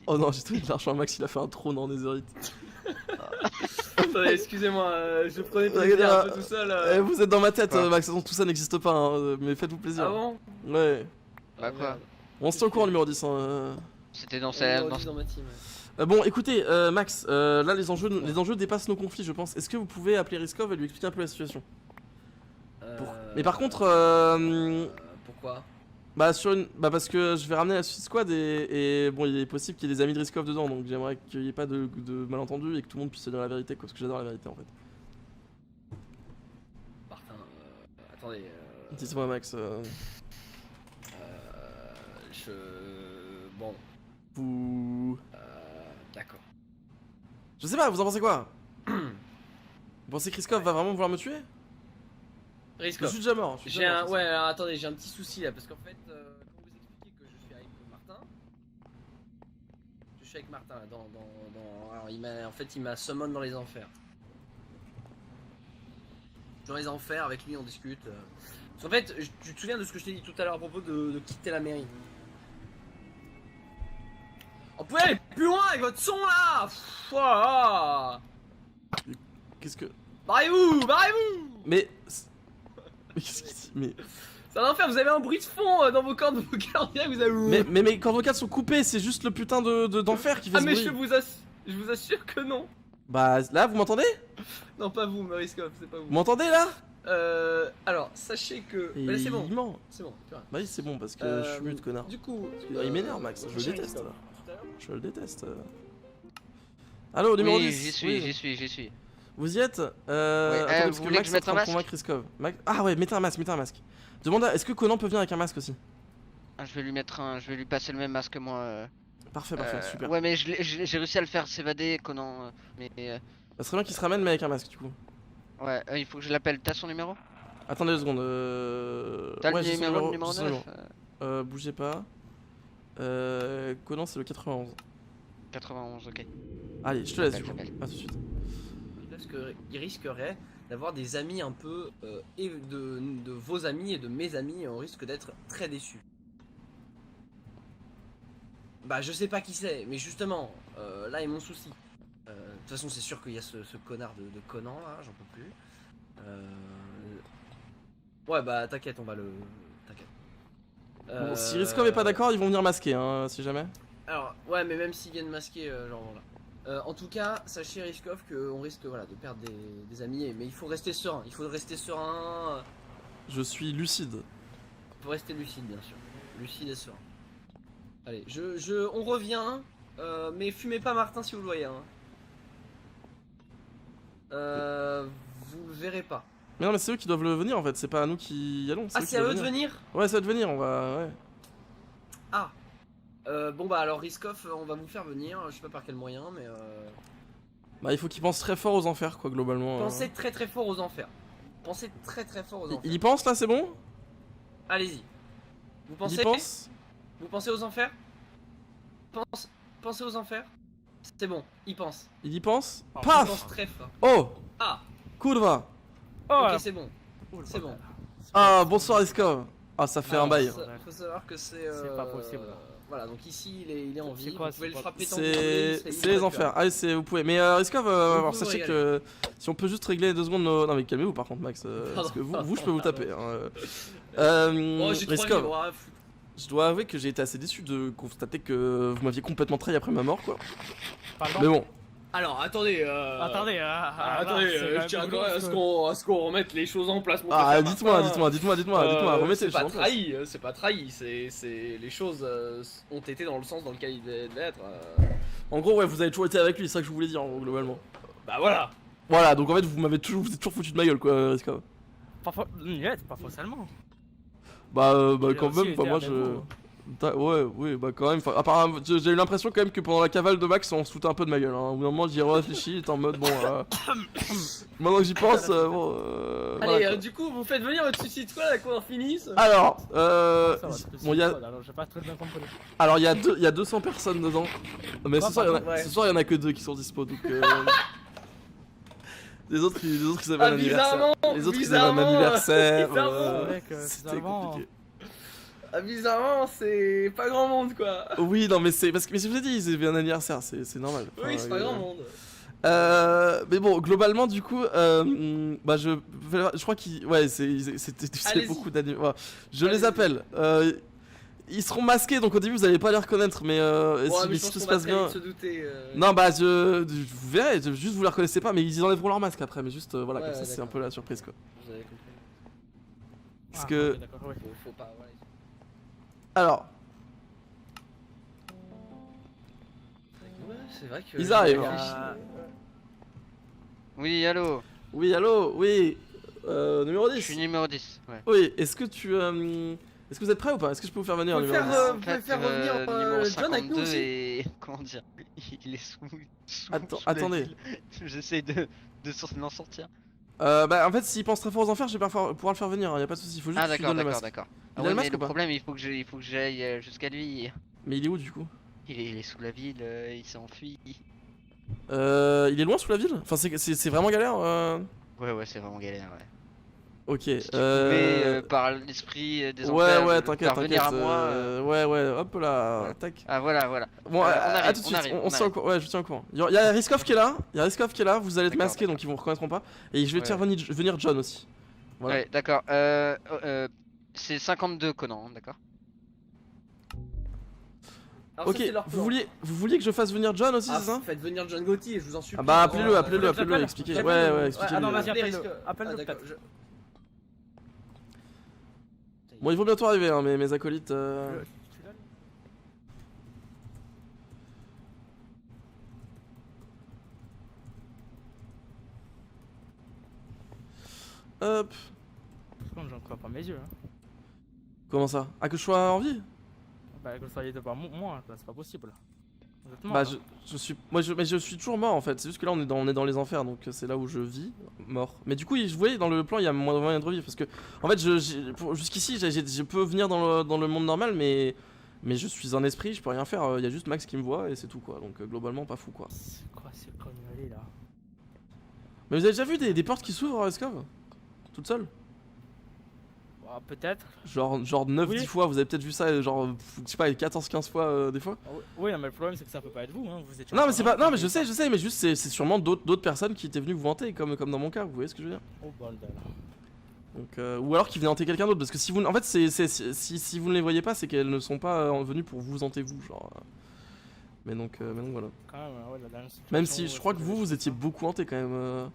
A: Oh non, j'ai trouvé de l'argent à Max, il a fait un trône en Netherite.
F: Attendez, excusez-moi, je prenais
A: Regardez,
F: plaisir un peu tout seul.
A: Vous êtes dans ma tête,
B: Quoi
A: Max, de toute façon, tout ça n'existe pas, hein, mais faites-vous plaisir.
F: Ah bon?
A: Ouais.
B: Bah quoi?
A: On se tient au courant, numéro 10. Hein.
B: C'était dans
F: On
B: sa.
F: est dans ma team.
A: Bon, écoutez, Max, là les enjeux dépassent nos conflits, je pense. Est-ce que vous pouvez appeler Riskov et lui expliquer un peu la situation? Mais par contre,
F: Pourquoi?
A: bah parce que je vais ramener la Suicide Squad et bon, il est possible qu'il y ait des amis de Riskov dedans, donc j'aimerais qu'il n'y ait pas de malentendus et que tout le monde puisse se dire la vérité, quoi, parce que j'adore la vérité en fait.
F: Martin, attendez.
A: Dites-moi, Max,
F: Bon.
A: vous.
F: D'accord.
A: Je sais pas, vous en pensez quoi? Vous pensez que Riskov va vraiment vouloir me tuer? Je
F: Riskov.
A: suis déjà mort. je suis
F: J'ai
A: déjà
F: un.
A: mort,
F: Ouais, alors attendez, j'ai un petit souci là, parce qu'en fait, quand vous expliquez que je suis avec Martin. Je suis avec Martin là, alors, il m'a summon dans les enfers. Dans les enfers, avec lui, on discute. Parce qu'en fait, tu te souviens de ce que je t'ai dit tout à l'heure à propos de quitter la mairie? On pouvait aller plus loin avec votre son là! Pff, ouah.
A: Qu'est-ce que.
F: Barrez-vous! Barrez-vous!
A: Mais. Mais qu'est-ce qu'il dit? Mais.
F: C'est un enfer, vous avez un bruit de fond dans vos cordes vocales, on dirait que vous avez...
A: Mais mes cordes vocales sont coupées, c'est juste le putain d'enfer qui fait
F: Ah
A: ce
F: mais
A: bruit.
F: je vous assure que non.
A: Bah là, vous m'entendez?
F: Non, pas vous, Mauriskov, c'est pas vous.
A: Vous m'entendez là?
F: Alors, sachez que...
A: Et
F: Bah, là, c'est bon,
A: il ment.
F: c'est bon. tu vois.
A: Bah oui, c'est bon parce que je suis mute, connard.
F: Du coup...
A: Il m'énerve, Max, je le
F: cher
A: déteste.
F: Christophe, tout à l'heure.
A: Je le déteste. Allô, numéro
B: Oui,
A: 10.
B: j'y suis,
A: Oui.
B: j'y suis.
A: Vous y êtes
B: Ouais,
A: attendez, parce
B: vous
A: que
B: voulez
A: Max
B: que je
A: est en
B: mette
A: train
B: un
A: de
B: masque
A: convaincre Riskov. Ah ouais, mettez un masque, Demande à... Est-ce que Conan peut venir avec un masque aussi?
B: Ah, je vais lui passer le même masque que moi.
A: Parfait, super.
B: Ouais, mais j'ai réussi à le faire s'évader, Conan. Mais
A: Ça serait bien qu'il se ramène, mais avec un masque du coup.
B: ouais, il faut que je l'appelle. T'as son numéro?
A: Attendez 2 secondes.
B: T'as
A: Ouais,
B: le
A: j'ai son
B: numéro,
A: j'ai son
B: 9
A: bougez pas. Conan, c'est le 91.
B: 91, ok.
A: Allez, je te laisse du
B: J'appelle,
A: coup.
B: j'appelle.
A: A tout de suite.
F: Parce qu'il risquerait d'avoir des amis un peu... et de vos amis et de mes amis, on risque d'être très déçus. Bah je sais pas qui c'est, mais justement, là est mon souci. De toute façon c'est sûr qu'il y a ce connard de Conan là, j'en peux plus. Ouais bah t'inquiète, on va le... T'inquiète.
A: Bon, si Riskov est pas d'accord, ils vont venir masquer, hein, si jamais.
F: Alors, ouais, mais même s'ils viennent masquer, genre voilà. En tout cas, sachez Riskov qu'on risque voilà, de perdre des amis, mais il faut rester serein. Il faut rester serein.
A: Je suis lucide.
F: Il faut rester lucide, bien sûr. Lucide et serein. Allez, on revient, mais fumez pas Martin si vous le voyez. Hein. Vous le verrez pas.
A: Mais non, mais c'est eux qui doivent le venir en fait, c'est pas à nous qui y allons.
F: Ah, c'est à eux de venir?
A: Ouais, c'est à eux de venir, on va. Ouais.
F: Ah. Bon bah alors Riskov, on va vous faire venir, je sais pas par quel moyen, mais
A: Bah, il faut qu'ils pensent très fort aux enfers, quoi, globalement.
F: pensez très très fort aux enfers. Pensez très très fort aux enfers.
A: Il y pense là, c'est bon?
F: Allez-y. Vous
A: Il
F: pensez
A: y pense?
F: Vous pensez aux enfers? Pensez aux enfers? C'est bon, il pense.
A: Il y pense?
F: Il
A: Paf!
F: pense très fort.
A: Oh!
F: Ah,
A: Kurva!
E: Oh,
F: ok, c'est bon. C'est bon.
A: Ah, bonsoir Riskov! Ah, ça fait un bail.
F: Faut savoir que c'est.
E: C'est pas possible.
F: Voilà, donc ici il est en vie.
E: quoi,
F: Vous pouvez
E: c'est
F: le
E: quoi
F: frapper tant que vous voulez,
A: C'est les enfers. Allez, vous pouvez. Mais Riskov, alors
F: vous
A: sachez
F: régaler.
A: que si on peut juste régler 2 secondes nos. Non, mais calmez-vous par contre, Max. Parce que vous, je peux vous taper. Hein.
F: Oh, j'ai 3
A: Riskov,
F: livres, ah, fou.
A: je dois avouer que j'ai été assez déçu de constater que vous m'aviez complètement trahi après ma mort, quoi.
E: Pardon.
A: Mais bon.
F: Alors, attendez.
E: Attendez,
F: je tiens quand même à ce qu'on remette les choses en place. mon
A: Ah,
F: frère
A: dites-moi,
F: Martin.
A: remettez
F: C'est
A: les
F: pas
A: choses en place.
F: trahi, c'est pas trahi, c'est les choses ont été dans le sens dans lequel il devait être.
A: En gros, ouais, vous avez toujours été avec lui, c'est ça que je voulais dire, en gros, globalement.
F: Bah voilà.
A: Voilà, donc en fait, vous êtes toujours foutu de ma gueule, quoi, Riskov.
E: Parfois, pas forcément.
A: Bah,
E: Il a
A: quand
E: aussi
A: même,
E: été
A: moi
E: avec
A: je.
E: vous.
A: Ouais, oui, bah quand même. Apparemment, j'ai eu l'impression quand même que pendant la cavale de Max, on se foutait un peu de ma gueule. Hein. Au bout d'un moment, j'y réfléchis, j'étais en mode bon. Maintenant que j'y pense, bon.
F: Allez,
A: voilà, quoi.
F: du coup, vous faites venir votre suicide squad, à quoi on finisse.
A: Alors,
E: Ça va, c'est
A: bon, il y a.
E: alors, j'ai pas très bien compris.
A: Alors, il y a 200 personnes dedans. Mais ce soir,
F: ouais.
A: il y en a que 2 qui sont dispo, donc. Les autres, ils avaient un anniversaire.
F: bizarrement,
A: Les autres, ils avaient un
F: bizarrement,
A: anniversaire.
F: bizarrement.
E: C'est vrai que
A: C'était
E: finalement,
A: compliqué.
F: Ah, bizarrement, c'est pas grand monde quoi.
A: Oui, non, mais c'est parce que, mais je vous ai dit, ils avaient un anniversaire, c'est normal.
F: Oui,
A: Enfin,
F: c'est pas grand monde.
A: Mais bon, globalement, du coup, bah je crois qu'ils, ouais, c'était
F: Allez-y.
A: beaucoup d'anniversaires. Je les appelle. Ils seront masqués, donc au début vous allez pas les reconnaître, mais si tout se passe bien.
F: Se douter,
A: Non, bah vous verrez, juste vous les reconnaissez pas, mais ils enlèveront leur masque après, mais juste voilà,
F: Ouais,
A: comme ça
F: ouais,
A: c'est un
F: d'accord.
A: peu la surprise quoi.
F: Vous avez compris.
A: Parce que,
E: ok, d'accord, ouais.
F: Faut pas. Ouais.
A: alors,
F: Ouais, c'est vrai que.
A: Ils arrivent.
B: Oui, allô.
A: oui, allô, oui, numéro
B: Je
A: 10.
B: suis numéro 10. Ouais.
A: Oui, est-ce que vous êtes prêt ou pas? Est-ce que je peux vous faire venir
F: Vous
A: numéro
F: pouvez
A: 10?
F: faire,
B: En
F: vous pouvez
B: fait,
F: faire revenir
B: numéro
F: John avec nous
B: 52
F: aussi.
B: et comment dire, il est sous
A: Attends,
B: sous la
A: attendez.
B: ville. J'essaye de m'en sortir.
A: Bah en fait s'il pense très fort aux enfers, je vais pouvoir le faire venir, y a pas de soucis, il faut juste
B: Ah
A: que tu
B: d'accord,
A: donnes le
B: d'accord,
A: masque.
B: d'accord.
A: Il
B: Ah
A: a
B: ouais,
A: le
B: mais
A: masque
B: le
A: ou pas?
B: problème, il faut que j'aille jusqu'à lui.
A: Mais il est où du coup?
B: Il est sous la ville, il s'est enfui.
A: Il est loin sous la ville? Enfin c'est vraiment galère
B: Ouais, c'est vraiment galère, ouais.
A: Ok,
B: Si tu pouvais, par l'esprit des enfers,
A: ouais,
B: le
A: t'inquiète,
B: faire venir à moi.
A: ouais, hop là,
B: voilà.
A: tac.
B: Ah voilà.
A: Bon,
B: on
A: à
B: arrive,
A: tout de
B: on
A: suite,
B: arrive,
A: on
B: on
A: se tient au
B: arrive.
A: courant, ouais, je tiens au courant. Il y a Riskov qui est là, vous allez être
B: D'accord,
A: masqué donc ils vous reconnaîtront pas. Et je vais te faire venir John aussi. Voilà.
B: Ouais, d'accord. C'est 52 Conan, d'accord.
F: Alors ça,
A: Ok,
F: c'est leur
A: vous
F: plan.
A: vouliez que je fasse venir John aussi,
F: Ah,
A: c'est ça?
F: faites venir John Gotti et je vous en supplie.
A: Ah bah appelez-le,
F: Avant,
A: appelez-le,
E: j'appelle.
A: expliquez.
F: j'appelle
A: Ouais,
F: le-
A: ouais,
F: ah
A: expliquez-le.
F: non,
E: vas-y,
F: appelez
E: appelle-le.
F: Risco.
E: Appelle-le
F: Ah, d'accord,
E: peut-être.
A: Bon, ils vont bientôt arriver, hein, mes acolytes.
E: Tu l'as, lui
A: Hop.
E: Par contre, j'en crois pas mes yeux. Hein.
A: Comment ça? Ah, que je sois en vie?
E: Bah, que vous soyez devant moi, c'est pas possible. Vous êtes mort,
A: Bah,
E: là.
A: mais je suis toujours mort en fait. C'est juste que là, on est dans les enfers, donc c'est là où je vis, mort. Mais du coup, vous voyez, dans le plan, il y a moyen de revivre. Parce que, en fait, jusqu'ici, je peux venir dans le monde normal, mais je suis un esprit, je peux rien faire. Il y a juste Max qui me voit et c'est tout, quoi. Donc, globalement, pas fou, quoi.
E: C'est quoi ces conneries là?
A: Mais vous avez déjà vu des portes qui s'ouvrent, Escove? Toutes seules?
E: Bah, peut-être.
A: Genre 9-10
E: Oui.
A: fois, vous avez peut-être vu ça, genre, je sais pas, 14-15 fois des fois?
E: Ah oui, non, mais le problème c'est que ça peut pas être vous, hein. Vous étiez
A: Non,
E: en
A: mais c'est
E: train
A: pas.
E: de-
A: Non, mais je sais, mais juste, c'est sûrement d'autres personnes qui étaient venues vous vanter, comme dans mon cas, vous voyez ce que je veux dire?
E: Oh bordel.
A: Donc, ou alors qu'ils venaient hanter quelqu'un d'autre, parce que si vous. En fait, si vous ne les voyez pas, c'est qu'elles ne sont pas venues pour vous hanter vous, genre. Mais donc voilà.
E: Quand même, ouais, la dernière situation
A: Même si
E: où
A: je
E: est-ce
A: crois que
E: que
A: vous,
E: j'avais
A: vous
E: fait
A: étiez
E: ça.
A: beaucoup hanté quand même.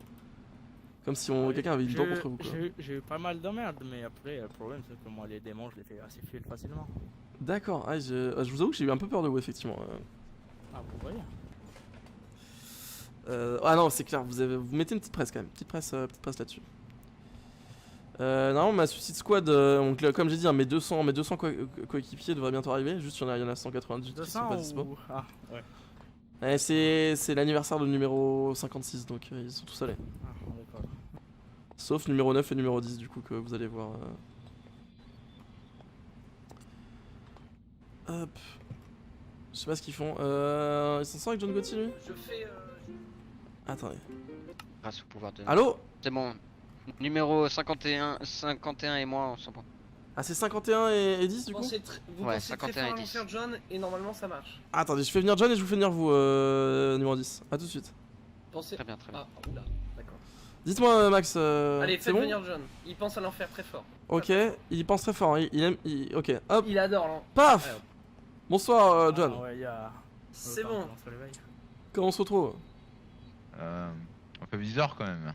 A: Comme si
E: Ah oui,
A: quelqu'un avait une dent contre vous, quoi.
E: J'ai eu pas mal de merde, mais après, le problème c'est que moi, les démons, je les fais assez fuir facilement.
A: D'accord, ah, je vous avoue que j'ai eu un peu peur de vous, effectivement.
E: Ah, vous voyez.
A: Ah non, c'est clair, vous mettez une petite presse quand même, petite presse là-dessus. Normalement, ma Suicide Squad, donc, comme j'ai dit, hein, mes 200 coéquipiers devraient bientôt arriver. Juste, il y en a 198 qui sont
E: 200
A: pas dispo.
E: ou... Ah, ouais.
A: C'est l'anniversaire de numéro 56, donc ils sont tous allés.
E: Ah, d'accord.
A: Sauf numéro 9 et numéro 10, du coup, que vous allez voir. Hop. Je sais pas ce qu'ils font. Ils sont sans avec John Gotti, lui?
F: Je fais.
A: Attendez.
B: Grâce au pouvoir de.
A: Allô?
B: C'est bon. Numéro 51 et moi, on s'en prend.
A: Ah, c'est 51 et 10, du coup?
F: Vous
B: Ouais,
F: pensez très
B: 51
F: fort
B: et
F: à
B: 10.
F: l'enfer John et normalement ça marche.
A: Attendez, je fais venir John et je vous fais venir vous, numéro 10. A tout de suite.
F: Pensez.
B: Très bien, très bien.
F: Ah, oula, d'accord.
A: Dites-moi, Max,
F: Allez,
A: c'est
F: faites
A: bon?
F: venir John. Il pense à l'enfer très fort.
A: Ok, il pense très fort, hein, il aime... Ok, hop,
F: Il adore l'enfer.
A: paf!
F: Ouais,
A: Bonsoir, John.
E: Ah, ouais, y a...
F: C'est
E: le temps
F: bon.
E: qu'on se réveille.
A: Comment on se retrouve?
I: Un peu bizarre quand même.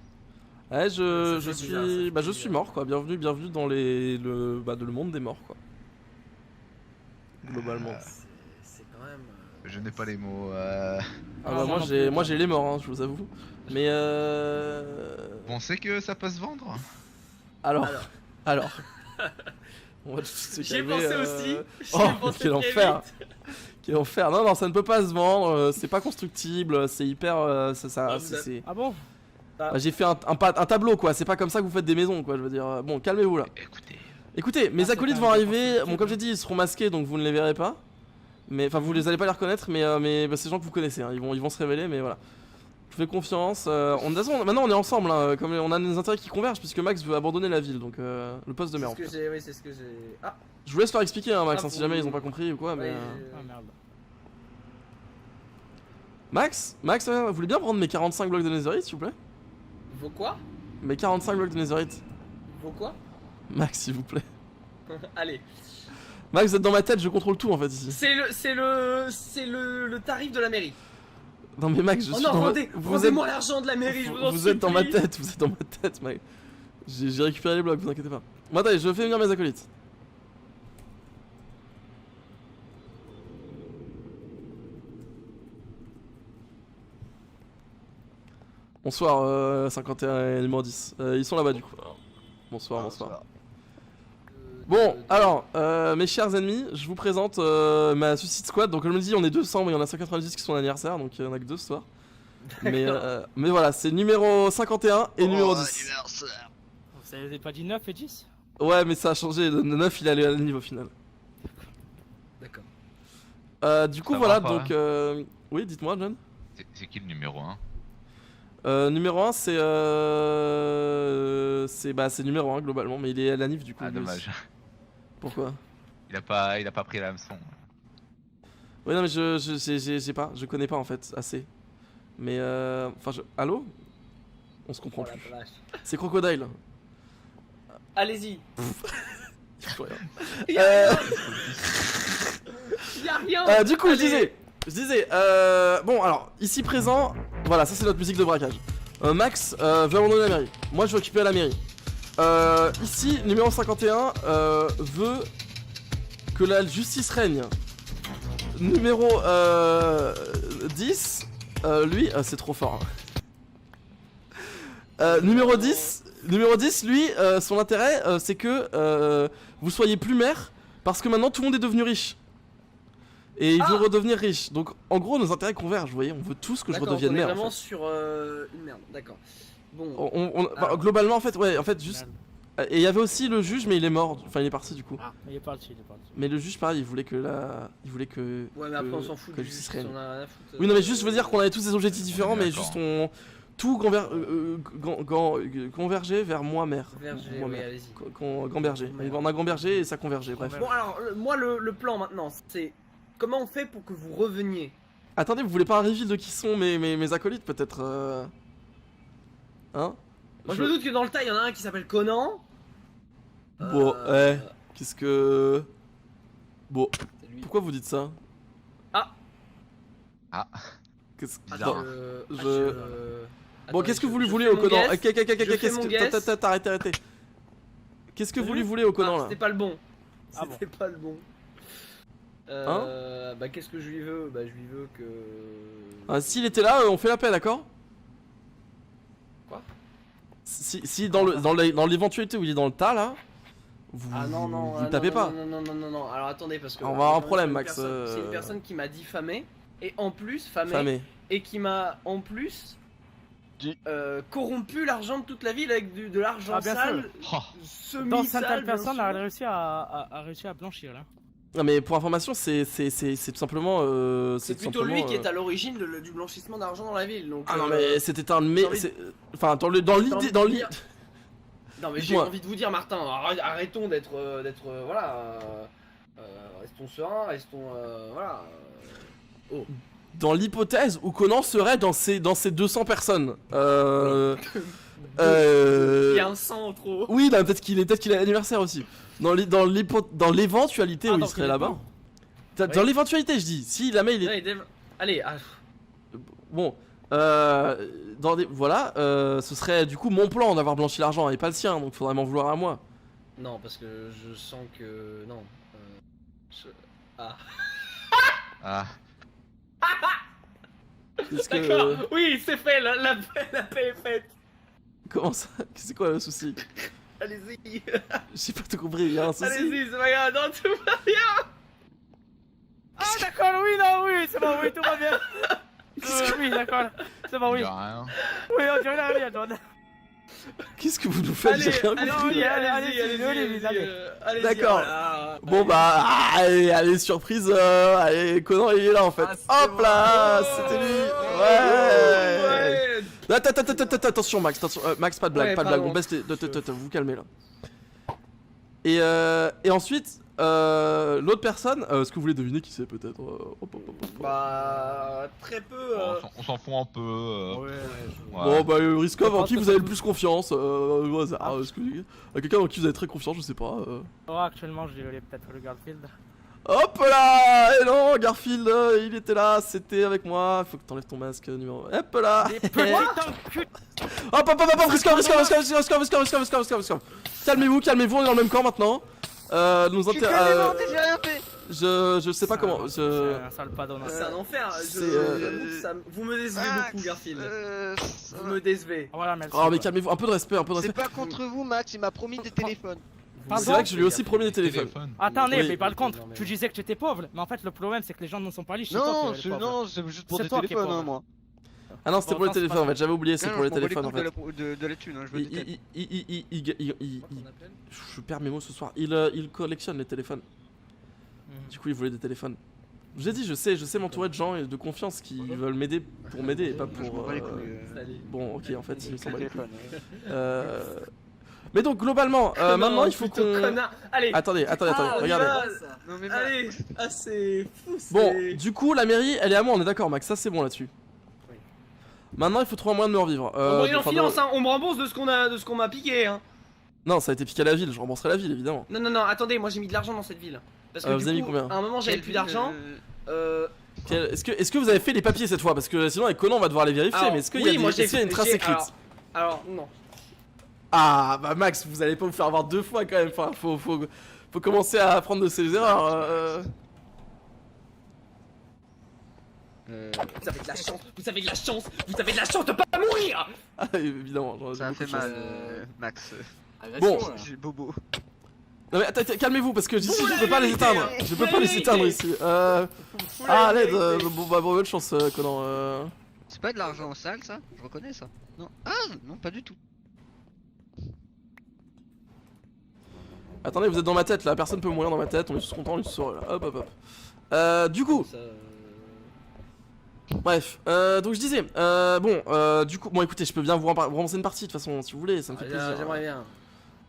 A: Ouais,
F: Ça
A: je
F: fait
A: suis...
F: bizarre, ça fait
A: Bah, je suis
F: bizarre.
A: mort, quoi. Bienvenue dans le monde des morts, quoi. Globalement.
F: C'est quand même.
I: Je n'ai pas les mots.
A: Ah bah,
E: moi
A: moi
E: non
A: j'ai
E: plus,
A: les morts, hein, je vous avoue. Mais
I: Vous pensez que ça peut se vendre?
A: Alors. On va tous se
F: J'y ai
A: calmer,
F: pensé aussi. J'y
A: Oh,
F: ai pensé
A: quel
F: très
A: enfer.
F: vite.
A: Quel enfer. Non, ça ne peut pas se vendre, c'est pas constructible, c'est hyper...
F: Ah, vous avez-
A: c'est...
E: Ah bon?
A: Bah, j'ai fait un tableau, quoi, c'est pas comme ça que vous faites des maisons, quoi, je veux dire. Bon, calmez-vous, là. Écoutez, mes
E: c'est
A: acolytes
E: quand
A: vont
E: même
A: arriver,
E: constructible.
A: bon, comme j'ai dit, ils seront masqués, donc vous ne les verrez pas. Mais, enfin, vous les allez pas les reconnaître, mais bah, c'est des gens que vous connaissez, hein. Ils vont se révéler, mais voilà. Je vous fais confiance. De toute façon, maintenant on est ensemble, hein, comme on a des intérêts qui convergent, puisque Max veut abandonner la ville, donc le poste de
F: C'est
A: maire.
F: ce que j'ai. Oui, c'est ce que j'ai. Ah,
A: Je vous laisse leur expliquer, hein, Max,
F: Ah,
A: hein, si
F: vous-
A: jamais ils ont pas compris ou quoi, mais...
F: ouais,
E: Ah merde.
A: Max, vous voulez bien prendre mes 45 blocs de netherite, s'il vous plaît?
F: Vos quoi?
A: Mes 45 blocs de netherite.
F: Vos quoi?
A: Max, s'il vous plaît.
F: Allez.
A: Max, vous êtes dans ma tête, je contrôle tout en fait ici.
F: C'est le tarif de la mairie.
A: Non mais Max, je
F: Oh
A: suis
F: non,
A: dans
F: rendez-moi l'argent de la mairie, je vous en
A: vous êtes dans ma
F: supplie.
A: tête, vous êtes dans ma tête, Max. J'ai récupéré les blocs, vous inquiétez pas. Bon attendez, je fais venir mes acolytes. Bonsoir, 51 et numéro 10. Ils sont là-bas du coup. Bonsoir, bonsoir. Bon, alors, mes chers ennemis, je vous présente ma Suicide Squad. Donc, comme je me dis, on est 200, mais il y en a 190 qui sont anniversaire, donc il y en a que 2 ce soir. Mais voilà, c'est numéro 51 et numéro 10.
E: Vous avez pas dit 9 et 10?
A: Ouais, mais ça a changé. Le 9, il est allé à le niveau final.
F: D'accord.
A: Du coup,
I: Ça
A: voilà,
I: va pas,
A: donc. Oui, dites-moi, John.
I: C'est qui le numéro 1?
A: Numéro 1, c'est numéro 1 globalement, mais il est à la NIF du coup.
I: Ah,
A: lui
I: dommage.
A: aussi. Pourquoi?
I: Il a pas pris l'hameçon.
A: Oui, non, mais je connais pas en fait assez. Mais enfin, allô? On se comprend
F: Oh la
A: plus.
F: vache.
A: C'est Crocodile.
F: Allez-y.
A: Il y a rien.
F: Y'a rien.
A: Du coup, je disais, bon, alors, ici présent, voilà, ça c'est notre musique de braquage. Max veut abandonner la mairie. Moi, je veux occuper la mairie. Ici, numéro 51 veut que la justice règne. Numéro 10, lui, c'est trop fort. Numéro 10, lui, son intérêt, c'est que vous soyez plus maire, parce que maintenant tout le monde est devenu riche. Et il veut redevenir riche. Donc, en gros, nos intérêts convergent, vous voyez, on veut tous que je redevienne maire.
F: On est vraiment
A: en fait.
F: sur une merde, d'accord. Bon.
A: Globalement, en fait, juste. Et il y avait aussi le juge, mais il est mort. Enfin, il est parti du coup.
E: Ah, il est parti.
A: Mais le juge, pareil, il voulait que
F: Ouais, mais après, on s'en fout
A: que
F: du
A: justice
F: juge,
A: règne.
F: on a rien à foutre.
A: Oui, non, mais juste, je veux dire qu'on avait tous des objectifs différents, mais
I: D'accord.
A: juste on. Tout convergeait vers moi, maire.
F: Verger,
A: Moi,
F: oui,
A: maire.
F: allez-y.
A: Gamberger. On a Gamberger et ça convergeait, bref.
F: Bon, alors, moi, le plan maintenant, c'est comment on fait pour que vous reveniez?
A: Attendez, vous voulez pas un reveal de qui sont mes acolytes, peut-être Hein
F: Moi, je me doute que dans le tas, il y en a un qui s'appelle Conan.
A: Bon, qu'est-ce que. Bon, pourquoi vous dites ça
I: Ah.
A: Qu'est-ce
I: Bizarre.
A: Bon, qu'est-ce que vous lui voulez au Conan
F: Qu'est-ce
A: Arrêtez. Qu'est-ce que vous lui voulez au Conan là
F: C'était pas le bon.
E: Ah bon.
F: C'était pas le bon. Bah, qu'est-ce que je lui veux? Bah, je lui veux que.
A: Ah, s'il était là, on fait la paix, d'accord?
F: Quoi?
A: Si dans l'éventualité où il est dans le tas là, vous tapez pas.
F: Non, alors attendez, parce que.
A: On va avoir un problème,
F: c'est une
A: Max,
F: personne- C'est une personne qui m'a diffamé, et en plus, famé, et qui m'a en plus corrompu l'argent de toute la ville avec de l'argent
E: Ah, bien
F: sale,
I: Oh.
E: Donc
F: semi-sale.
E: certaines
F: bien
E: personnes
F: sûr.
E: a réussi à blanchir là.
A: Non mais pour information, c'est tout simplement.
F: C'est
A: tout
F: plutôt lui
A: simplement,
F: qui est à l'origine du blanchissement d'argent dans la ville. Donc,
A: Ah non mais c'était un
F: j'ai envie
A: enfin dans l'idée
F: Non mais j'ai
A: Dites-moi.
F: envie de vous dire, Martin, arrêtons d'être voilà, restons sereins, restons voilà.
A: dans l'hypothèse où Conan serait dans ces 200 personnes.
F: Il y a un sang en trop.
A: Oui, là, peut-être qu'il a l'anniversaire aussi. Dans l'éventualité où il
E: donc
A: serait
E: il est
A: là-bas.
E: pas.
A: Dans l'éventualité, je dis. Si jamais il est.
F: Allez,
A: Bon. Voilà. Ce serait du coup mon plan d'avoir blanchi l'argent et pas le sien. Donc faudrait m'en vouloir à moi.
F: non, parce que je sens que non.
I: Ah.
A: Qu'est-ce que-
F: D'accord. Oui, c'est fait. La paix est faite.
A: Comment ça? C'est quoi le souci?
F: Allez-y.
A: J'ai pas tout compris. Il y a un souci.
F: Allez-y, c'est pas grave. Non, tout va bien.
E: Ah d'accord, oui, c'est bon, oui, tout va bien. Oui, d'accord, c'est bon, oui.
I: Il y a rien.
E: Oui, on dirait la vie, John.
A: Qu'est-ce que vous nous faites? J'ai rien compris.
F: Allez-y.
A: D'accord.
F: Voilà.
A: Bon bah allez surprise, allez Conan il est là en fait. Hop là, c'était lui. Ouais. Attention Max, Max pas de blague,
F: Ouais,
A: pas de blague.
F: pardon.
A: On baisse les, vous vous calmez là. Et ensuite l'autre personne, est-ce que vous voulez deviner qui c'est peut-être?
F: Bah très peu.
I: On s'en fout un peu. Ouais.
A: Bon bah Riskov en qui vous avez le plus confiance au hasard. Est-ce que quelqu'un en qui vous avez très confiance, je sais pas.
E: Oh, actuellement, je dirais peut-être le Garfield.
A: Hop là! Et non, Garfield, il était là, c'était avec moi. Faut que t'enlèves ton masque numéro. Hop là! Hop, Riskov. Calmez-vous, on est dans le même camp maintenant. Nous
B: Je suis quasiment, j'ai rien fait.
A: je sais pas comment.
E: C'est un sale padon.
F: C'est un enfer. Vous me décevez
B: Max,
F: beaucoup, Garfield. Vous me décevez.
E: Voilà, merci.
A: Oh mais calmez-vous, un peu de respect,
B: C'est pas contre vous, Max, il m'a promis des téléphones.
A: C'est vrai que je lui ai aussi promis des téléphones.
E: Attendez,
A: Oui.
E: mais par contre,
F: Non, mais-
E: tu disais que tu étais pauvre, mais en fait, le problème, c'est que les gens ne sont pas riches.
B: Non,
E: c'est
B: c'est juste pour
E: C'est
B: des
E: toi qui es
B: téléphones,
E: pauvre.
B: hein, moi.
A: Ah non, c'était
E: Bon,
A: pour les
E: ça, c'est
A: téléphones
E: pas
A: en fait, j'avais oublié, c'est
B: Non,
A: pour
B: je
A: les
B: m'en bats
A: téléphones en fait.
B: couilles de la thune, hein, je veux des téléphones.
A: Je perds mes mots ce soir. Il collectionne les téléphones. Du coup, il voulait des téléphones. Je l'ai dit, je sais m'entourer de gens et de confiance qui veulent m'aider pour m'aider et pas
B: Je m'en
A: pour.
B: bats les couilles.
A: Bon, ok, en fait, il me semble.
B: téléphone.
A: Mais donc, globalement, maintenant, il faut
F: plutôt
A: qu'on.
F: connard. Allez.
A: Attendez, regardez.
B: Non mais
F: Allez. Ah c'est fou.
A: Bon, du coup, la mairie, elle est à moi, on est d'accord, Max, ça c'est bon là-dessus.
F: Oui.
A: Maintenant, il faut trouver un moyen de me revivre.
F: On est en
A: enfin,
F: finance, hein. On me rembourse de ce qu'on m'a piqué, hein.
A: Non, ça a été piqué à la ville, je rembourserai la ville évidemment.
F: Non, non, non, attendez, moi j'ai mis de l'argent dans cette ville. Parce que
A: vous avez mis
F: du coup,
A: combien
F: à un moment j'avais
B: Quelle
F: plus
B: ville,
F: d'argent.
A: Est-ce que vous avez fait les papiers cette fois? Parce que sinon avec Conan on va devoir les vérifier,
F: Alors,
A: mais est-ce qu'il
F: oui,
A: y a,
F: moi,
A: est-ce qu'il y a une trace
F: j'ai-
A: écrite?
F: Alors, non.
A: Ah bah Max, vous allez pas vous faire avoir 2 fois quand même, enfin faut commencer à apprendre de ses erreurs.
F: Vous avez de la chance, vous avez de la chance, vous avez de la chance de pas mourir.
A: Ah évidemment, j'en ai
B: Ça a
A: beaucoup
B: fait
A: de chance.
B: mal, Max.
D: Agression,
A: Bon.
D: là.
B: J'ai bobo.
A: Non mais attends, calmez-vous parce que d'ici
F: Vous
A: je peux pas les
F: l'avez
A: éteindre.
F: évité.
A: Je peux
F: Vous
A: pas les
F: l'avez
A: éteindre
F: évité.
A: ici.
F: Vous
A: Ah
F: l'avez
A: l'aide,
F: évité.
A: bon bah bonne chance Conan.
B: C'est pas de l'argent sale ça? Je reconnais ça. Non. Ah non, pas du tout.
A: Attendez, vous êtes dans ma tête là, personne peut mourir dans ma tête, on est tous contents, on est tous heureux là. Hop hop hop. Du coup,
F: Ça,
A: bref, donc je disais, du coup, bon écoutez, je peux bien vous relancer une partie de toute façon si vous voulez, ça me fait plaisir.
F: J'aimerais bien.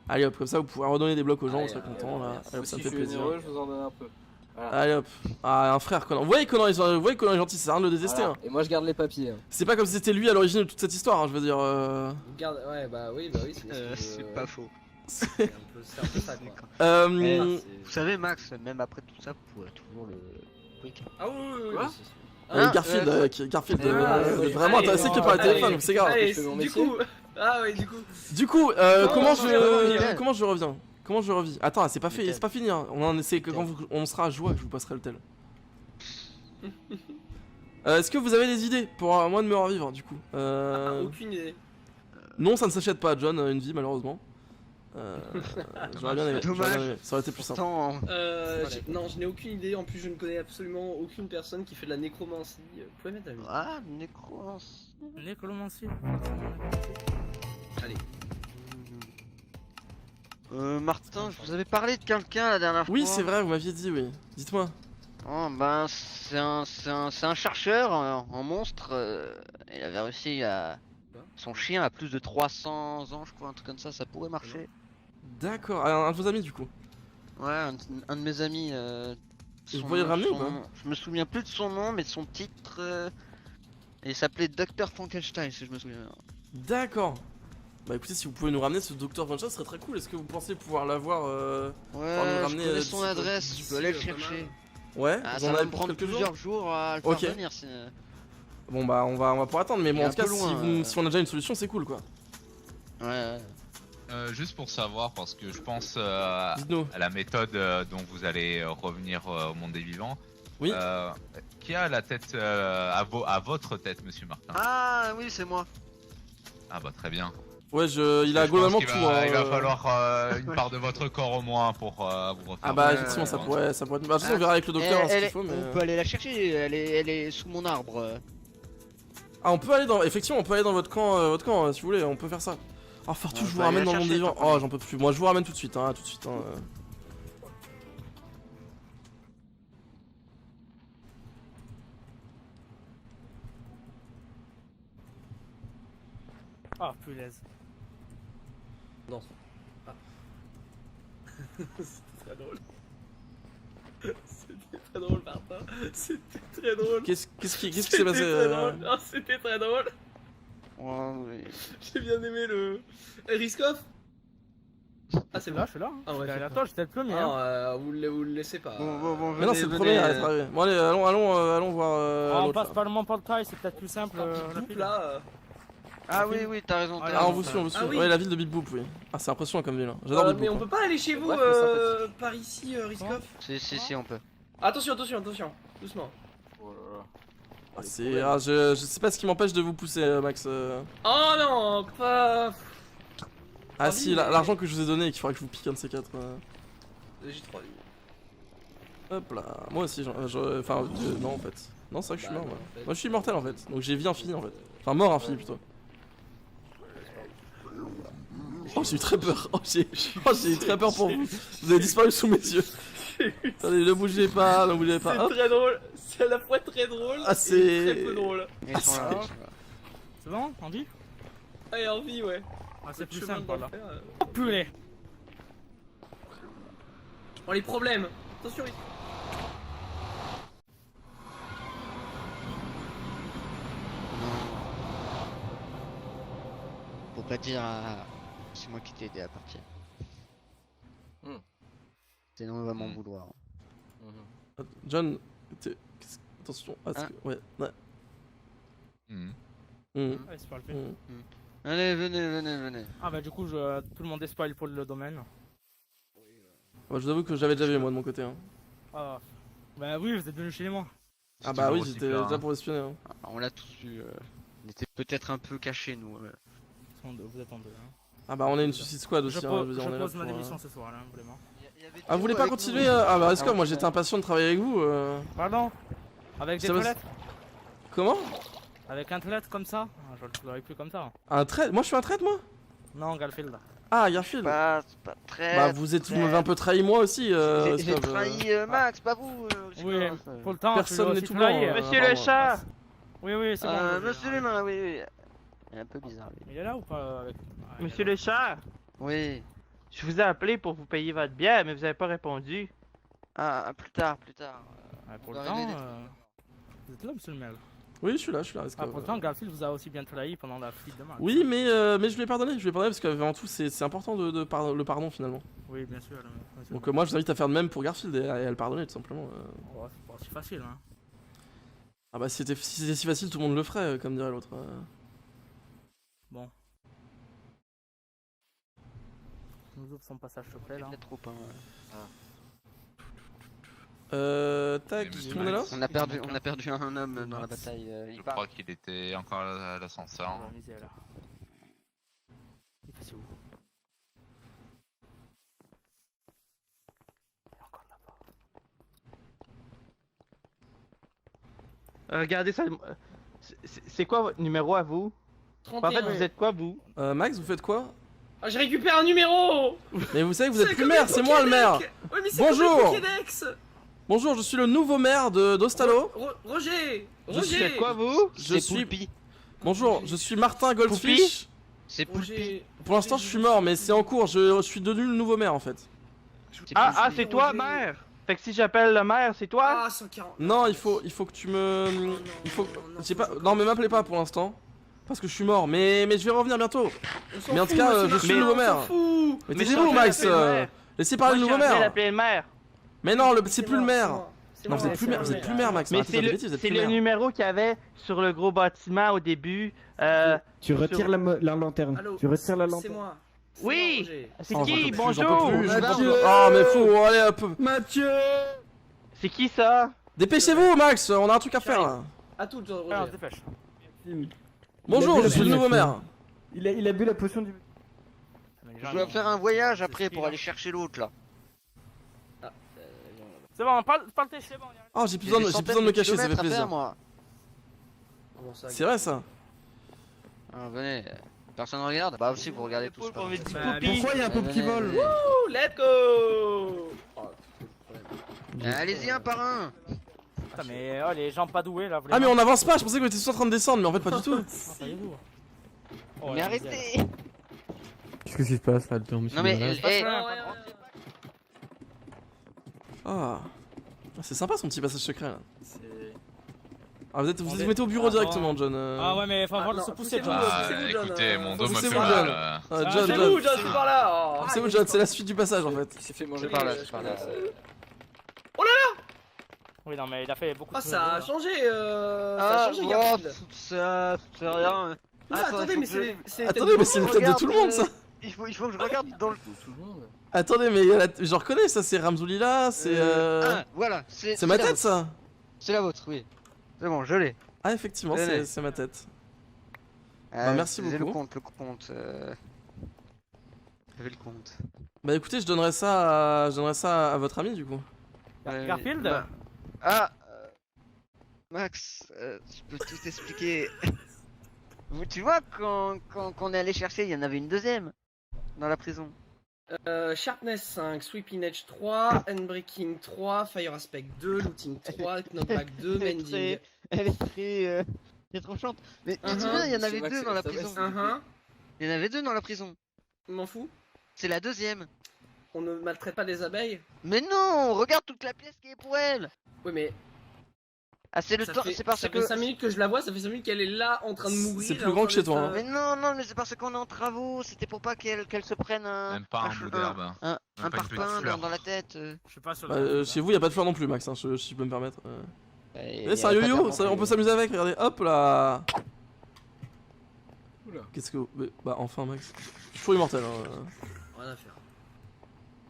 A: Allez hop, comme ça vous pourrez redonner des blocs aux gens,
D: Allez,
A: vous serez
D: allez,
A: contents là.
D: merci.
A: Allez hop, ça me
D: Si
A: fait
D: je suis
A: plaisir.
D: généreux, je vous en donne un peu. Voilà.
A: Allez hop. Ah, un frère Conan. Vous voyez Conan est gentil, c'est rien de le détester.
D: Voilà.
A: Hein.
D: Et moi je garde les papiers. hein.
A: C'est pas comme si c'était lui à l'origine de toute cette histoire, hein, je veux dire.
F: Regarde, ouais, bah oui, c'est parce que,
B: C'est pas faux.
F: C'est un peu ça quoi.
A: Euh,
B: Vous savez Max, même après tout ça, vous pourrez toujours le quick.
F: Ah oui, oui, oui,
D: Quoi
F: c'est sûr.
A: Avec Garfield, Garfield
F: allez,
A: vraiment
F: allez,
A: intéressé
F: bon,
A: que par le
F: allez,
A: téléphone, c'est grave.
F: Allez,
D: Je fais mon
F: du
D: métier.
F: coup. Ah oui, du coup.
A: Du coup, comment je
B: reviens.
A: reviens? Attends, c'est pas fait,
B: Nickel.
A: c'est pas fini. Hein. On en essaie que quand on sera à joie que je vous passerai le tel. Est-ce que vous avez des idées pour moi de me revivre du coup
F: Aucune idée.
A: Non, ça ne s'achète pas, John, une vie malheureusement. J'aurais bien aimé.
B: Dommage.
A: Ça aurait été plus simple.
B: Pourtant,
F: Non, je n'ai aucune idée. En plus, je ne connais absolument aucune personne qui fait de la nécromancie. Vous pouvez mettre la musique.
B: ah, nécromancie.
E: Nécromancie.
F: Allez.
B: Martin, je vous avais parlé de quelqu'un la dernière fois.
A: Oui, c'est vrai, vous m'aviez dit, oui. Dites-moi.
B: Oh, ben, c'est un chercheur en monstre. Il avait réussi à. Son chien a plus de 300 ans, je crois, un truc comme ça pourrait marcher.
A: D'accord, un de vos amis du coup.
B: Ouais, un de mes amis.
A: Vous pourriez le ramener ou pas
B: Je me souviens plus de son nom, mais de son titre. Il s'appelait Dr. Frankenstein, si je me souviens.
A: D'accord. Bah écoutez, si vous pouvez nous ramener ce Dr. Franchise, ce serait très cool. Est-ce que vous pensez pouvoir l'avoir
B: Ouais,
A: nous
B: je
A: ramener,
B: connais son
A: d'ici-
B: adresse, je peux aller le
F: pas mal.
B: chercher.
A: Ouais,
B: Ah,
A: vous
B: ça
A: en
B: va
A: avez
B: me
A: pour
B: prendre
A: quelques
B: plusieurs jours à le faire
A: Ok.
B: venir.
A: Bon bah on va pouvoir attendre, mais
B: Il
A: bon
B: est
A: en
B: un
A: tout cas
B: peu loin,
A: si on a déjà une solution c'est cool quoi.
B: Ouais.
I: Juste pour savoir, parce que je pense
A: Dites-nous.
I: à la méthode dont vous allez revenir au monde des vivants.
A: Oui.
I: Qui a la tête à votre tête, monsieur Martin?
B: Ah oui, c'est moi.
I: Ah bah très bien.
A: Ouais, il a
I: Je
A: globalement
I: pense
A: tout.
I: qu'il va,
A: hein,
I: il va falloir une part de votre corps au moins pour vous refaire.
A: Ah bah
B: Ouais,
A: effectivement ça
B: ouais.
A: pourrait être. Bah, de toute façon on verra avec le docteur hein, ce qu'il faut mais.
B: On peut aller la chercher, elle est sous mon arbre.
A: Ah on peut aller dans. Effectivement on peut aller dans votre camp si vous voulez, on peut faire ça. Oh Fartou
B: On
A: je vous
B: peut aller
A: ramène
B: la
A: dans le monde des
B: chercher,
A: vivants.
B: tant qu'on
A: Oh
B: y
A: j'en peux plus. Moi je vous ramène tout de suite hein.
E: Ah, punaise.
F: Non. Ah. C'était très drôle. C'était très drôle, Martin. C'était très drôle.
A: Qu'est-ce qui s'est
F: C'était
A: passé
F: très drôle. Non, c'était très drôle.
B: Ouais, oui.
F: J'ai bien aimé le. Riskov. Ah, c'est
E: C'est
F: bon.
E: là, je suis là.
F: Ah ouais,
E: Derrière
F: c'est
E: toi, j'étais le premier. hein.
F: Ah, vous le laissez pas.
B: Bon,
A: Mais non c'est le premier à être arrivé. Bon allez allons voir
E: On
A: l'autre,
E: passe
A: là.
E: par le Mont Portail, c'est peut-être plus simple.
F: Coupe là.
B: Ah oui, t'as raison.
E: Ah,
B: t'as
A: Ah on
B: raison.
A: vous suit on vous suit.
F: Ah oui.
A: Ouais la ville de Big Boop oui. Ah c'est impressionnant comme ville. Hein. J'adore Big
F: Mais
A: Boop.
F: on peut pas aller chez vous
D: Bref, mais sympathique.
F: par ici, Riskov.
B: Si, on peut.
F: Attention. Doucement.
D: Oh là là.
A: Ah, je sais pas ce qui m'empêche de vous pousser, Max.
F: Oh non, pas.
A: Ah
F: Ah
A: si,
F: oui, mais-
A: l'argent que je vous ai donné et qu'il faudra que je vous pique un de ces quatre.
F: J'ai 3 vies.
A: Hop là, moi aussi, enfin, non en fait. Non, c'est vrai que je suis
F: Bah,
A: mort,
F: non,
A: moi.
F: en fait.
A: Moi je suis immortel en fait, donc j'ai vie infinie en fait. Enfin, mort infinie plutôt. Oh, j'ai eu très peur. Oh, j'ai eu très peur pour vous. Vous avez disparu sous mes yeux. Attendez, ne bougez pas, ne bougez pas.
F: C'est
A: Hop.
F: très drôle. C'est à la fois très drôle
A: Ah,
F: et
A: c'est-
F: très peu drôle.
B: Ils sont là.
E: C'est bon, on dit
F: Allez, en vie, ouais.
E: Ah, c'est plus
F: Chemin
E: simple là.
F: d'enfer,
E: Oh, purée.
F: Oh, les problèmes. Attention,
B: Faut pas dire à. C'est moi qui t'ai aidé à partir. Sinon il va m'en
A: Hmm.
B: vouloir.
A: John, attention. Ouais.
I: Mhm.
E: Ouais, c'est pas le fait.
B: Allez, venez.
E: Ah bah du coup, tout le monde est spoil pour le domaine.
A: Moi, je vous avoue que j'avais déjà vu moi de mon côté. Hein.
E: Ah. Bah oui, vous êtes venu chez moi.
A: Ah bah oui,
I: toujours aussi
A: j'étais
I: peur,
A: déjà
I: hein.
A: pour espionner. Hein.
B: Ah, on l'a tous vu. On était peut-être un peu cachés nous.
E: Vous êtes en deux. Hein.
A: Ah bah on est une Suicide Squad
E: Je
A: aussi.
E: pose,
A: je veux dire, on est là
E: ma
A: pour,
E: démission ce soir là, vraiment.
A: Ah vous voulez pas continuer Ah bah est-ce que moi j'étais impatient de travailler avec vous.
E: Pardon. Avec des
A: Ça va-
E: toilettes.
A: Comment
E: Avec un toilette comme ça. Ah, je le ferai plus comme ça.
A: Un trait Moi je suis un traître moi
E: Non, Garfield.
A: Ah Garfield.
B: C'est pas très.
A: Bah vous m'avez un peu trahi moi aussi.
B: J'ai trahi Max, pas vous.
E: Oui, pour le temps,
A: Personne
E: tu
A: n'est
E: lui
A: tout
E: as aussi
A: blanc,
E: trahi.
H: Monsieur le chat.
E: Oui, c'est bon.
B: Monsieur l'humain, oui. Il est un peu bizarre lui.
E: Il est là ou pas avec...
H: Monsieur le chat.
B: Oui.
H: Je vous ai appelé pour vous payer votre bière, mais vous avez pas répondu.
B: Ah, plus tard.
E: Pour le
B: On va
E: temps,
B: régler
E: vous êtes là, monsieur le maire.
A: Oui je suis là,
E: Ah,
A: Rescov.
E: pour le temps, Garfield vous a aussi bien trahi pendant la fuite de Max.
A: Oui mais je lui ai pardonné, parce qu'avant tout c'est important le pardon finalement.
E: Oui, bien sûr.
A: Donc moi je vous invite à faire de même pour Garfield et à le pardonner tout simplement.
E: Oh, c'est pas si facile, hein.
A: Ah bah si c'était si facile tout le monde le ferait comme dirait l'autre.
E: Bon. Nous ouvre son passage secret là.
B: Trop, hein.
A: Tac,
I: Mais
A: tout
I: monsieur
A: le monde est là
I: Max.
B: On a perdu un homme dans la bataille.
I: Je
B: Il
I: crois
B: part.
I: qu'il était encore à l'ascenseur.
E: On va miser là. Il passe où? Il est encore là-bas.
H: Regardez ça. C'est quoi votre numéro à vous? En fait,
F: 31.
H: vous êtes quoi, vous?
A: Max vous faites quoi
F: Ah, je récupère un numéro.
A: Mais vous savez que vous êtes
F: C'est
A: plus
F: comme
A: maire,
F: les
A: c'est moi le maire.
F: Ouais, mais c'est
A: Bonjour.
F: comme les Pokédex.
A: Bonjour, je suis le nouveau maire d'Ostalo.
F: Roger.
A: Je suis-
H: C'est quoi, vous?
A: Je suis... Bonjour, je suis Martin Goldfish.
B: C'est Poulpi.
A: Pour l'instant je suis mort mais c'est en cours, je suis devenu le nouveau maire en fait.
H: C'est toi, maire. Fait que si j'appelle le maire, c'est toi?
F: Ah, 140.
A: Non, il faut que tu me... Il faut... J'ai pas... Non mais m'appelez pas pour l'instant. Parce que je suis mort, mais je vais revenir bientôt. Mais en tout cas, je suis le nouveau maire. Mais taisez-vous Max, laissez parler le nouveau maire.
H: d'appeler le maire.
A: Mais non, c'est plus le maire. Non, vous êtes plus maire, Max.
H: Mais
A: Arrêtez de dire des bêtises, vous êtes
H: c'est
A: plus
H: le
A: maire.
H: numéro qu'il y avait sur le gros bâtiment au début.
J: Tu retires la lanterne.
F: Allô,
J: Tu retires la
F: C'est
J: lanterne.
F: moi.
H: Oui.
F: Roger.
H: C'est
A: Oh,
H: qui?
A: j'en peux plus,
H: Bonjour.
F: Mathieu.
A: Oh mais fou, allez hop.
J: Mathieu.
H: C'est qui ça?
A: Dépêchez-vous Max, on a un truc à faire là.
F: À tout, Roger.
E: Alors, dépêche.
A: Bonjour, je suis le nouveau maire.
J: Il a bu la potion du...
B: Je dois faire un voyage après pour aller chercher l'autre là.
E: C'est bon, parle c'est bon.
A: Oh j'ai plus besoin de me cacher, ça fait plaisir.
B: Moi.
F: Comment ça,
A: C'est vrai ça.
B: Ah, venez. Personne regarde? Bah aussi vous regardez tous.
E: Bah,
J: Pourquoi il y a un pop qui vole?
F: Ouh, let's go.
B: Allez-y un par un.
E: Putain, mais oh, les gens pas doués là.
A: Ah mais on avance pas, je pensais que vous étiez tous en train de descendre mais en fait pas du tout.
E: Oh,
B: Mais arrêtez.
J: Qu'est-ce qui se passe là-dedans, monsieur?
B: Non mais
J: Malade
A: Ah. C'est sympa son petit passage secret là. Ah vous
E: On
A: vous
E: est-
A: mettez au bureau
E: Ah,
A: directement John.
E: Ah ouais, mais faut
F: Ah,
E: falloir
F: non,
E: se pousser,
F: poussez-vous,
E: John.
I: Ah,
F: poussez-vous, John,
I: écoutez, mon dos me
A: poussez-vous,
I: fait
A: John.
I: mal.
A: John,
F: C'est
A: John.
F: vous, John, c'est par là. Oh,
A: C'est où John, c'est la suite du passage en fait.
D: Il s'est fait manger.
B: C'est par là, c'est par là.
E: Oui, non, mais il a fait beaucoup
F: Ah,
E: de
F: ça a
E: choses.
F: changé. Ça a changé, Garfield.
B: c'est rien.
F: Ah, attendez, mais c'est.
A: Attendez mais c'est une tête de tout le monde ça.
B: Il faut que je regarde dans le.
D: Tout le monde.
A: Attendez mais je reconnais ça, c'est Ramzoulila, c'est
B: Ah, voilà,
A: C'est ma
B: la
A: tête
B: vôtre.
A: ça.
B: C'est la vôtre, oui. C'est bon, je l'ai.
A: Ah effectivement
B: Tenez.
A: c'est ma tête. Bah, merci
B: c'est
A: beaucoup.
B: Le compte. J'avais le compte.
A: Bah écoutez je donnerai ça à votre ami du coup.
E: Garfield
B: Bah, Ah Max, je peux tout expliquer. Tu vois, quand on est allé chercher, il y en avait une deuxième dans la prison.
F: Sharpness 5, Sweeping Edge 3, Handbraking 3, Fire Aspect 2, Looting 3, Knockback 2, Mending.
B: Elle est très tranchante. Mais tu te souviens, il y en avait
D: Max,
B: deux dans la
D: ça va,
B: prison.
F: C'est-
B: Il y en avait deux dans la prison.
F: M'en fous.
B: C'est la deuxième.
F: On ne maltraite pas les abeilles.
B: Mais non, regarde toute la pièce qui est pour elle.
F: Oui, mais.
B: Ah, c'est le temps, c'est parce
F: ça
B: que.
F: fait 5 minutes que je la vois, ça fait 5 minutes qu'elle est là en train de mourir.
A: C'est plus grand que chez toi, hein.
B: Mais non, non, mais c'est parce qu'on est en travaux, c'était pour pas qu'elle se prenne
I: Même pas un bout d'herbe.
B: un
I: Même pas une petite
B: parpaing
I: fleur.
B: dans la tête.
E: Je suis pas sur
A: Bah,
E: le.
A: chez vous, y a pas de fleurs non plus, Max, hein, si je peux me permettre.
B: Et
A: Eh, c'est un yo-yo, on peut s'amuser avec, regardez, hop là.
F: Oula.
A: Qu'est-ce que. Bah, enfin, Max. Je suis toujours immortel, hein.
F: Rien à faire.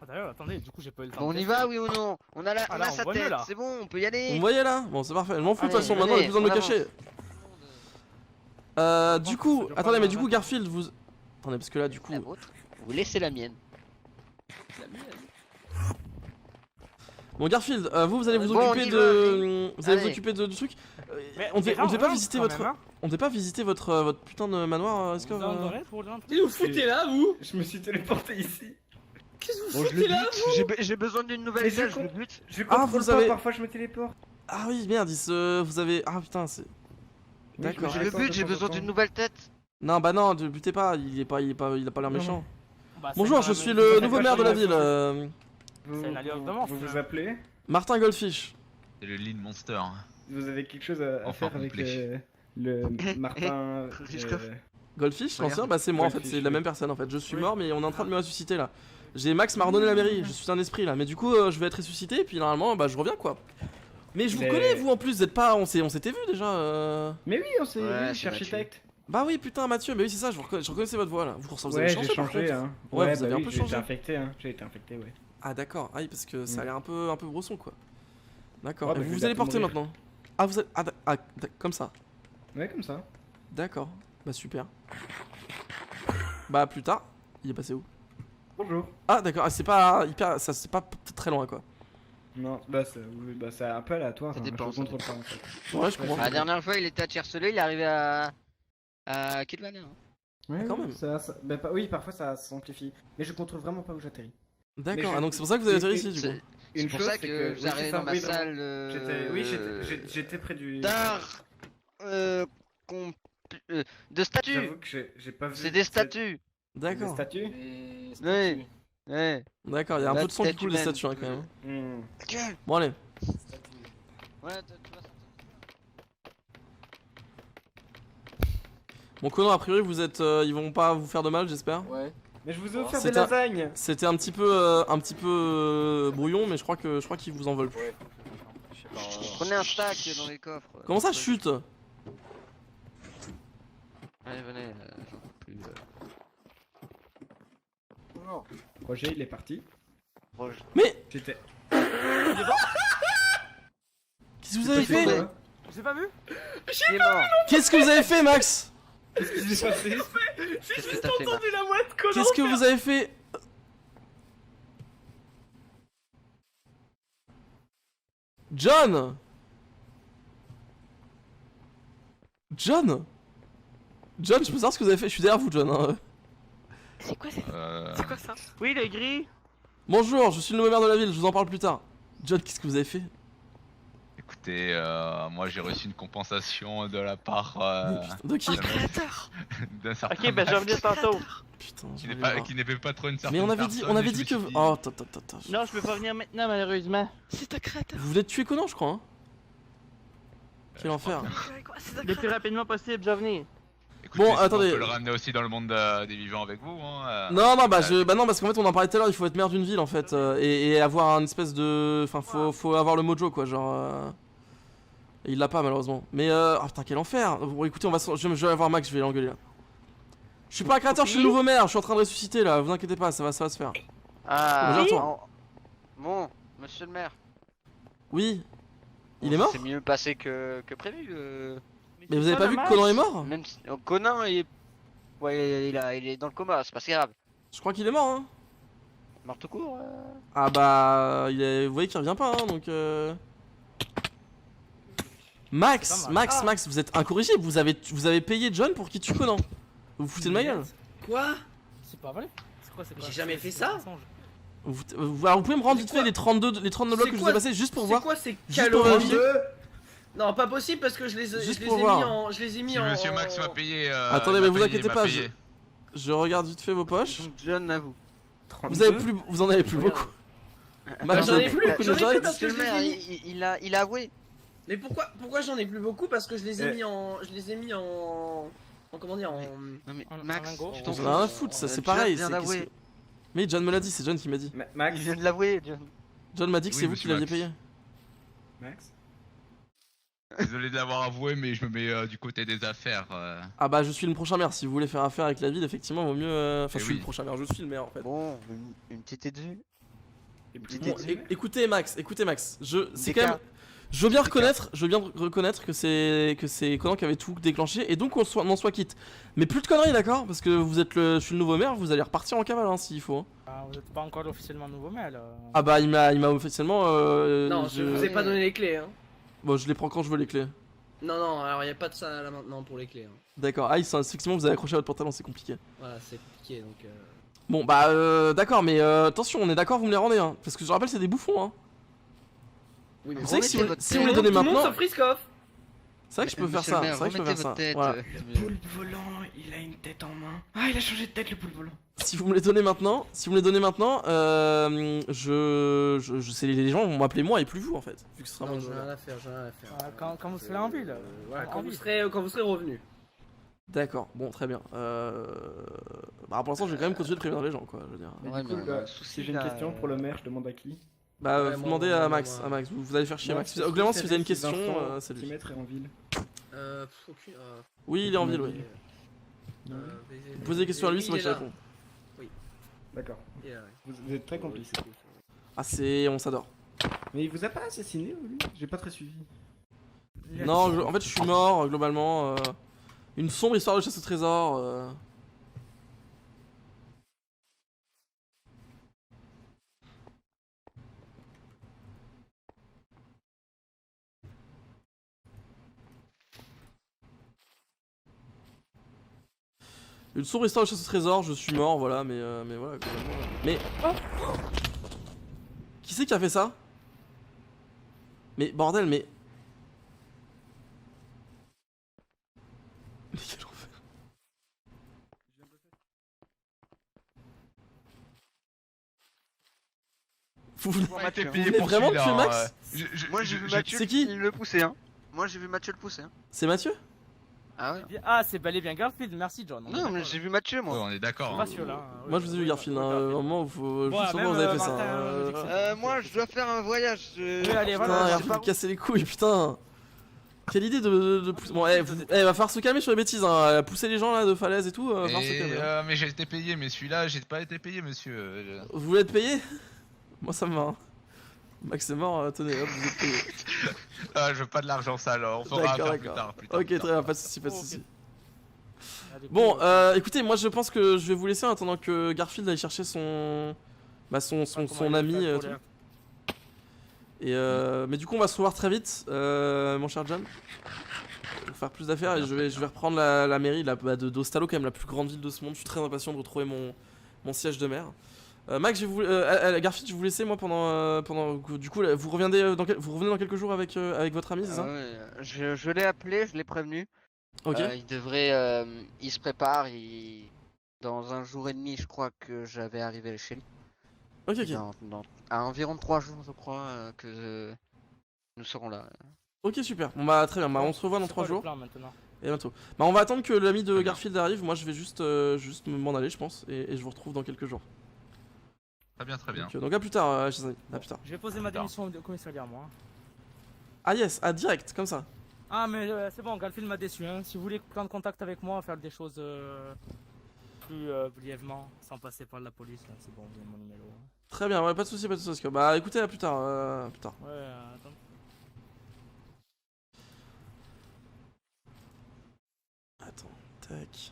E: Ah, d'ailleurs, attendez, du coup, j'ai pas eu le temps.
B: Bon, on y va, oui ou non? On a,
E: Ah, là, on
B: sa
E: voit mieux,
B: tête,
E: là.
B: c'est bon, on peut y aller.
A: Vous me voyez là? Bon, c'est parfait, je m'en fous de toute
B: Allez,
A: façon, maintenant, j'ai plus besoin de me
B: venez,
A: cacher. Du coup, attendez, mais du coup, Garfield, vous. Attendez, parce que là, du coup.
B: La vôtre, vous laissez la mienne.
F: La mienne.
A: Bon, Garfield, vous allez vous
B: Bon,
A: occuper
B: on y
A: de.
B: va,
A: Vous allez vous
B: Allez.
A: occuper du truc.
E: Mais
A: On devait pas
E: rentre
A: visiter
E: quand
A: votre.
E: même, hein.
A: On devait pas visiter votre putain de manoir, est-ce que.
E: Vous en aurez pour le
F: Et vous foutez là, vous?
J: Je me suis téléporté ici.
F: Qu'est-ce que vous
J: Bon, je
F: foutez
J: le
F: là?
B: J'ai besoin d'une nouvelle
J: Mais je
B: selle, je
J: com-
B: le bute.
J: Je
A: Ah,
J: contrôle
A: vous
J: pas,
A: avez-
J: parfois je me téléporte.
A: Ah oui, merde, vous avez. Ah putain, c'est. D'accord.
J: je
B: Je le
J: réponds de
B: bute, j'ai
J: temps en
B: besoin
J: temps.
B: d'une nouvelle tête.
A: Non, bah non, ne butez pas, il a pas l'air
J: Non,
A: méchant.
E: Bah, c'est
A: Bonjour,
E: dans
A: je
E: la
A: suis
E: même-
A: le
J: faites
A: nouveau
J: pas
A: maire de la
J: chier,
A: ville.
J: Vous,
E: C'est une alliance de monstres,
J: vous
E: là.
J: vous appelez?
A: Martin Goldfish.
I: C'est le lean monster.
J: Vous avez quelque chose à
I: Enfin
J: faire avec
I: complet.
J: le Martin.
B: Christophe.
A: Goldfish,
B: Regarde.
A: l'ancien? Bah c'est moi en fait,
J: Goldfish,
A: c'est la
J: oui.
A: même personne en fait. Je suis
E: Oui.
A: mort, mais on est en train de me ressusciter là. Max m'a redonné la mairie, je suis un esprit là. Mais du coup, je vais être ressuscité, et puis normalement, bah je reviens quoi. Mais je vous
J: Mais-
A: connais, vous en plus, vous êtes pas. On s'était vu déjà.
J: Mais oui, on s'est
B: Ouais,
J: vu, je suis
B: c'est Mathieu.
J: architecte.
A: Bah oui, putain, Mathieu, mais oui, c'est ça, je reconnaissais votre voix là. Vous
J: Ouais,
A: avez
J: j'ai
A: changé par
J: changé,
A: contre.
J: hein.
A: Ouais, vous avez
J: bah
A: un
J: oui,
A: peu
J: j'ai
A: changé.
J: été infecté, hein. J'ai été infecté, ouais.
A: Ah d'accord, ah oui, parce que ça a
J: Mm.
A: l'air un peu brosson quoi. D'accord,
J: Ouais,
A: et
J: bah, je
A: vous
J: vais
A: vous allez
J: bientôt
A: porter
J: mourir.
A: maintenant. Ah, vous allez. Comme ça.
J: Ouais, comme ça.
A: D'accord, bah super. Bah plus tard, il est passé où?
J: Bonjour.
A: Ah d'accord, c'est pas hyper. Ça c'est pas très loin quoi.
J: Non, bah c'est un peu aléatoire.
B: Ça
J: hein,
B: dépend,
J: je
B: ça
J: contrôle pas en fait.
A: Ouais, je comprends.
B: La dernière fois, il était à Tiercelé, il est arrivé à Kidman. Hein.
J: Ouais,
A: quand
J: ouais,
A: même.
J: bah, oui, parfois ça s'amplifie. Mais je contrôle vraiment pas où j'atterris.
A: D'accord,
J: Mais
A: ah donc c'est pour ça que vous avez atterri
J: Et-
A: ici du coup.
B: C'est pour ça
J: c'est
B: que vous
J: oui,
B: arrivez
J: c'est
B: dans
J: ça,
B: ma
J: oui, vraiment.
B: salle.
J: Oui, j'étais près du.
B: D'art. De statues.
J: J'avoue que j'ai pas vu.
B: C'est des statues.
J: Des
A: D'accord.
J: statues.
D: Et
B: Oui. Ouais.
A: D'accord, il y a un
B: La
A: peu de son qui
B: tête
A: coule des
B: humaine.
A: statues hein, quand même.
J: Hmm.
A: Bon allez.
B: Ouais, tu vas
A: Bon Conan, a priori vous êtes. Ils vont pas vous faire de mal j'espère.
D: Ouais.
J: Mais je vous ai offert
A: C'est
J: des
A: un-
J: lasagnes.
A: C'était un petit peu brouillon mais je crois qu'ils vous en veulent plus.
D: Ouais. Je sais pas.
B: Prenez un stack dans les coffres.
A: Comment ça chute?
B: Allez, venez, j'en peux plus.
D: Non.
J: Roger, il est parti.
B: Proche.
A: Mais
J: J'étais.
A: qu'est-ce que vous avez fait?
J: Quoi
E: J'ai pas vu.
B: Il est mort.
A: Qu'est-ce que vous avez fait Max?
J: Qu'est-ce qui s'est passé?
B: Qu'est-ce que t'as fait, Marc?
E: la voix de Conan.
A: Qu'est-ce que vous avez fait? John? John? John, je peux savoir ce que vous avez fait? Je suis derrière vous John. Hein.
E: C'est quoi
I: Euh...
E: C'est quoi ça?
H: Oui, le gris.
A: Bonjour, je suis le nouveau maire de la ville, je vous en parle plus tard. John, qu'est-ce que vous avez fait?
I: Écoutez, moi j'ai reçu une compensation de la part
A: De qui?
I: d'un certain
H: Ok, ben je vais revenir tantôt.
A: Putain,
I: qui
A: je
I: n'est
A: vais
I: pas,
A: voir.
I: qui n'avait pas trop une certaine
A: Mais on avait dit,
I: personne, et je me
A: que.
I: suis dit,
A: Oh,
H: Non, je peux pas venir maintenant, malheureusement.
A: Vous voulez tuer Conan, je crois. Hein. Quel enfer.
H: Le plus rapidement possible, je vais venir.
I: écoutez,
A: Bon,
I: sinon,
A: attendez.
I: On peut le ramener aussi dans le monde des vivants avec vous. Hein,
A: Non, non, bah non, parce qu'en fait, on en parlait tout à l'heure. Il faut être maire d'une ville en fait, et avoir un espèce de, enfin, faut avoir le mojo quoi, genre. Et il l'a pas malheureusement. Mais ah putain, quel enfer. Bon, écoutez, je vais aller voir Max, je vais l'engueuler là. Je suis pas un créateur, je suis le nouveau maire. Je suis en train de ressusciter là. Vous inquiétez pas, ça va se faire.
B: Ah,
A: Bonjour,
B: en- Bon, monsieur le maire.
A: Oui. Il
B: Bon,
A: est mort?
B: C'est mieux passé que prévu.
A: Mais vous avez pas vu que Conan est mort?
B: Même si... Conan, il est... Ouais, il est dans le coma, c'est pas si grave.
A: Je crois qu'il est mort. Hein.
B: Mort tout court.
A: Ah bah, vous voyez qu'il revient pas, hein, donc. Max,
E: C'est pas mal.
A: Max, vous êtes incorrigible. Vous avez payé John pour qu'il tue Conan. Vous vous foutez de ma gueule.
F: Quoi?
E: C'est pas vrai. C'est quoi, c'est quoi?
F: J'ai jamais fait
E: C'est
F: ça.
E: un mensonge.
A: Alors, vous pouvez me rendre
F: C'est
A: vite
F: quoi
A: fait les 39 blocs que je vous ai passés juste pour
F: C'est
A: voir.
F: quoi ces
A: Juste pour
F: calories
A: vérifier.
F: de... Non, pas possible parce que je les ai
A: Juste
F: mis
A: pour voir.
F: en... Je les ai mis
I: Si
F: en...
I: monsieur Max m'a payé.
A: Attendez,
I: m'a
A: mais vous
I: payé,
A: inquiétez
I: m'a
A: pas,
I: payé.
A: je regarde vite fait vos poches.
B: Donc John, à vous.
A: Vous en avez plus beaucoup. Max,
F: J'en ai
A: vous avez
F: plus,
A: beaucoup
F: j'en ai
A: de
F: plus
A: gens.
F: parce que
B: Monsieur le
F: je les ai
B: maire,
F: mis.
B: il a avoué.
F: Mais pourquoi j'en ai plus beaucoup? Parce que je les ai mis en comment dire, en...
B: Non mais
E: Un
B: Max,
E: lingot.
B: tu t'en
A: On en a rien à foutre, ça c'est
B: John
A: pareil.
B: vient
A: c'est-
B: d'avouer.
A: qu'est-ce que- Mais John me l'a dit, c'est John qui m'a dit.
J: Max,
B: Il vient de l'avouer, John.
A: John m'a dit que
I: Oui,
A: c'est vous
I: monsieur
A: qui l'aviez
I: Max.
A: payé.
J: Max,
I: Désolé de l'avoir avoué, mais je me mets du côté des affaires.
A: Ah bah je suis le prochain maire, si vous voulez faire affaire avec la ville, effectivement, vaut mieux... Enfin,
I: Eh
A: je suis
I: oui.
A: le prochain maire, je suis le maire en fait.
B: Bon, une petite idée de vue.
J: et
B: Une
J: puis
B: petite
A: Bon,
B: idée.
A: écoutez Max, c'est
B: Des
A: quand même...
B: cas.
A: Je veux bien reconnaître que c'est Conan qui avait tout déclenché et donc qu'on en soit quitte. Mais plus de conneries, d'accord? Parce que je suis le nouveau maire, vous allez repartir en cavale hein, s'il faut.
E: Ah, vous n'êtes pas encore officiellement nouveau maire là.
A: Ah bah il m'a officiellement...
F: Non, je vous ai pas donné les clés, hein.
A: Bon, je les prends quand je veux les clés.
F: Non, alors y a pas de ça là maintenant pour les clés. Hein.
A: D'accord, ah effectivement vous avez accroché à votre pantalon, c'est compliqué.
F: Voilà, c'est compliqué donc.
A: Bon bah d'accord, mais attention, on est d'accord, vous me les rendez hein. Parce que je rappelle c'est des bouffons hein.
F: Oui, mais
A: Vous savez que si vous,
B: Remettez
A: si
B: votre
A: vous les
B: tête.
A: donnez
F: tout le monde
A: maintenant...
F: sauf Friskov.
A: C'est vrai que je peux faire
B: Monsieur le
A: ça,
B: maire,
A: c'est vrai que je peux faire
B: remettez
A: ça.
B: votre tête,
A: Voilà.
J: le poulpe volant, il a une tête en main. Ah, il a changé de tête le poulpe volant.
A: Si vous me les donnez maintenant, les gens vont m'appeler moi et plus vous en fait. Vu que ce sera
F: Non,
A: mon
F: j'ai
A: jeu.
F: rien à faire, j'ai rien à faire.
E: Quand vous serez en ville.
F: Voilà,
E: En
F: quand vous
E: ville.
F: serez revenu.
A: D'accord, bon très bien. Bah pour l'instant je vais quand même continuer de prévenir les gens quoi, je veux dire.
J: Mais
B: Ouais,
J: du coup,
B: mais on a un
J: si
B: souci,
J: j'ai une
B: là,
J: question pour le maire, je demande à qui?
A: Bah
F: Ouais,
A: vous
F: moi,
A: demandez
F: moi,
A: à
F: moi,
A: Max,
F: moi.
A: Max, vous allez faire chier
J: Moi,
A: Max.
J: c'est
A: Globalement si vous avez une
J: les
A: question,
J: enfants
A: c'est
J: qui
A: lui.
J: mettraient en ville.
F: Aucune.
A: Oui il est en ville, oui.
J: Ouais.
A: Vous posez des questions à lui,
F: oui,
A: c'est moi
F: il
A: qui
F: est là.
A: réponds.
J: D'accord.
F: Il est là, ouais.
J: Vous êtes très complice.
A: Ah on s'adore.
J: Mais il vous a pas assassiné, lui? J'ai pas très suivi.
A: Non, en fait je suis mort globalement. Une sombre histoire de chasse au trésor. Une sombre histoire de chasse au trésor, je suis mort, voilà, mais voilà, globalement. Mais. Qui c'est qui a fait ça? Mais bordel, mais. Mais quel enfer. Vous voulez,
I: On m'a été
A: vous
I: payé
A: voulez
I: pour
A: vraiment
I: celui-là,
A: tuer Max?
B: Moi j'ai vu
A: je-
B: Mathieu
A: c'est qui
B: le pousser hein. Moi j'ai vu Mathieu le pousser hein.
A: C'est Mathieu?
B: Ah ouais.
E: Ah, c'est bel et bien Garfield, merci John.
B: Non mais j'ai vu Mathieu
I: Ouais,
B: moi.
I: on est d'accord.
E: Pas
I: Hein.
E: sûr là.
A: Moi je vous ai vu Garfield, hein. Au moment où faut.
E: Bon,
A: Juste au moment où vous
E: même,
A: avez fait ça.
E: Martin,
A: hein.
B: Moi je dois faire un voyage.
E: Oui, allez,
A: Putain,
E: voilà,
A: il
E: je
A: a
E: sais
A: pu
E: pas
A: me casser les couilles, putain. Quelle idée de pousser. Bon, va falloir se calmer sur les bêtises, hein. Pousser les gens là de falaise et tout, va falloir se calmer. Hein.
I: Mais j'ai été payé, mais celui-là, j'ai pas été payé, monsieur.
A: Vous voulez être payé? Moi ça me va. Hein. Max est mort, tenez, hop, vous êtes payé.
I: Ah, je veux pas de l'argent sale, on fera
A: D'accord,
I: affaire plus
A: d'accord.
I: tard. Plus tard,
A: Ok,
I: plus
A: très
I: tard.
A: bien, pas de soucis, pas de soucis.
E: Allez,
A: Bon,
E: cool.
A: écoutez, moi je pense que je vais vous laisser en attendant que Garfield aille chercher son. Bah, son ami. tout. Et mais du coup, on va se revoir très vite, mon cher John. Pour faire plus d'affaires et je vais reprendre la mairie d'Ostalo, quand même la plus grande ville de ce monde. Je suis très impatient de retrouver mon siège de maire. Max, Garfield, je vais vous laisser moi pendant du coup vous revenez dans quelques jours avec votre ami, c'est ça?
B: Ouais, je l'ai appelé, je l'ai prévenu.
A: Ok.
B: Il se prépare, dans un jour et demi, je crois que j'avais arrivé chez lui.
A: Ok.
B: À environ 3 jours, je crois, que nous serons là.
A: Ok, super. Bon bah très bien. Bah on se revoit dans
E: C'est
A: 3
E: quoi le
A: jours.
E: plan maintenant?
A: Et à bientôt. Bah on va attendre que l'ami de
I: Très bien.
A: Garfield arrive. Moi je vais juste m'en aller, je pense, et je vous retrouve dans quelques jours.
I: Très bien, très bien.
A: Donc à plus tard, chers amis. À plus tard.
E: Je vais poser ma
I: D'accord.
E: démission au commissariat moi.
A: Ah yes, direct, comme ça.
E: Ah mais c'est bon, Garfield m'a déçu. Hein. Si vous voulez prendre contact avec moi, faire des choses plus brièvement, sans passer par la police, là, c'est bon, vous avez mon numéro. Hein.
A: Très bien, ouais, pas de soucis, pas de soucis. Bah écoutez, à plus tard. Plus tard.
E: Ouais, attends.
A: Attends, tac.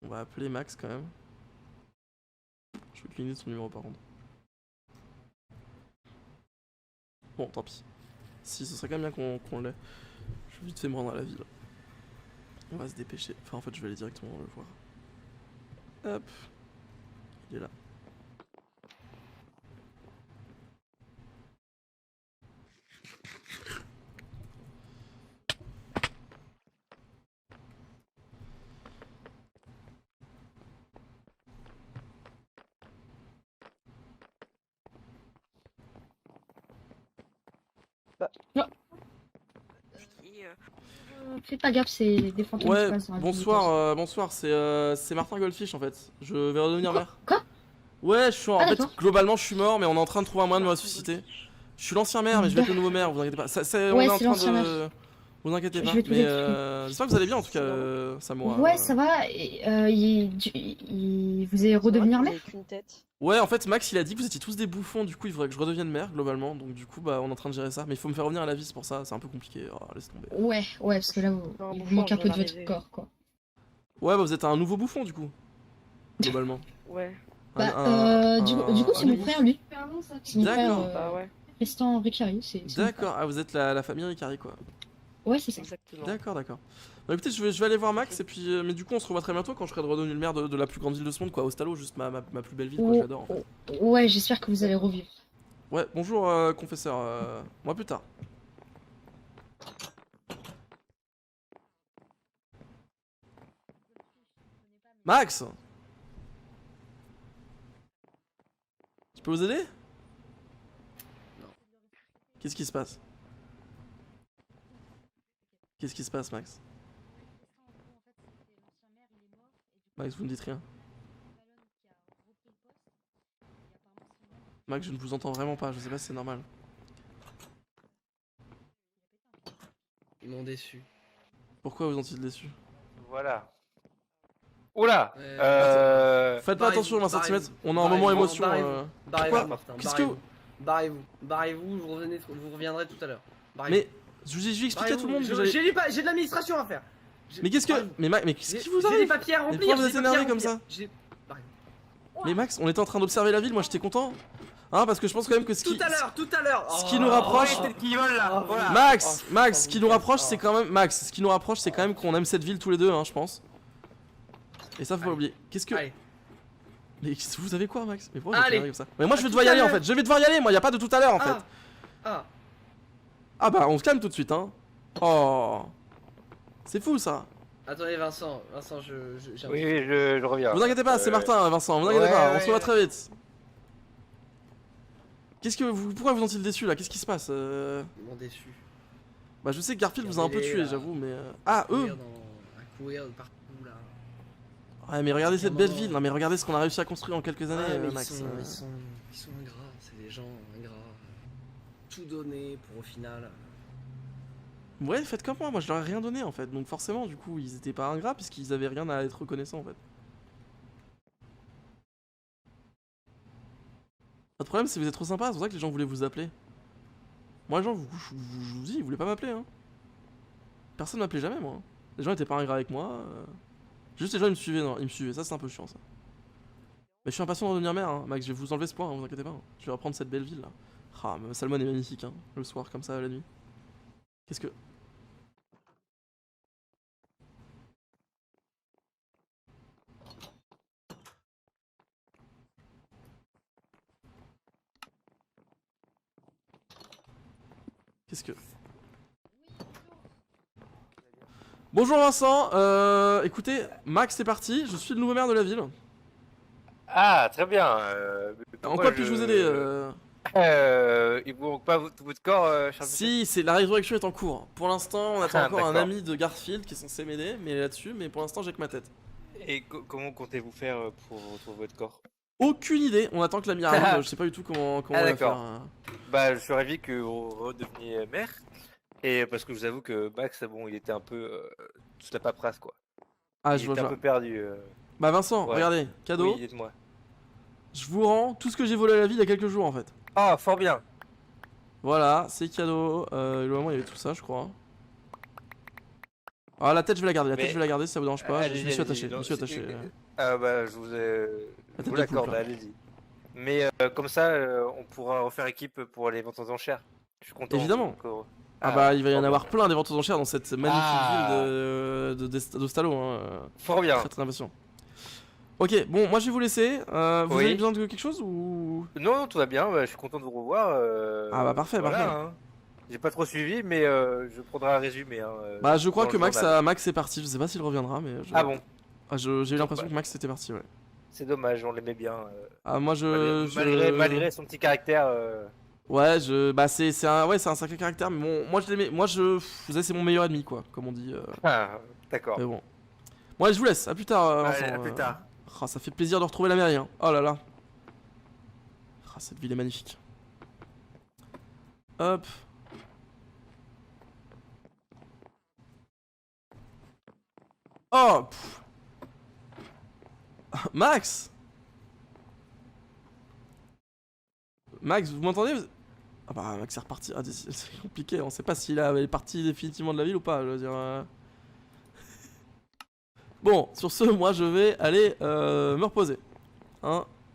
A: On va appeler Max quand même. Je vais cligner son numéro par contre. Bon, tant pis. Si, ce serait quand même bien qu'on l'ait. Je vais vite fait me rendre à la ville. On va se dépêcher. Enfin, en fait, je vais aller directement le voir. Hop. Il est là.
K: Faites pas gaffe, c'est des fantômes qui
A: Ouais,
K: passent dans la
A: bonsoir, bonsoir, c'est Martin Goldfish en fait. Je vais redevenir maire.
K: Quoi?
A: Ouais, je suis en
K: Ah,
A: fait,
K: d'accord.
A: globalement, je suis mort, mais on est en train de trouver un moyen de me ressusciter. Je suis l'ancien maire, mais je vais être le nouveau maire, vous inquiétez pas. On
K: Ouais,
A: est en
K: c'est
A: train
K: l'ancien
A: de.
K: maire.
A: Vous inquiétez
K: Je
A: pas.
K: vais tout
A: Mais
K: expliquer.
A: j'espère que vous allez bien en tout cas, Samoa.
K: Ouais, ça va. Et, vous allez redevenir maire?
A: Ouais, en fait, Max il a dit que vous étiez tous des bouffons, du coup il faudrait que je redevienne maire globalement. Donc du coup, bah on est en train de gérer ça. Mais il faut me faire revenir à la vie, c'est pour ça, c'est un peu compliqué. Oh, laisse tomber.
K: Ouais, parce que là, il vous manque un peu de votre corps, quoi.
A: Ouais, bah vous êtes un nouveau bouffon du coup. Globalement.
L: Ouais.
K: Bah, du coup, c'est mon frère, lui. C'est mon frère,
A: D'accord.
L: Bah ouais.
K: Tristan Ricciari, c'est mon frère.
A: D'accord, ah vous êtes la famille Ricari quoi.
K: Ouais, c'est ça.
L: Exactement.
A: D'accord, d'accord. Bah écoutez, je vais aller voir Max et puis mais du coup on se revoit très bientôt quand je serai redevenu le maire de la plus grande ville de ce monde quoi, Ostalo, juste ma plus belle ville quoi, je l'adore en fait.
K: Ouais, j'espère que vous allez revivre.
A: Ouais, bonjour confesseur, moi plus tard. Max, je peux vous aider?
F: Non.
A: Qu'est-ce qui se passe? Qu'est-ce qui se passe, Max? Max, vous ne dites rien. Max, je ne vous entends vraiment pas, je sais pas si c'est normal.
F: Ils m'ont déçu.
A: Pourquoi vous ont-ils déçu?
H: Voilà. Oula
A: Faites pas attention, 20 cm, on a un moment émotion.
F: Barrez-vous, Martin.
A: Qu'est-ce que...
F: Barrez-vous, je vous reviendrai tout à l'heure.
A: Mais je vous ai expliqué à tout le monde que j'allais...
F: J'ai de l'administration à faire.
A: Mais qu'est-ce que... Mais qu'est-ce qui vous arrive?
F: J'ai des papiers à
A: Mais
F: remplir.
A: pourquoi vous êtes énervé comme ça? Mais Max, on était en train d'observer la ville, moi j'étais content. Hein, parce que je pense quand même que ce qui...
F: Tout à l'heure.
A: Ce qui nous rapproche...
H: qui vole là, voilà.
A: Max, ce qui nous rapproche, c'est quand même... Max, ce qui nous rapproche, c'est quand même qu'on aime cette ville tous les deux, hein, je pense. Et ça, faut pas oublier. Qu'est-ce que...
F: Allez.
A: Mais vous avez quoi, Max? Mais pourquoi vous êtes
F: Allez.
A: énervé comme ça? Mais moi je vais
F: À
A: devoir y
F: tout à
A: aller en
F: l'heure.
A: fait, je vais devoir y aller, moi, y a pas de tout à l'heure en fait. Ah bah, on se calme tout de suite, hein. Oh... C'est fou ça.
F: Attendez, Vincent, j'ai un
H: Oui,
F: petit-
H: je reviens.
A: Vous inquiétez pas, c'est Martin, Vincent, vous inquiétez
F: Ouais,
A: pas, on
F: ouais,
A: se voit
F: ouais.
A: très vite. Qu'est-ce que vous... Pourquoi vous ont-ils déçu là? Qu'est-ce qui se passe
F: Ils m'ont déçu.
A: Bah je sais que Garfield vous a un peu
F: Regardez-les,
A: tué,
F: là.
A: j'avoue, mais... Ah, eux!
F: À courir de partout là.
A: Ouais, mais regardez cette
F: Vraiment.
A: belle ville, non mais regardez ce qu'on a réussi à construire en quelques années,
F: Ouais, mais
A: Max.
F: ils sont ingrats, c'est des gens ingrats. Tout donné pour au final.
A: Ouais, faites comme moi je leur ai rien donné en fait, donc forcément du coup ils étaient pas ingrats puisqu'ils avaient rien à être reconnaissants en fait. Pas de problème, c'est que vous êtes trop sympa, c'est pour ça que les gens voulaient vous appeler. Moi les gens, je vous dis, ils voulaient pas m'appeler hein. Personne m'appelait jamais moi. Les gens étaient pas ingrats avec moi. Juste les gens ils me suivaient, non, ils me suivaient, ça c'est un peu chiant ça. Mais je suis impatient de devenir maire, hein. Max, je vais vous enlever ce point, hein, vous inquiétez pas. Hein. Je vais reprendre cette belle ville là. Ah, mais Salmon est magnifique, hein, le soir comme ça, la nuit. Qu'est-ce que... Qu'est-ce que... Bonjour Vincent, écoutez, Max c'est parti, je suis le nouveau maire de la ville.
H: Ah, très bien.
A: En quoi puis-je vous aider
H: Il vous manque pas tout votre corps, cher
A: Si, c'est la résurrection est en cours. Pour l'instant, on attend
H: Ah,
A: encore un
H: d'accord.
A: ami de Garfield qui est censé m'aider, mais là-dessus, mais pour l'instant j'ai que ma tête.
H: Et comment comptez-vous faire pour retrouver votre corps?
A: Aucune idée, on attend que l'ami arrive, je sais pas du tout comment on va
H: d'accord.
A: faire.
H: Bah, je suis ravi que vous redeveniez maire. Et parce que je vous avoue que Max, bon, il était un peu toute la paperasse, quoi.
A: Ah,
H: il
A: je vois,
H: était
A: je
H: un
A: vois.
H: peu perdu.
A: Bah Vincent,
H: Ouais.
A: regardez, cadeau.
H: Oui, dites-moi.
A: Je vous rends tout ce que j'ai volé à la ville il y a quelques jours en fait.
H: Ah, fort bien.
A: Voilà, c'est cadeau. Normalement il y avait tout ça, je crois. Ah, la tête je vais la garder,
H: Mais-
A: si ça vous dérange pas, je
H: Allez-y,
A: me suis
H: allez-y.
A: attaché, je
H: Non,
A: me suis attaché.
H: Ah bah, je vous ai...
A: La
H: Je
A: tête
H: vous
A: de
H: l'accorde,
A: couple, hein.
H: allez-y. Mais comme ça, on pourra refaire équipe pour les ventes aux enchères. Je suis content.
A: Évidemment.
H: Donc,
A: Ah bah il va y en
H: fort
A: avoir plein des ventes aux enchères dans cette magnifique
H: Ah.
A: ville d'Ostalo. Hein.
H: Fort bien.
A: Très très impatient. Ok, bon, moi je vais vous laisser. Vous
H: Oui.
A: avez besoin de quelque chose ou...
H: Non, non, tout va bien, je suis content de vous revoir.
A: Ah bah parfait,
H: voilà,
A: parfait.
H: hein. J'ai pas trop suivi, mais je prendrai un résumé. Hein,
A: Bah je crois
H: dans
A: que
H: le
A: Max,
H: journal.
A: Max est parti, je sais pas s'il reviendra mais...
H: Ah bon.
A: Ah, j'ai eu l'impression
H: Bah.
A: que Max était parti, ouais.
H: C'est dommage, on l'aimait bien.
A: Ah moi
H: Malgré son petit caractère.
A: Ouais, bah c'est un sacré caractère, mais bon, moi je l'aimais, vous savez, c'est mon meilleur ennemi, quoi, comme on dit.
H: Ah, d'accord.
A: Mais bon. Bon, allez, je vous laisse, à plus tard.
H: Allez,
A: Vincent,
H: à plus tard.
A: Ah, ça fait plaisir de retrouver la mairie, hein. Oh là là. Ah, cette ville est magnifique. Hop. Oh pff. Max. Max, vous m'entendez? Ah bah Max est reparti. Ah, c'est compliqué, on sait pas s'il est parti définitivement de la ville ou pas, je veux dire. Bon, sur ce, moi je vais aller me reposer. Hein.